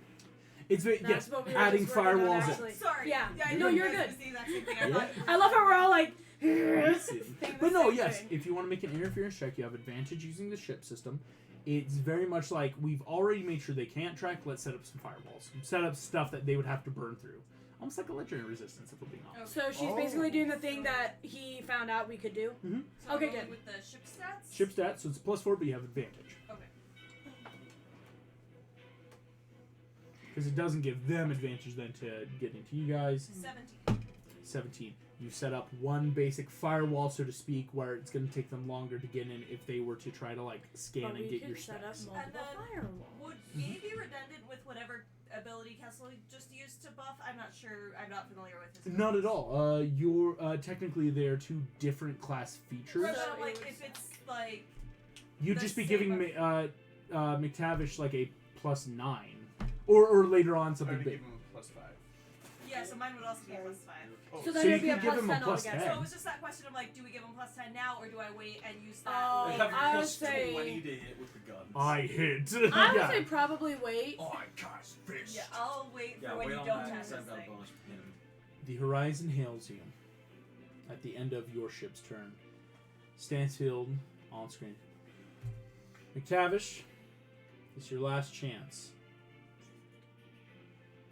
It's That's yes, what we were adding just working on, firewalls in. actually. Sorry. Yeah. I No, know you're you guys good. did the exact same thing. I Yeah. thought you were I love how we're all like. Listen. saying the But no, same yes, thing. if you want to make an interference check, you have advantage using the ship system. It's very much like we've already made sure they can't track. Let's set up some firewalls. Set up stuff that they would have to burn through. Almost like a legendary resistance, if we're being honest. So she's basically doing the thing that he found out we could do. So Okay, we're going good. with the ship stats? Ship stats, so it's +4, but you have advantage. Okay. because it doesn't give them advantage then to get into you guys. 17. 17. You set up one basic firewall, so to speak, where it's going to take them longer to get in if they were to try to like scan But and we get could your set up specs. multiple firewalls. Would A be redundant with whatever ability Kessel just used to buff? I'm not sure. I'm not familiar with his. Not at all. You're technically they are two different class features. Right, So but like it if it's like You'd the just be same giving McTavish like a +9, or later on I'm something going to give big. him a +5. yeah, so mine would also be a +5. So So then you it'd be a can give plus him a 10 plus altogether. 10. So it was just that question of like, do we give him +10 now, or do I wait and use that? Oh, I later? have I would plus say- 20 to hit with the guns. I hit. I would Yeah. say probably wait. Oh, I cast fist. Yeah, I'll wait Yeah, for when wait you on don't that, have 'cause this I've got a thing. bonus with him. The horizon hails you at the end of your ship's turn. Stansfield on screen. McTavish, it's your last chance.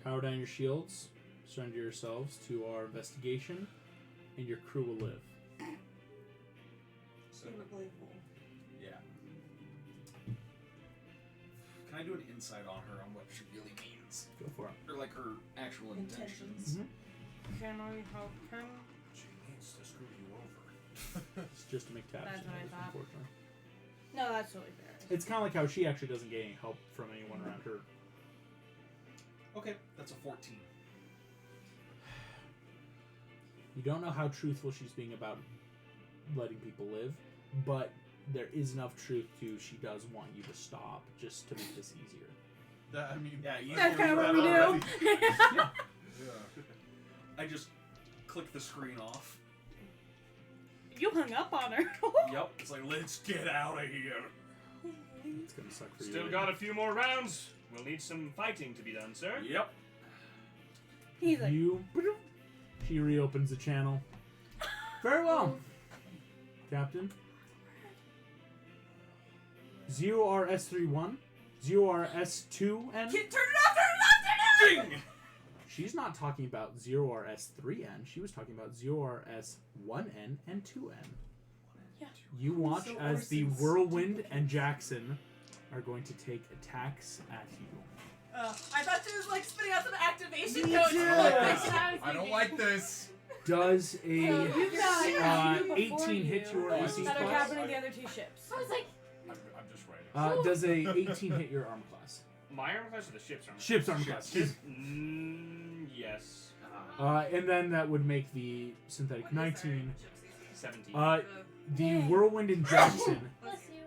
Power down your shields, surrender yourselves to our investigation, and your crew will live. So, Unbelievable. yeah. Can I do an insight on her on what she really means? Go for it. Or like her actual intentions? Intentions. Can we help him? She needs to screw you over. It's just a McTavish, That's what I thought. unfortunately. No, that's totally fair. It's kind of like how she actually doesn't get any help from anyone around her. Okay, that's a 14. You don't know how truthful she's being about letting people live, but there is enough truth to she does want you to stop just to make this easier. That, I mean, Yeah, you That's can kind of do what we that do. already. Yeah. Yeah. I just click the screen off. You hung up on her. Yep. It's like, let's get out of here. It's gonna suck for you. Still got a few more rounds. We'll need some fighting to be done, sir. Yep. He's like, You. She reopens the channel. Very well, Captain. 0RS31, 0RS2, and Turn it off! Turn it off! Ding! she's not talking about 0RS3N. She was talking about 0RS1N and 2N. Yeah. You watch So as the Orson's Whirlwind duplicate. and Jackson are going to take attacks at you. I thought she was like spitting out some activation Me codes. too. I don't like this. Does a you guys knew before 18 hit you your AC that are class? happening the other two ships. I was like, I'm just writing. Does a 18 hit your armor class? My armor class or the ship's armor? Ship's armor class. Yes. And then that would make the synthetic 19. 17. The Yay. Whirlwind and Jackson bless you.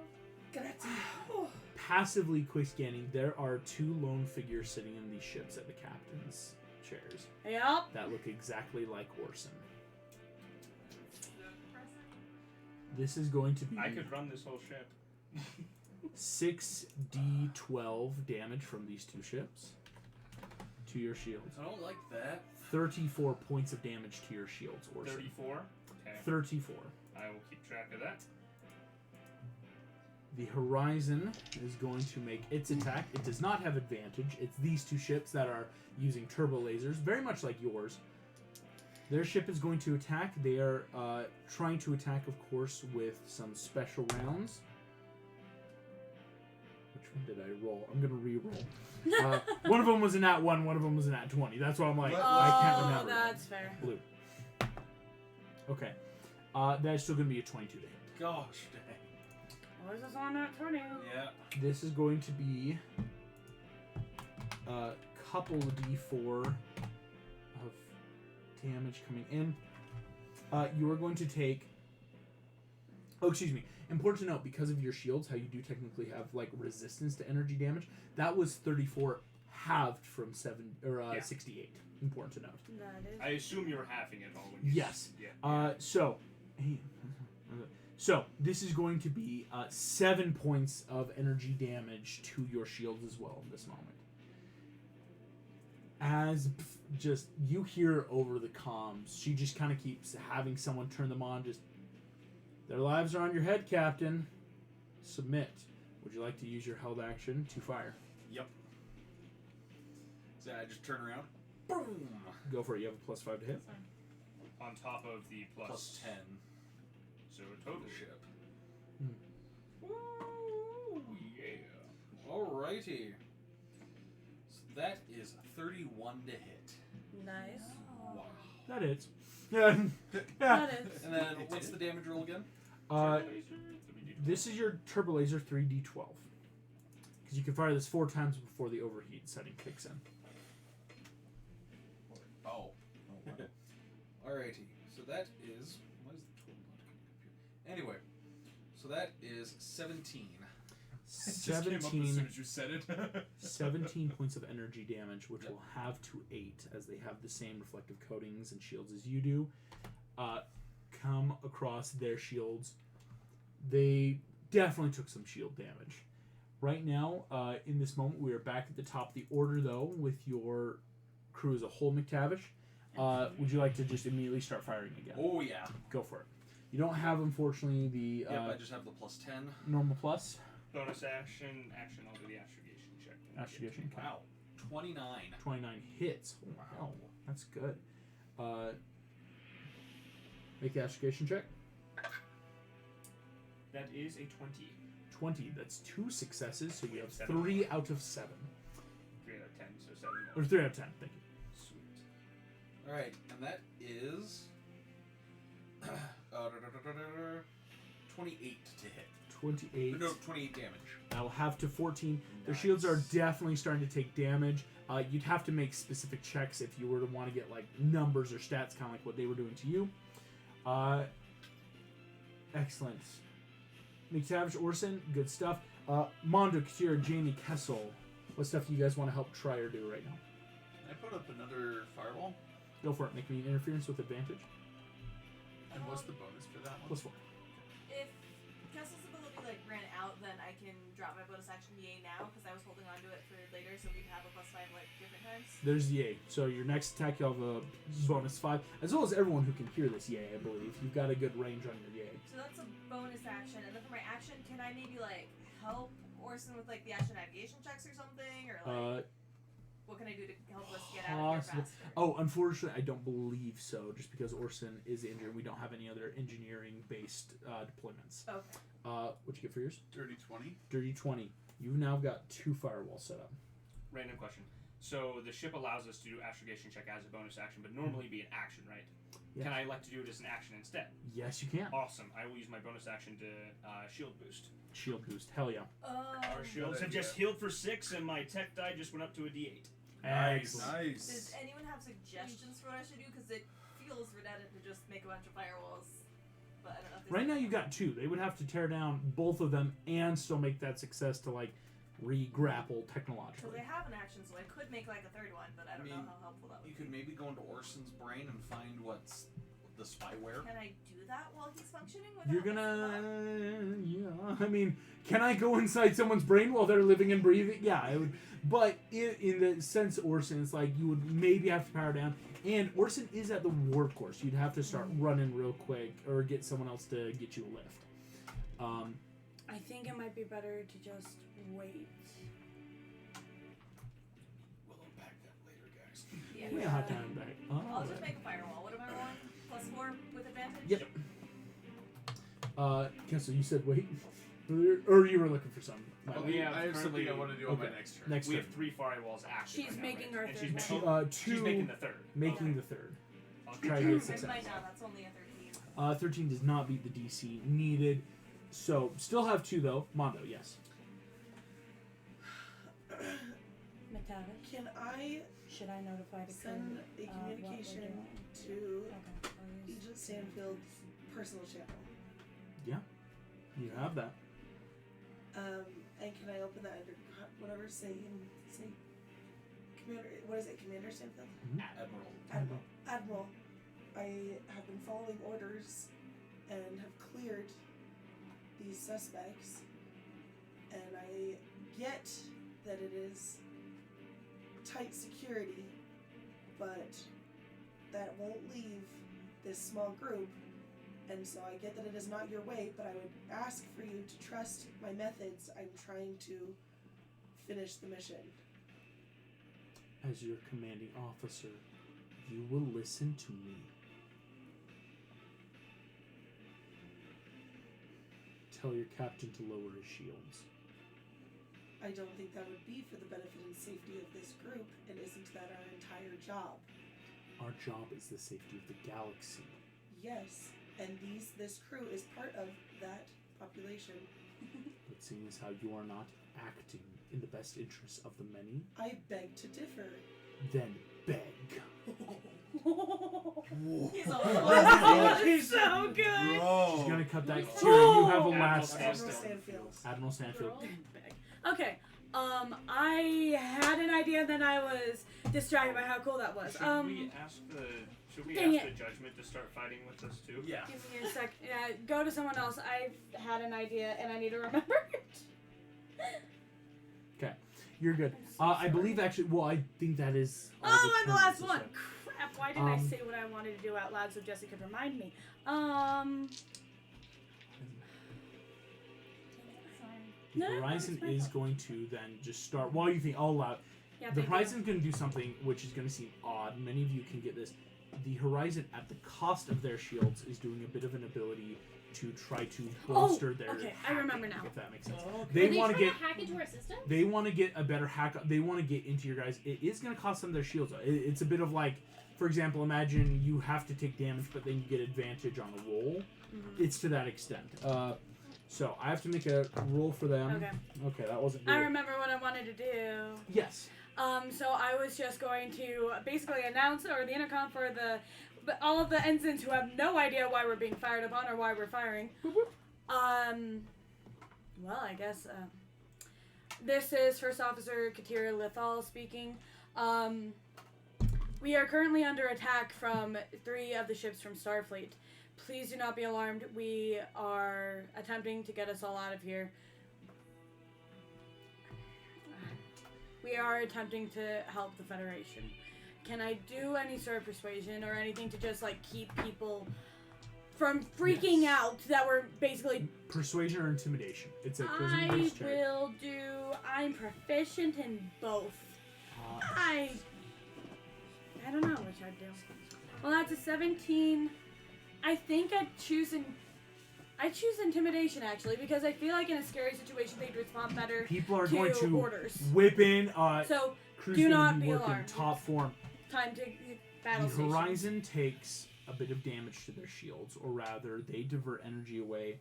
passively quick scanning. There are two lone figures sitting in these ships at the captain's chairs Yep. that look exactly like Orson. This is going to be I could run this whole ship. 6d12 damage from these two ships to your shields. I don't like that. 34 points of damage to your shields, Orson. 34. Okay. 34. I will keep track of that. The Horizon is going to make its attack. It does not have advantage. It's these two ships that are using turbo lasers, very much like yours. Their ship is going to attack. They are trying to attack, of course, with some special rounds. Which one did I roll? I'm going to re-roll. One of them was a nat 1, one of them was a nat 20. That's why I'm like, I can't remember. Oh, that's fair. Blue. Okay. That's still going to be a 22 to hit. Gosh dang. What is this on at 20? Yeah. This is going to be a couple of d4 of damage coming in. You are going to take... Oh, excuse me. Important to note, because of your shields, how you do technically have like resistance to energy damage, that was 34 halved from 68. Important to note. That is. I assume you're halving it all when you Yes. Yeah. So this is going to be 7 points of energy damage to your shields as well in this moment. As just you hear over the comms, she just kind of keeps having someone turn them on. Just their lives are on your head, Captain. Submit. Would you like to use your held action to fire? Yep. So I just turn around. Boom. Go for it. You have a +5 to hit. On top of the Plus 10. So a total The ship. Woo, yeah. Alrighty. So that is 31 to hit. Nice. Wow. That is. Yeah. That is. And then what's the damage roll again? This is your Turbo Laser 3d12. Because you can fire this 4 times before the overheat setting kicks in. Oh. Alrighty. So that is. Why is the total not coming up here? Anyway. So that is 17. It just came up as soon 17, as you said it. 17 points of energy damage, which will have to 8, as they have the same reflective coatings and shields as you do. Come across their shields. They definitely took some shield damage. Right now, in this moment, we are back at the top of the order, though, with your crew as a whole, McTavish. Would you like to just immediately start firing again? Oh, yeah. Go for it. You don't have, unfortunately, the Yep, I just have the plus 10. normal plus. Bonus action. I'll do the astrogation check. Astrogation. Wow. 29. 29 hits. Wow. That's good. Make the astrogation check. That is a 20. 20. That's 2 successes, so you have 7. 3 out of 7. 3 out of 10, so 7 Or more. 3 out of 10, thank you. Sweet. Alright, and that is 28 to hit. 28. No, 28 damage. I will have to 14. Their shields are definitely starting to take damage. You'd have to make specific checks if you were to want to get like numbers or stats, kind of like what they were doing to you. Excellent. McTavish, Orson, good stuff. Mondo, Katira, Jamie, Kessel, what stuff do you guys want to help try or do right now? I put up another fireball. Go for it. Make me an interference with advantage. And what's the bonus for that one? +4. If Kessel's ability like ran out, then I can drop my bonus action yay now because I was holding on to it for later, so we'd have a +5 like different times. There's yay. So your next attack, you'll have a bonus 5, as well as everyone who can hear this yay, I believe. You've got a good range on your yay. So that's a bonus action, and then for my action, can I maybe like help Orson with like the action navigation checks or something, or like what can I do to help us get out of here faster? Oh, unfortunately, I don't believe so. Just because Orson is injured, we don't have any other engineering-based deployments. Okay. What'd you get for yours? Dirty 20. Dirty 20. You've now got 2 firewalls set up. Random question. So the ship allows us to do astrogation check as a bonus action, but normally be an action, right? Yes. Can I elect to do it as an action instead? Yes, you can. Awesome. I will use my bonus action to shield boost. Shield boost. Hell yeah. Our shields have just healed for 6, and my tech die just went up to a D8. Excellent. Nice. Does anyone have suggestions for what I should do? Because it feels redundant to just make a bunch of firewalls. But I don't know if Right now, you got 2. They would have to tear down both of them and still make that success to like re-grapple Because technologically. I have an action, so I could make like a third one, but I don't know how helpful that would You be. could maybe go into Orson's brain and find what's the spyware. Can I do that while he's functioning? Without You're messing up? gonna, yeah. I mean, can I go inside someone's brain while they're living and breathing? Yeah, I would. But in the sense, Orson, it's like you would maybe have to power down. And Orson is at the warp course. You'd have to start running real quick or get someone else to get you a lift. I think it might be better to just wait. We'll unpack that later, guys. Yeah. We don't have time back. I'll just make a firewall. What am I rolling? +4 with advantage? Yep. Kessel, you said wait, or you were looking for something. Well, We have I have something I currently- want to do on my Okay. next turn. Next We turn. have 3 firewalls active. She's right now, making right? her And third she's one. making, Two, she's making the third. making the third. I'll Try to get Where's success. my now? That's only a 13. 13 does not beat the DC needed. So, still have 2 though. Mondo, yes. McTavish, Can I should I notify the send crew, a what we're communication doing? to Okay. I'll use- Agent Stanfield's personal channel? You have that. And can I open that under whatever say Commander? What is it, Commander Stanfield? Admiral. Admiral, I have been following orders and have cleared these suspects, and I get that it is tight security, but that won't leave this small group, and so I get that it is not your way, but I would ask for you to trust my methods. I'm trying to finish the mission. As your commanding officer, you will listen to me. Tell your captain to lower his shields. I don't think that would be for the benefit and safety of this group, and isn't that our entire job? Our job is the safety of the galaxy. Yes, and this crew is part of that population. But seeing as how you are not acting in the best interests of the many, I beg to differ. then beg. He's all He's so good. She's gonna cut that. Tyrion, you have a Admiral last. Stanfield. Admiral Stanfield. Okay. I had an idea, then I was distracted by how cool that was. Should we ask the dang ask it. the judgment to start fighting with us too? Yeah. Give me a sec. Go to someone else. I've had an idea, and I need to remember it. Okay, you're good. I believe actually. Well, I think that is. all Oh, I'm the turns, last so- one. Crap! Why didn't I say what I wanted to do out loud so Jesse could remind me? The No, Horizon it's my is fault. going to then just start. While you think all loud, Yeah, the thank you. Horizon's going to do something which is going to seem odd. Many of you can get this. The Horizon, at the cost of their shields, is doing a bit of an ability to try to bolster their. okay, I remember hacking, now. If that makes sense. Are They they want to trying get. to hack into our system? They want to get a better hack. They want to get into your guys. It is going to cost them their shields. It's a bit of like, for example, imagine you have to take damage, but then you get advantage on a roll. Mm-hmm. It's to that extent. So I have to make a roll for them. Okay. Okay, that wasn't good. I remember what I wanted to do. Yes. So I was just going to basically announce or the intercom for all of the ensigns who have no idea why we're being fired upon or why we're firing. Well, I guess this is First Officer Katira Lithal speaking. We are currently under attack from 3 of the ships from Starfleet. Please do not be alarmed. We are attempting to get us all out of here. We are attempting to help the Federation. Can I do any sort of persuasion or anything to just like keep people from freaking Yes. out that we're basically... Persuasion or intimidation. It's a I charisma-based check. will do... I'm proficient in both. I don't know which I'd do. Well, that's a 17. I think I'd choose intimidation actually because I feel like in a scary situation they'd respond better People are to going to orders. whip in. So Crew's do gonna not be be working alarmed. top form. Time to battle The station. Horizon takes a bit of damage to their shields, or rather, they divert energy away.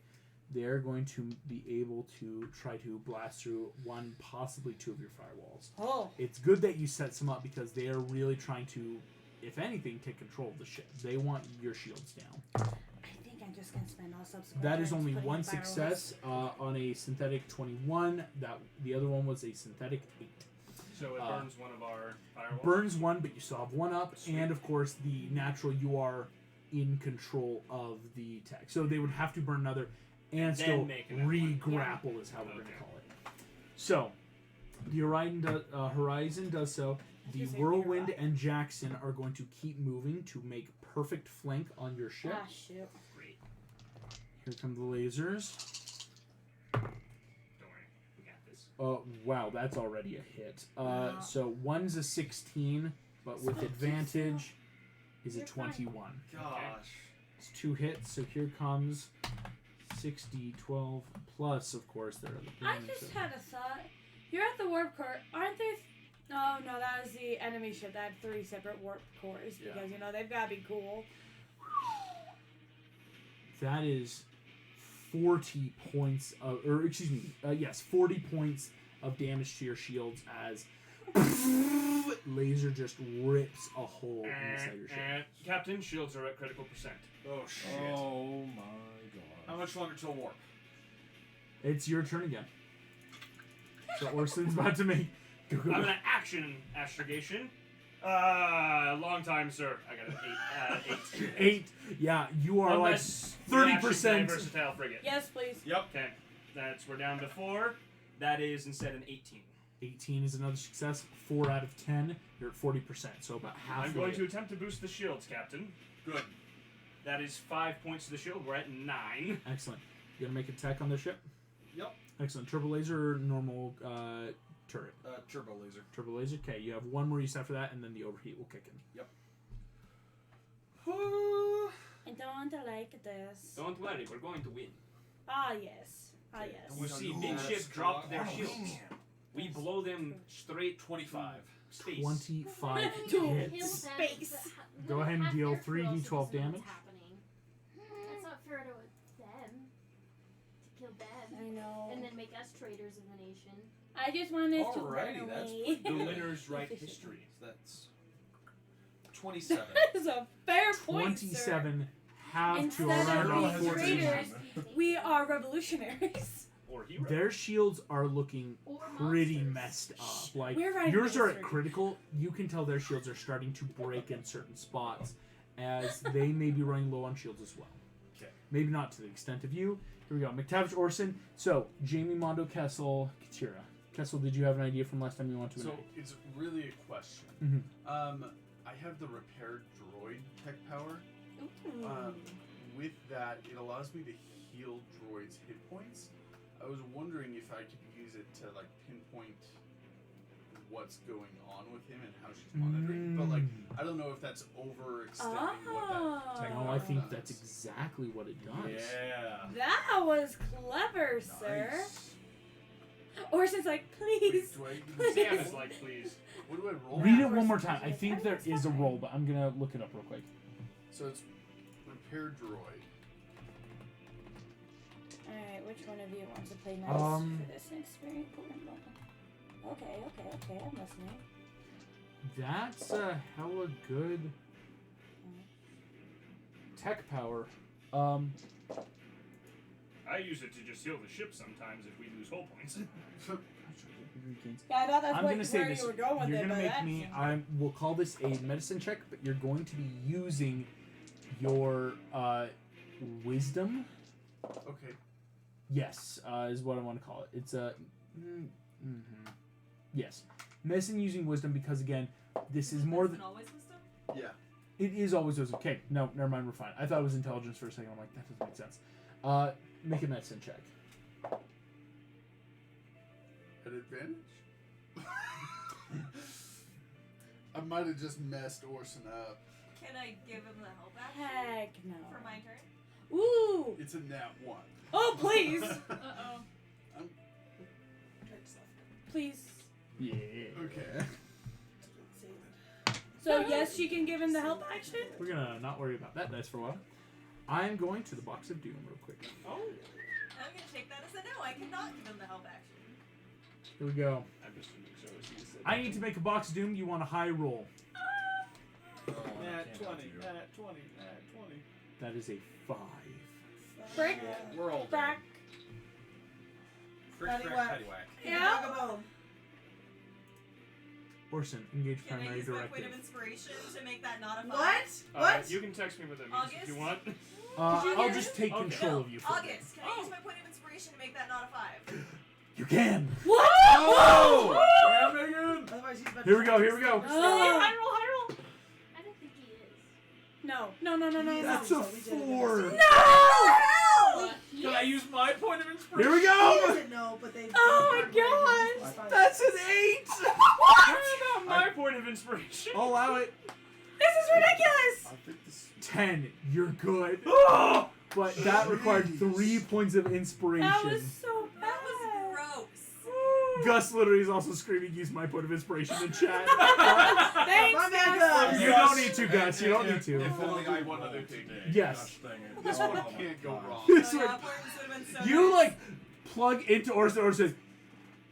They're going to be able to try to blast through 1, possibly 2 of your firewalls. Oh. It's good that you set some up because they are really trying to, if anything, take control of the ship. They want your shields down. I think I'm just gonna spend all subsequent. That is turns only putting 1 in firewalls. success on a synthetic 21. The other one was a synthetic 8. So it burns one of our firewalls. Burns 1, but you still have 1 up, Sweet. and of course the natural you are in control of the tech. So they would have to burn another and Then still make another one. re-grapple is how we're going to call it. So the Horizon does so. The Just say Whirlwind you're and Jackson are going to keep moving to make perfect flank on your ship. Ah, shoot. Great. Here come the lasers. Don't worry. We got this. Wow, that's already a hit. So 1's a 16, but with advantage is a You're fine. 21. Gosh. It's 2 hits, so here comes 6d12 plus, of course, there are the I bonus. just had a thought. You're at the warp core, aren't there? Oh no, that was the enemy ship. That had 3 separate warp cores Yeah. because they've gotta be cool. That is 40 points of, or excuse me, yes, 40 points of damage to your shields as laser just rips a hole inside your ship. Captain, shields are at critical percent. Oh shit. Oh my How god. much longer till warp? It's your turn again. So Orson's about to make. I'm gonna action astrogation. Long time, sir. I got an 8. 8. Yeah, you are Unless like we actually 30%. play versatile frigate. Yes, please. Yep. Okay, we're down to 4. That is instead an 18. 18 is another success. 4 out of 10. You're at 40%, so about halfway. I'm going to attempt to boost the shields, Captain. Good. That is 5 points to the shield. We're at 9. Excellent. You gonna make attack on their ship? Yep. Excellent. Turbo laser or normal turret? Turbo laser. Turbo laser. Okay, you have 1 more use after that, and then the overheat will kick in. I don't like this. Don't worry, we're going to win. Ah yes. Ah yes. You see, big That's ship dropped their cocked. shields. We blow them straight 25. space. 25 To hits. space. Go ahead and deal 3d12 damage. That's not fair to them. To kill them. I know. And then make us traitors of the nation. I just want this to run Alrighty, that's away. The winners write history. That's 27. That is a fair point, sir. 27 have to Instead around of about being 14. traitors, we are revolutionaries. Or heroes. Their shields are looking Or pretty monsters. messed up. Like We're writing yours are at history. critical. You can tell their shields are starting to break in certain spots, as they may be running low on shields as well. Okay. Maybe not to the extent of you. Here we go. McTavish Orson. So Jamie, Mondo, Kessel, Katira. Kessel, did you have an idea from last time you wanted to? So it's really a question. Mhm. I have the repair droid tech power. Ooh. With that, it allows me to heal droids' hit points. I was wondering if I could use it to like pinpoint what's going on with him and how she's monitoring. But like, I don't know if that's overextending what that tech No, power I think does. that's exactly what it does. Yeah. That was clever, sir. Nice. Orson's like, please. Do I, Please. Sam is like, please. what do I roll? Read it one more time. I think there is a roll, but I'm gonna look it up real quick. So it's repair droid. Alright, which one of you wants to play nice for this next very important moment? Okay, I'm listening. That's a hella good tech power. I use it to just heal the ship sometimes if we lose hull points. Yeah, I thought that's I'm what, gonna say where this. you were going with You're it, gonna but make that's... me. We'll call this a medicine check, but you're going to be using your wisdom. Okay. Yes, is what I want to call it. It's a. Yes, medicine using wisdom because again, this is more than. always wisdom? Yeah. It is always wisdom. Okay, no, never mind. We're fine. I thought it was intelligence for a second. I'm like, that doesn't make sense. Make a medicine check. At advantage? I might have just messed Orson up. Can I give him the help action Heck no. for my turn? Ooh! It's a nat 1. Oh, please! Uh-oh. Please. Yeah. Okay. So, yes, she can give him the help action? We're gonna not worry about that dice for a while. I'm going to the box of doom real quick. Oh. I'm gonna take that as a no. I cannot give him the help action. Here we go. I'm just gonna make sure she said I need to make a box of doom. You want a high roll? Nat 20. Nat 20. Nat 20. That is a 5. Frick. We're all dead. Back. Frick, frick, Paddywhack. paddywhack. Yeah. Vagabone. Orson, engage Can I primary use my point directive. of inspiration to make that not a 5? What? What? You can text me what that means if you want. I'll just take Okay. control No, of you for a minute. August, can I use my point of inspiration to make that not a 5? You can. What? Oh! Yeah, Megan! Otherwise he's about Here to we go. Here we go. Oh. High roll. I don't think he is. No. That's a 4. No! Can I use my point of inspiration? Here we He go. doesn't know, but they. Oh my God. That's an 8. What about my point of inspiration? I'll allow it. This is ridiculous! I think this. 10. You're good. But that required 3 points of inspiration. That was so bad. That was gross. Gus literally is also screaming, use my point of inspiration in chat. Thanks, My Gus. man Gus. You don't need to, Gus. You don't need to. If only I One rolled other thing. today. Yes. Gosh dang it. This one can't go wrong. This Oh, one- yeah, Portland would have been so You nice. like plug into Orson. Orson says,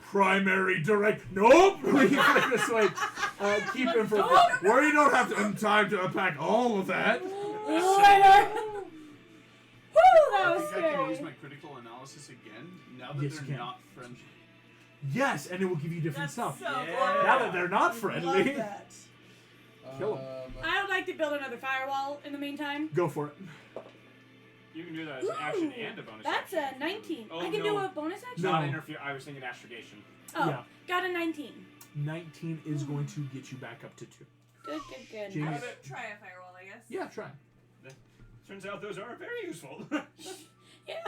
primary direct. Nope. We flick the switch. Keep him from where you don't have time to unpack all of that. Winner. Woo, that I was think I can use scary. my critical analysis again now that Yes, you they're can. not friendly. Yes, and it will give you different That's stuff. so Yeah. cool. Now that they're not Love friendly, that. Kill 'em. I would like to build another firewall in the meantime. go for it. You can do that as an action and a bonus That's action. a 19. Oh, I can no. do a bonus action? No. Not interfere. I was thinking astrogation. Oh, Yeah. got a 19. 19 is going to get you back up to 2. Good. Jamie. I would try a firewall, I guess. Yeah, try. Turns out those are very useful. Yeah.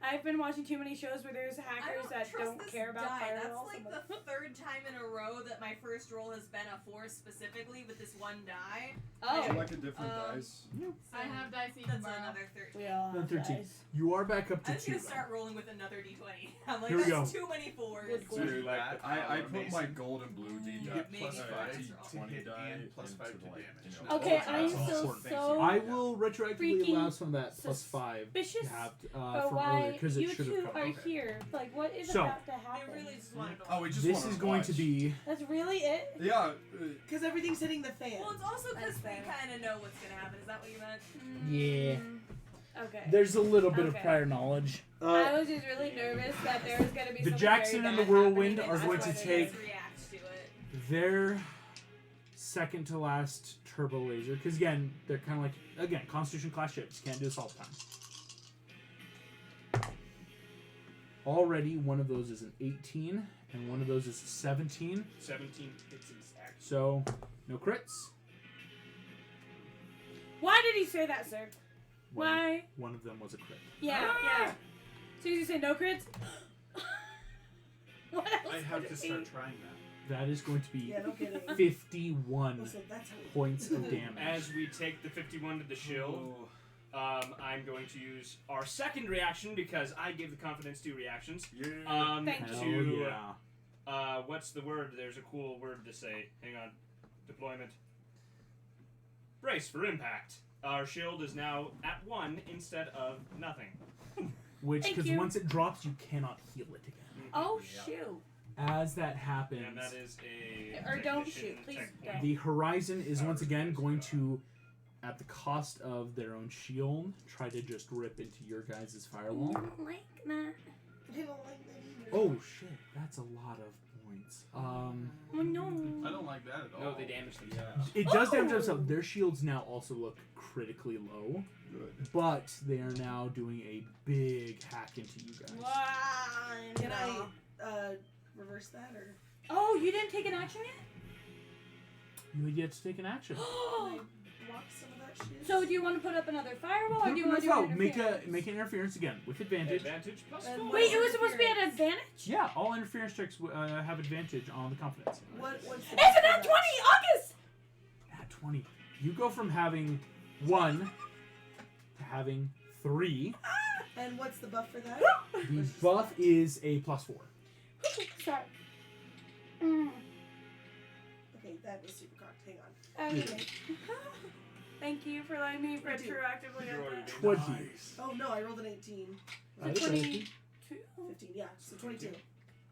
I I've been watching too many shows where there's I hackers don't that trust don't this care about die. firewalls. That's like I'm the third time in a row that my first roll has been a 4 specifically with this one die. oh, Would you like a different dice? I have dice you can That's borrow. another 13. we all Then have 13. dice. You are back up to I'm just 2. gonna start rolling with another d20. I'm like, Here we that's go. too many 4s. Good So question. you like That I power put my mason. gold and blue D You Yeah, get maybe plus 5 to 20 hit die and plus 5 to into, like, damage. you know, Okay, Oh, I'm that's still awesome. so I will retroactively freaking allow some of that plus 5 suspicious you have but from why earlier because it you should two have are come. Okay. here. Like, what is So- about to They happen? really just wanted to Oh, we just This wanna is going to watch. be That's really it? Yeah. Because everything's hitting the fan. Well, it's also because That's we fair. kind of know what's gonna happen. Is that what you meant? Yeah. Okay. There's a little bit of Okay. prior knowledge. I was just really nervous that there was gonna be The something Jackson very and the bad Whirlwind happening, are and going that's to why they take- Let's react to it. their second to last turbo laser, because again, they're kind of like, again, Constitution class ships. Can't do this all the time. Already, one of those is an 18, and one of those is a 17. 17 hits exactly. So, no crits. Why did he say that, sir? One, Why? one of them was a crit. Yeah, yeah. So you say no crits? What else I have would to it start be? trying that. That is going to be Yeah, no kidding. 51 Oh, so that's how points of damage. As we take the 51 to the shield, I'm going to use our second reaction because I gave the confidence 2 reactions. Yeah. Thank Hell to yeah. what's the word? There's a cool word to say. Hang on. Deployment. Brace for impact. Our shield is now at 1 instead of nothing. Which, Thank because you. once it drops, you cannot heal it again. Oh, Yeah. shoot. As that happens, And that is a Or don't technician shoot, please tech don't. point. the Horizon is once again going to, at the cost of their own shield, try to just rip into your guys' I firewall. don't like that. I don't like that either. Oh shit, that's a lot of points. Oh, no. I don't like that at all. No, they damage themselves. It does damage Oh. themselves. Their shields now also look critically low, Good. but they are now doing a big hack into you guys. Why? Can no. I reverse that or Oh, you didn't take an action yet? You get to take an action. can I block some of that shit? So do you want to put up another firewall, or do you want to do No, an make interference? an interference again with advantage. Advantage plus And 4. Wait, it was supposed to be at advantage? Yeah, all interference checks have advantage on the confidence. What's the It's an buff at for 20, August! At 20, you go from having 1 to having 3. that? And what's the buff for that? The buff is a +4. Sorry. Mm. Okay, that was super cocked. Hang on. Okay. Thank you for letting me retroactively You're already get that. 20. Oh no, I rolled an 18. That is 20. anything. 15, yeah, so 22.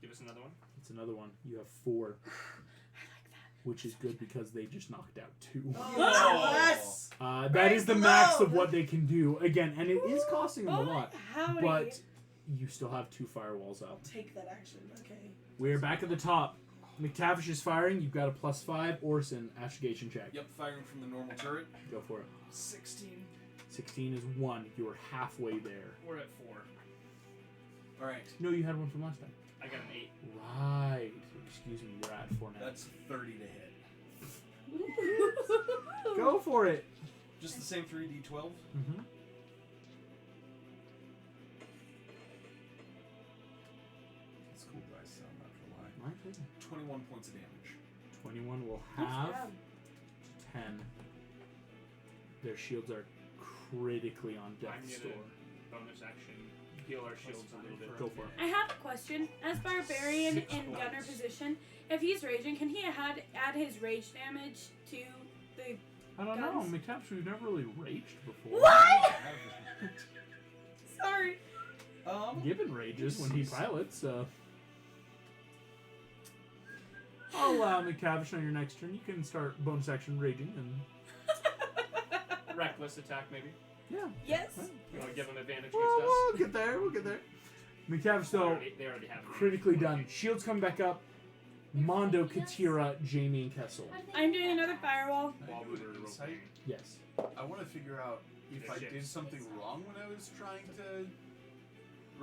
Give us another one. It's another one. You have 4. Which is good because they just knocked out 2. Oh, yes! That is the Right max below. of what they can do. Again, and it is costing them a lot. Howdy. But you still have 2 firewalls I'll up. take that action, okay. We're back at the top. McTavish is firing. You've got a +5. Orson, astrogation check. Yep, firing from the normal turret. Go for it. 16. 16 is 1. You're halfway there. We're at 4. Alright, No, you had one from last time. I got an 8. Right. Excuse me, you're at 4 now. that's 30 to hit. Go for it. Just the same 3d12. Mm-hmm. It's cool dice, I'm not gonna lie. Right. 21 points of damage. 21 will Good have job. 10. Their shields are critically on I'm death's gonna door. bonus action heal our shields a little bit. Go for it. I have a question. As Barbarian 6 in gunner points. position, if he's raging, can he add his rage damage to the... I don't know. Guns. McTavish, we've never really raged before. What? Sorry. Gibbon rages when he pilots, so. I'll allow McTavish on your next turn. You can start bonus action raging and. Reckless attack, maybe. Yeah. Yes. You want to give them advantage Well, against us? we'll get there. We'll get there. McTavish, though, They already have advantage. critically done. Shields come back up. Mondo, Katira, Jamie, and Kessel. I'm doing another firewall. Can I do an insight? Yes. I want to figure out if The I ships. did something wrong when I was trying to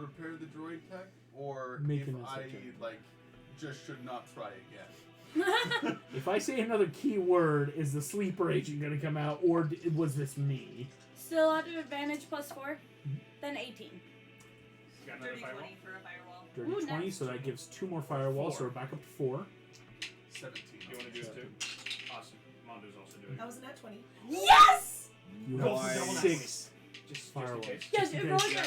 repair the droid tech, or Make if an insight I check. like just should not try again. If I say another key word, is the sleeper agent going to come out, or was this me? Still out of advantage +4. Then 18. Got another Dirty firewall. 20 for a firewall. Dirty Ooh, 20, nice. so that gives 2 more firewalls, so we're back up to 4. 17. You want to do it too? Awesome. Mondo's also doing it. That was a net 20. Yes! You Roll have some double 6 Just in firewalls. case. Yes, Just in it rolls case. Yeah.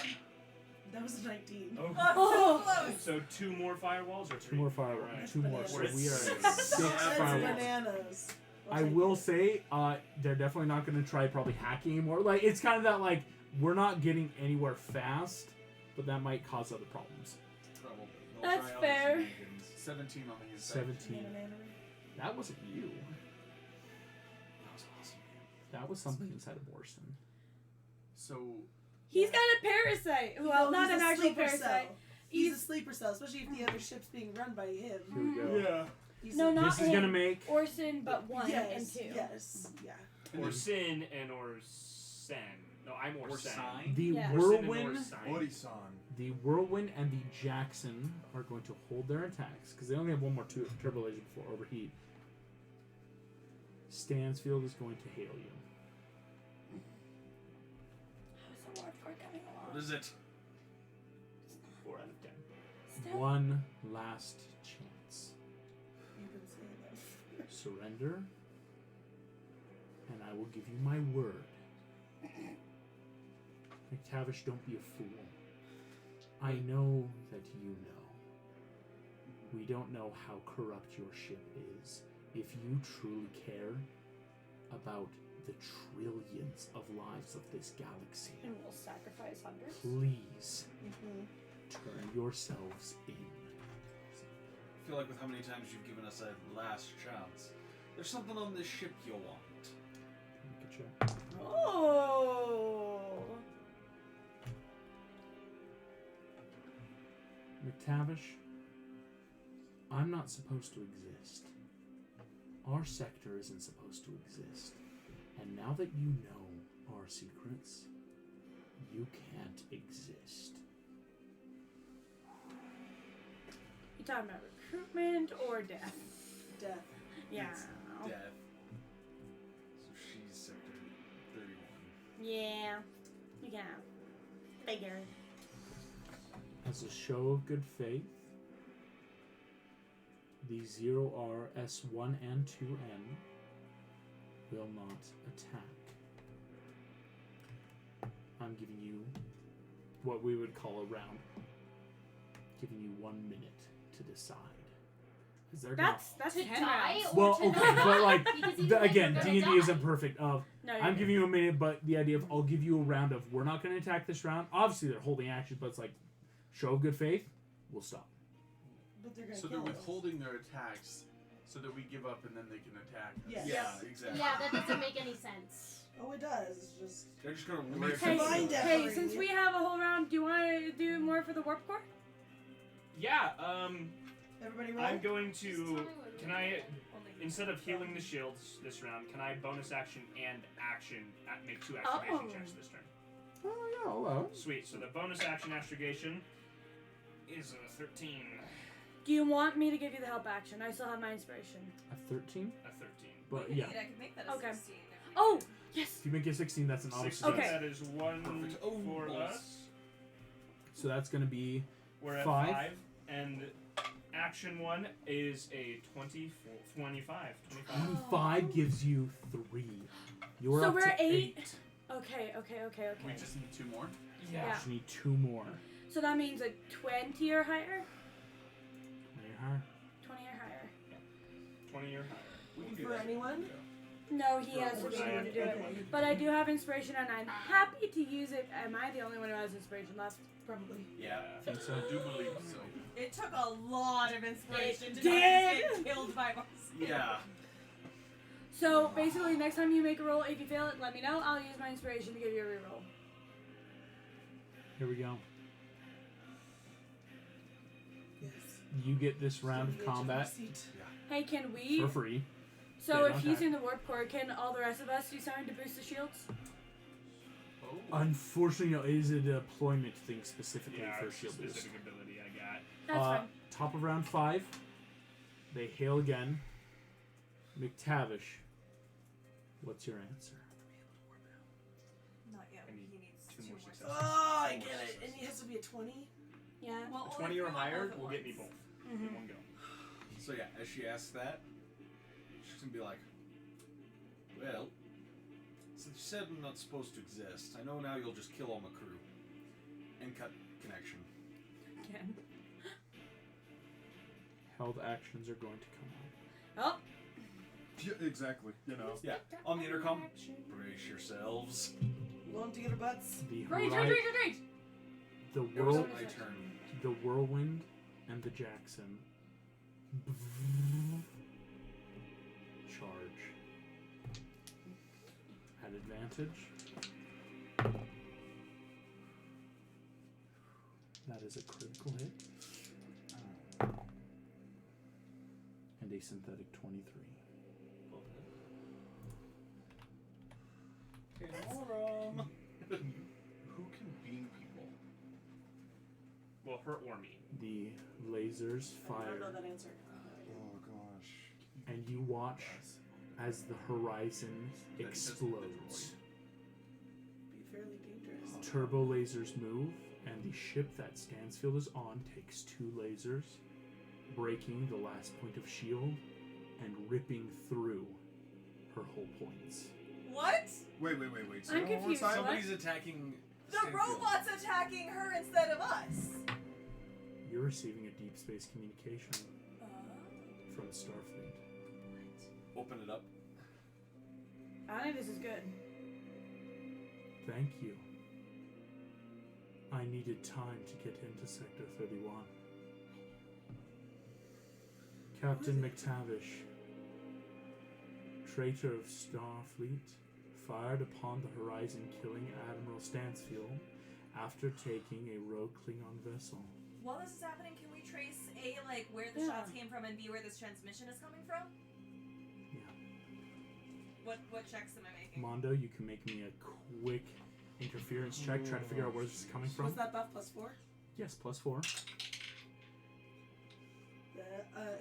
That was a 19. Oh. Oh. So close. So 2 more firewalls or 3? 2 more firewalls. Alright. 2 more, so Bananas. we are at That's 6 That's firewalls. bananas. I'll I take will it. say, they're definitely not going to try probably hacking anymore. Like, it's kind of that, like, we're not getting anywhere fast, but that might cause other problems. Probably. They'll That's try all fair. the shenanigans. 17 on the inside. 17. Banananery. That wasn't you. That was awesome. That was something inside of Morrison. So, He's got a parasite. Well, No, not he's an a actual sleeper parasite. cell. He's a He's sleeper cell, especially if the other ship's being run by him. Here we go. Yeah. He's No, a, not This is going to him. make... Orson, but 1 yes, and 2. Yes, yeah. Or Sin and or Sen. No, I'm or Sen. Sign. The Yeah. Whirlwind... Ori-san. The Whirlwind and the Jackson are going to hold their attacks because they only have 1 more turbo laser before overheat. Stansfield is going to hail you. How's the warp core coming along? What is it? 4 out of 10. Still? 1 last chance. You've been saying that. Surrender, and I will give you my word. McTavish, don't be a fool. I know that you know. We don't know how corrupt your ship is. If you truly care about the trillions of lives of this galaxy, And we'll sacrifice hundreds. please Mm-hmm. turn yourselves in. I feel like with how many times you've given us a last chance, there's something on this ship you'll want. Make a check. Oh. McTavish, I'm not supposed to exist. Our sector isn't supposed to exist. And now that you know our secrets, you can't exist. You talking about recruitment or death? Death. Yeah. It's death. So she's sector 31. Yeah. You can figure. As a show of good faith, the 0R S1 and 2N will not attack. I'm giving you what we would call a round. Giving you 1 minute to decide. Is there That's To 10 die rounds. or well, to okay, not? but like Because you the, think again, you're D&D gonna isn't die. perfect. Of No, you're I'm good. giving you a minute, but the idea of I'll give you a round of we're not going to attack this round. Obviously, they're holding actions, but it's like show of good faith. We'll stop. But they're gonna so kill they're us. withholding their attacks so that we give up and then they can attack us. Yes. Yeah, exactly. Yeah, that doesn't make any sense. Oh, it does. It's just They're just gonna Hey, rip Hey, Combined effort. hey, since we have a whole round, do you want to do more for the warp core? Yeah, everybody roll. I'm going Just tell me to. what Can I, instead of healing the shields this round, can I bonus action and action make 2 astrogation Oh. checks this turn? Oh yeah, hello. Sweet. So the bonus action astrogation is a 13. Do you want me to give you the help action? I still have my inspiration. A 13, A 13. but Wait, yeah, I can make that a Okay. 16. if we Oh, need. yes. if you make it 16, that's an auto 16, success. Okay. That is 1 Perfect. Oh, for balls. us. So that's going to be We're at 5. 5. And action 1 is a 24, 25. 25. 25 gives you 3. You're So up we're to 8. Okay. We just need 2 more. Yeah. Just need 2 more. So that means a 20 or higher? There. 20 or higher. 20 or higher. We can do For that. anyone? No, he For has to be Orson. able to do it. Okay. But I do have inspiration and I'm happy to use it. Am I the only one who has inspiration left? Probably. Yeah, I think so. I do believe so. It took a lot of inspiration It to did. not get killed by Marcy. Yeah. So basically, next time you make a roll, if you fail it, let me know. I'll use my inspiration to give you a reroll. Here we go. Yes. You get this round of combat Hey, can we? for free. So Yeah, if okay. he's in the warp core, can all the rest of us do something to boost the shields? Oh. Unfortunately, no, it is a deployment thing specifically Yeah, for it's a shield boost. specific ability I got. That's fine. Top of round 5. They hail again. McTavish, what's your answer? Not yet. I need He needs 2 more more successes. Oh, I get it. And it has to be a 20? Yeah. Well, A only 20 if or we went higher both at will get me once. both in one go. So yeah, as she asks that, she's gonna be like, "Well, since you said I'm not supposed to exist, I know now you'll just kill all my crew." And cut connection. Again. Held actions are going to come out. Oh. Yeah, exactly. You know. Yeah, on the intercom, brace yourselves. Going to get her butts. The Rage, hori- rage, rage, rage, rage! the It was whirl, my turn. the whirlwind, and the Jackson charge at advantage. That is a critical hit. And a synthetic 23. Who can beam people? Well, her or me. The lasers I don't know fire, that answer. Oh gosh. and you watch as the horizon That doesn't explodes. Be fairly dangerous. Turbo lasers move, and the ship that Stansfield is on takes 2 lasers, breaking the last point of shield and ripping through her hull points. What? Wait. So I'm confused. What? Somebody's attacking. The Stanfield. robot's attacking her instead of us. You're receiving a deep space communication from Starfleet. Open it up. I think this is good. Thank you. I needed time to get into Sector 31. Captain McTavish, traitor of Starfleet, fired upon the horizon, killing Admiral Stansfield after taking a rogue Klingon vessel. While this is happening, can we trace A, like, where the Yeah. shots came from, and B, where this transmission is coming from? Yeah. What checks am I making? Mondo, you can make me a quick interference check. Try to figure out where this is coming from. Was that buff +4? Yes, +4.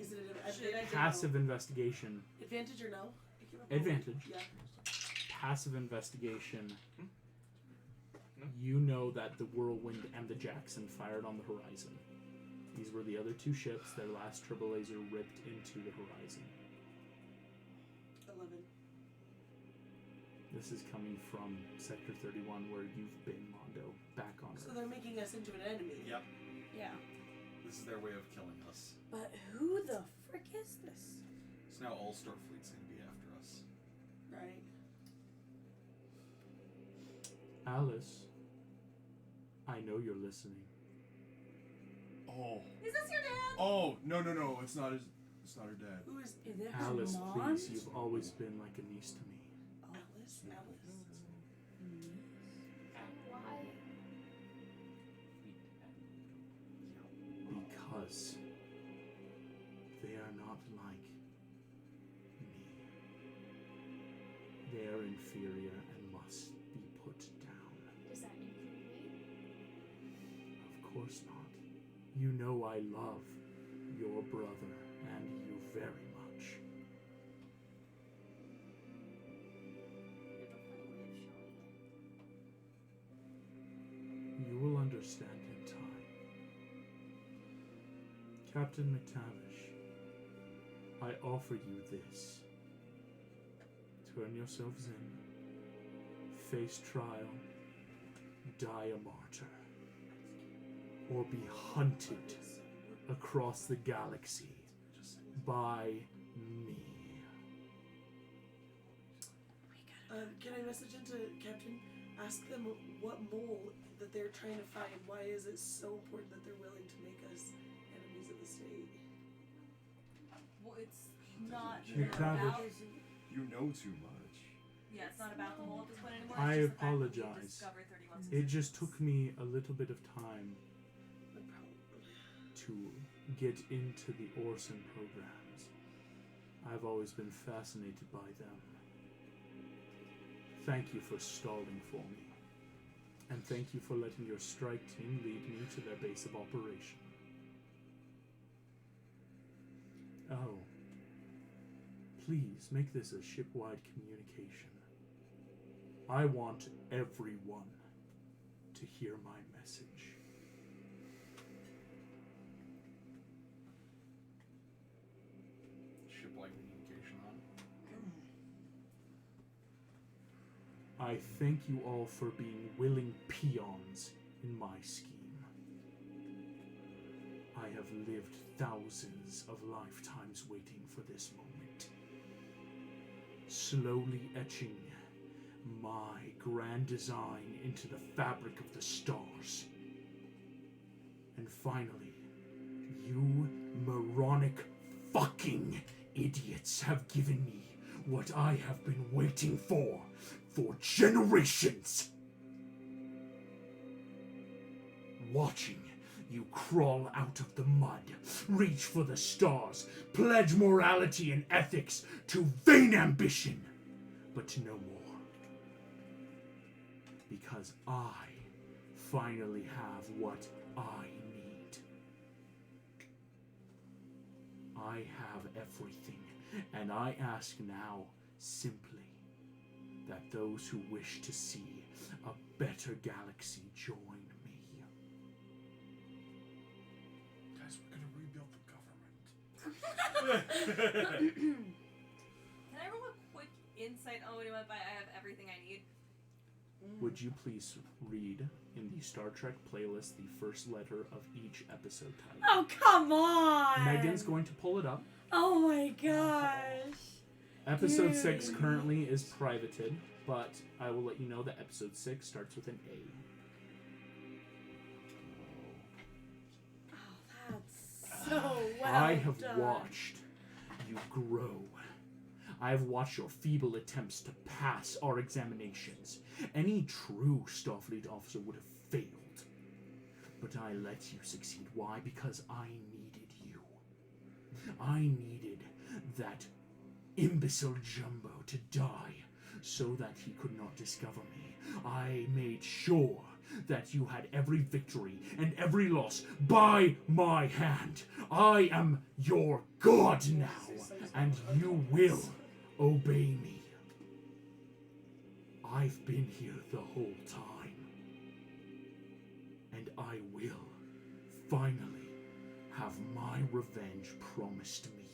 Is it an Should I advantage? do- Passive investigation. Advantage or no? I can't remember. Advantage. Yeah. Passive investigation. No. You know that the Whirlwind and the Jackson fired on the horizon. These were the other 2 ships. Their last turbo laser ripped into the horizon. 11. This is coming from Sector 31, where you've been, Mondo, back on So Earth. they're making us into an enemy. Yep. Yeah. This is their way of killing us. But who the frick is this? So now all Starfleet's gonna be after us. Right. Alice, I know you're listening. Oh. Is this your dad? Oh no. It's not his. It's not her dad. Who is Is it her Alice, mom? please, you've always been like a niece to me. Alice? Why? Because they are not like me. They are inferior and must be put down. Does that include me? Of course not. You know I love your brother and you very much. You have a funny way of showing it. You will understand in time. Captain McTavish, I offer you this. Turn yourselves in, face trial, die a martyr, or be hunted across the galaxy by me. Can I message into Captain? Ask them what mole that they're trying to find. Why is it so important that they're willing to make us enemies of the state? Well, it's not McTavish. about. You know too much. Yeah, it's not about the mole at this point anymore. I it's just the fact that we apologize. discovered 31 It just took me a little bit of time The problem. to get into the Orson programs. I've always been fascinated by them. Thank you for stalling for me. And thank you for letting your strike team lead me to their base of operation. Oh. Please make this a shipwide communication. I want everyone to hear my message. starship-like communication on. I thank you all for being willing peons in my scheme. I have lived thousands of lifetimes waiting for this moment, slowly etching my grand design into the fabric of the stars. And finally, you moronic fucking idiots have given me what I have been waiting for generations. Watching you crawl out of the mud, reach for the stars, pledge morality and ethics to vain ambition, but no more. Because I finally have what I need. I have everything, and I ask now simply that those who wish to see a better galaxy join me. Guys, we're gonna rebuild the government. Can I roll a quick insight on what he meant by I have everything I need? Would you please read in the Star Trek playlist the first letter of each episode title? Oh, come on! Megan's going to pull it up. Oh my gosh. Episode 6 Dude. currently is privated, but I will let you know that episode 6 starts with an A. Oh, that's so well I have done. watched you grow. I have watched your feeble attempts to pass our examinations. Any true Starfleet officer would have failed. But I let you succeed. Why? Because I needed you. I needed that imbecile Jumbo to die so that he could not discover me. I made sure that you had every victory and every loss by my hand. I am your god now, and you will obey me. I've been here the whole time, and I will finally have my revenge promised me.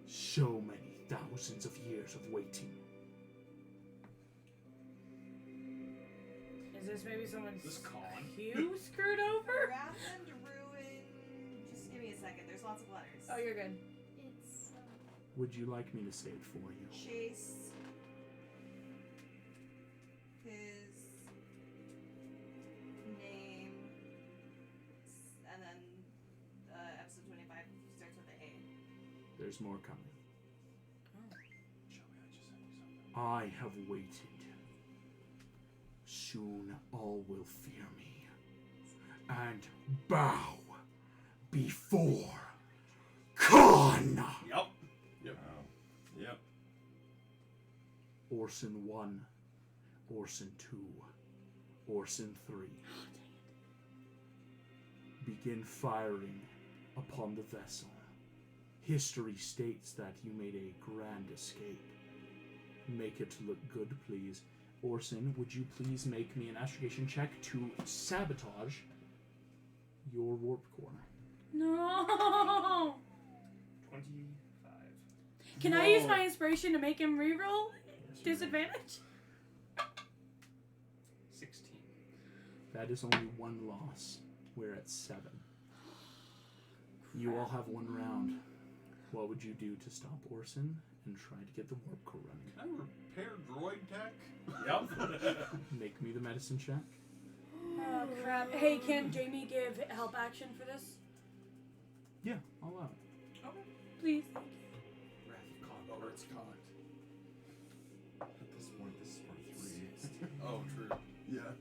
So many thousands of years of waiting. Is this maybe someone's This Colin. Q screwed over? Wrath and Ruin. Just give me a second. There's lots of letters. Oh, you're good. It's Would you like me to say it for you? Chase. His name. And then episode 25 starts with an A. There's more coming. Shelby, I just sent you something. I have waited. Soon all will fear me and bow before Khan. Yep. Oh. Yep. Orson 1, Orson 2, Orson 3. Begin firing upon the vessel. History states that you made a grand escape. Make it look good, please. Orson, would you please make me an astrogation check to sabotage your warp core? No! 25. Can I use my inspiration to make him reroll? Disadvantage? 16. That is only one loss. We're at 7. You all have one round. What would you do to stop Orson and try to get the warp core running? Can I repair droid tech? Yep. Make me the medicine check. Oh crap. Hey, can Jamie give help action for this? Yeah, I'll allow it. Please. Wrath of Khan. Oh, it's Khan. At this point, this is part 3. Oh, true. Yeah.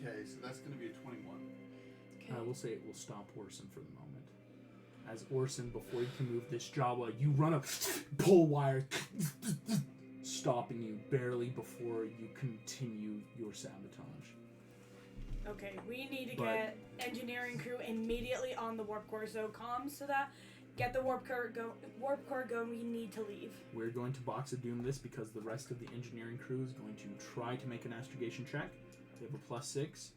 Okay, so that's going to be a 21. I will say it will stop Orson for the moment. As Orson, before you can move this Jawa, you run up, pull wire, stopping you barely before you continue your sabotage. Okay, we need to But- get engineering crew immediately on the warp core, so comms so that get the warp core go. We need to leave. We're going to Box of Doom this because the rest of the engineering crew is going to try to make an astrogation check. They have a +6.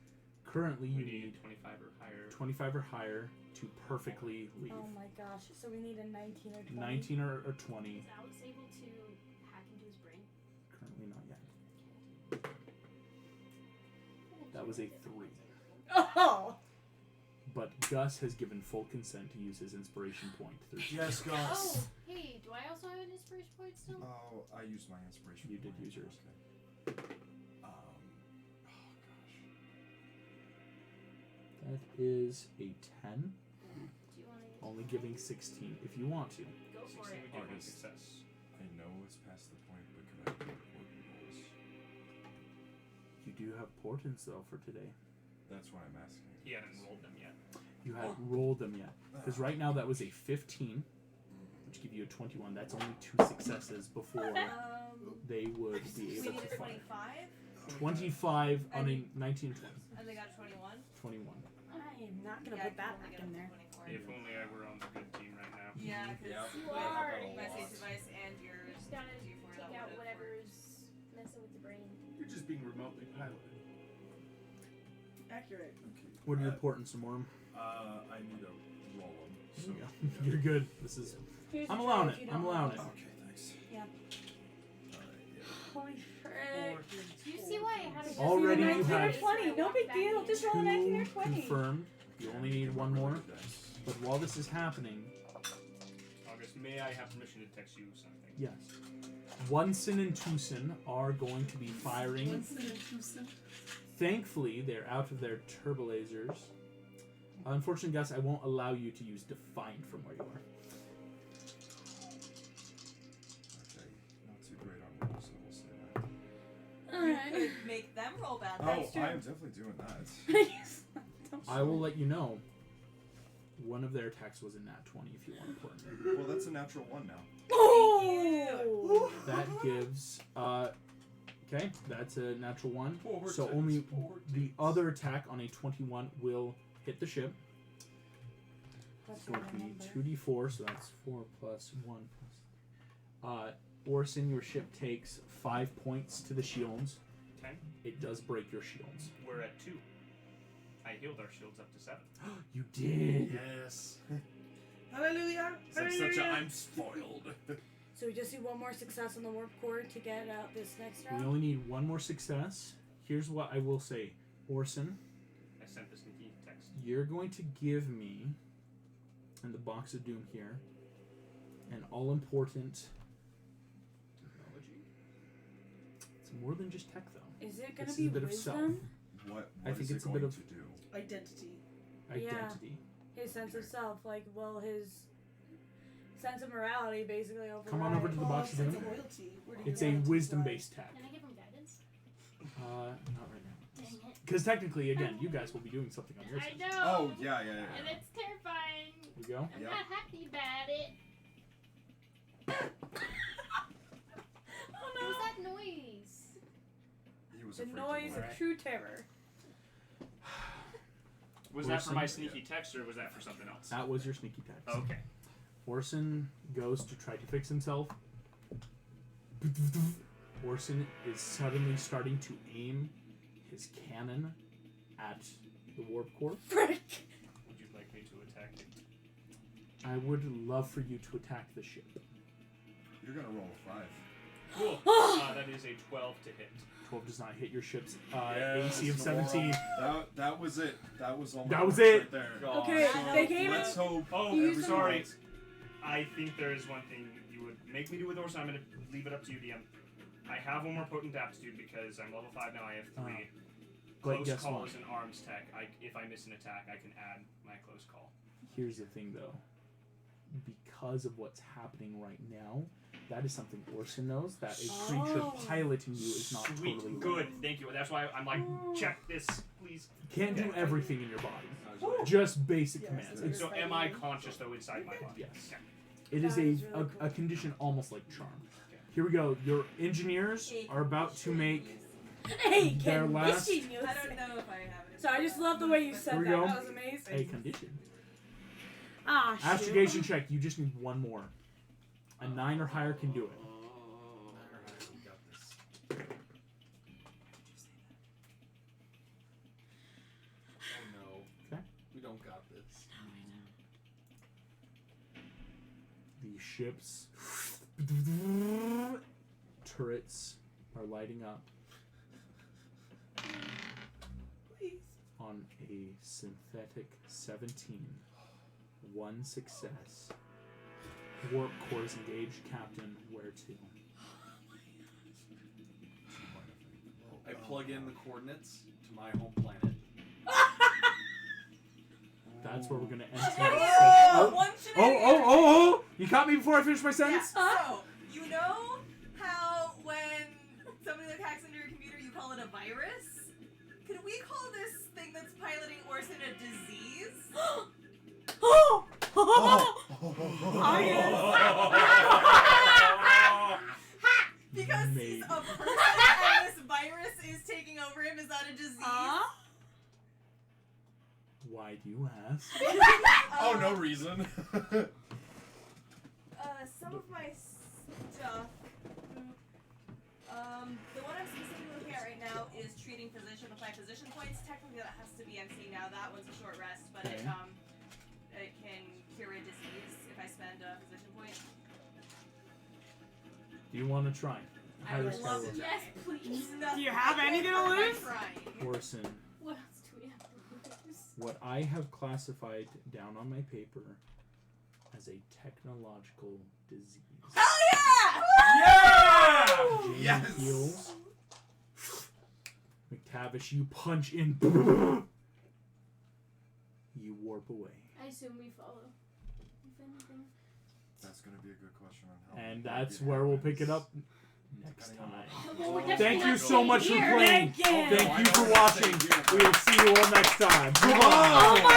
Currently, We you need need 25 or higher. 25 or higher to perfectly leave. Oh my gosh. So we need a 19 or 20. 19 or 20. Is Alex able to hack into his brain? Currently not yet. That was a 3. Oh! But Gus has given full consent to use his inspiration point. Yes, Oh, Gus. hey, do I also have an inspiration point still? Oh, I used my inspiration. You did point. use yours. Okay. Oh gosh. That is a 10. Do you want to Only giving 16 if you want to. go for 16 it? would give one August. success. I know it's past the point, but could I do important rolls? You do have portents though for today. That's why I'm asking. He hadn't rolled them yet. You hadn't rolled them yet. Because right now that was a 15, which give you a 21. That's only 2 successes before they would be We able need to a fire. 25, 25 on a 19 and they got 21. 21. I am not gonna Yeah, put I that can only back get in up to there. 24. If only I were on the good team right now. Yeah, because Yep. You with are. my save device and yours, Just gotta D4, take that out would've whatever's messing with the brain. You're just being remotely piloted. Accurate. Okay. What are your portents, Amorum? I need to roll them. So, You're good. This is. Here's I'm a allowing tray if it. you I'm don't allowing want it. Okay, thanks. Yeah. Alright, Holy frick. Do you see why I had to Already Just you a 19 have or 20. No big deal. Just roll a 19 or 2 20. confirmed. You only need one more. Dice. But while this is happening, August, may I have permission to text you something? yes. Onsen and Tucson are going to be firing. Winston and Tucson. Thankfully, they're out of their turbo lasers. Unfortunately, Gus, I won't allow you to use Defiant from where you are. Okay, not too great on rolls, I will say that. You Alright. could make them roll bad. Oh, That's true. I am definitely doing that. I will let you know. One of their attacks was a nat 20 if you want to put it. Well, that's a natural one now. Oh! That gives, okay, that's a natural 1. Forward So tense, only forward the tense. other attack on a 21 will hit the ship. That's So what it'd I be remember. 2d4, so that's 4 plus 1 plus. Orson, your ship takes 5 points to the shields. 10. It does break your shields. We're at 2. I healed our shields up to 7. You did! Yes. Hallelujah! It's like Hallelujah! such a I'm spoiled. So we just need one more success on the warp core to get out this next We round? only need one more success. Here's what I will say. Orson, I sent the sneaky text. you're going to give me, in the box of doom here, an all-important technology. It's more than just tech, though. Is it gonna This be is a bit of wisdom? What I think is it's it a bit going of- to do? Identity. Identity. His sense of self, like, will his sense of morality basically override? Come on over to the box of sense doom. of loyalty. Where do you It's a want it to wisdom-based tech. Can I give him guidance? Not right now. Dang it. Because technically, again, you guys will be doing something on your I side. know. Oh, yeah. And it's terrifying. Here we go. I'm Yep. not happy about it. Oh What was no! that noise? He was The afraid noise to of look. true terror. Was that for my Orson? sneaky text or was that for something else? That was your sneaky text. Okay. Orson goes to try to fix himself. Orson is suddenly starting to aim his cannon at the warp core. Frick! Would you like me to attack it? I would love for you to attack the ship. You're gonna roll a 5. Cool. That is a 12 to hit. 12 does not hit your ship's Yes, AC of 17. That was it. That was all. That was right it. there. Okay, So they gave let's it. hope. Oh, You I'm used sorry. I think there is one thing you would make me do with Orson. I'm going to leave it up to you, DM. I have one more potent aptitude because I'm level 5 now. I have 3. But Close guess call what? is an arms tech. If I miss an attack, I can add my close call. Here's the thing, though. Because of what's happening right now, that is something Orson knows. That a creature Oh. piloting you is not Sweet. totally Good. Thank you. That's why I'm like, check this, please. Can't do Okay. everything in your body. Woo. Just basic Yes, commands. it's- So am I conscious though inside my body? Yes. Okay. It is That a, is really cool. a condition almost like charm. Here we go. Your engineers are about to make Hey, their can last this genius? I don't know if I have it. So I just love the way you Here said we that. go. That was amazing. a condition. Ah, shoot. Astrogation check. You just need one more. A 9 or higher can do it. You got this. this. The ship's turrets are lighting up Please. on a synthetic 17. One success. Warp cores engaged. Captain, where to? I plug in the coordinates to my home planet. That's where we're gonna end Oh, tonight. one Oh! You caught me before I finished my sentence? So, you know how when somebody like hacks into your computer, you call it a virus? Could we call this thing that's piloting Orson a disease? Because he's a person and this virus is taking over him. Is that a disease? Why do you ask? Oh, no reason. Some of my stuff. The one I'm specifically looking at right now is treating physician with my physician points. Technically, that has to be MC now. That one's a short rest, but Okay. it can cure a disease if I spend a physician point. Do you want to try? I would Highest love level. to. Yes, please. Nothing. you have anything to I'm lose? trying. Orson, What else do we have to lose? what I have classified down on my paper as a technological disease. Hell yeah! Yeah! Jane Yes! heals. McTavish, you punch in. You warp away. I assume we follow. If anything. That's gonna be a good question on how. And that's where we'll pick it up next time. Well, we're definitely Thank you not so much for here. playing. Thank you. Thank you for watching. We will see you all next time. Oh my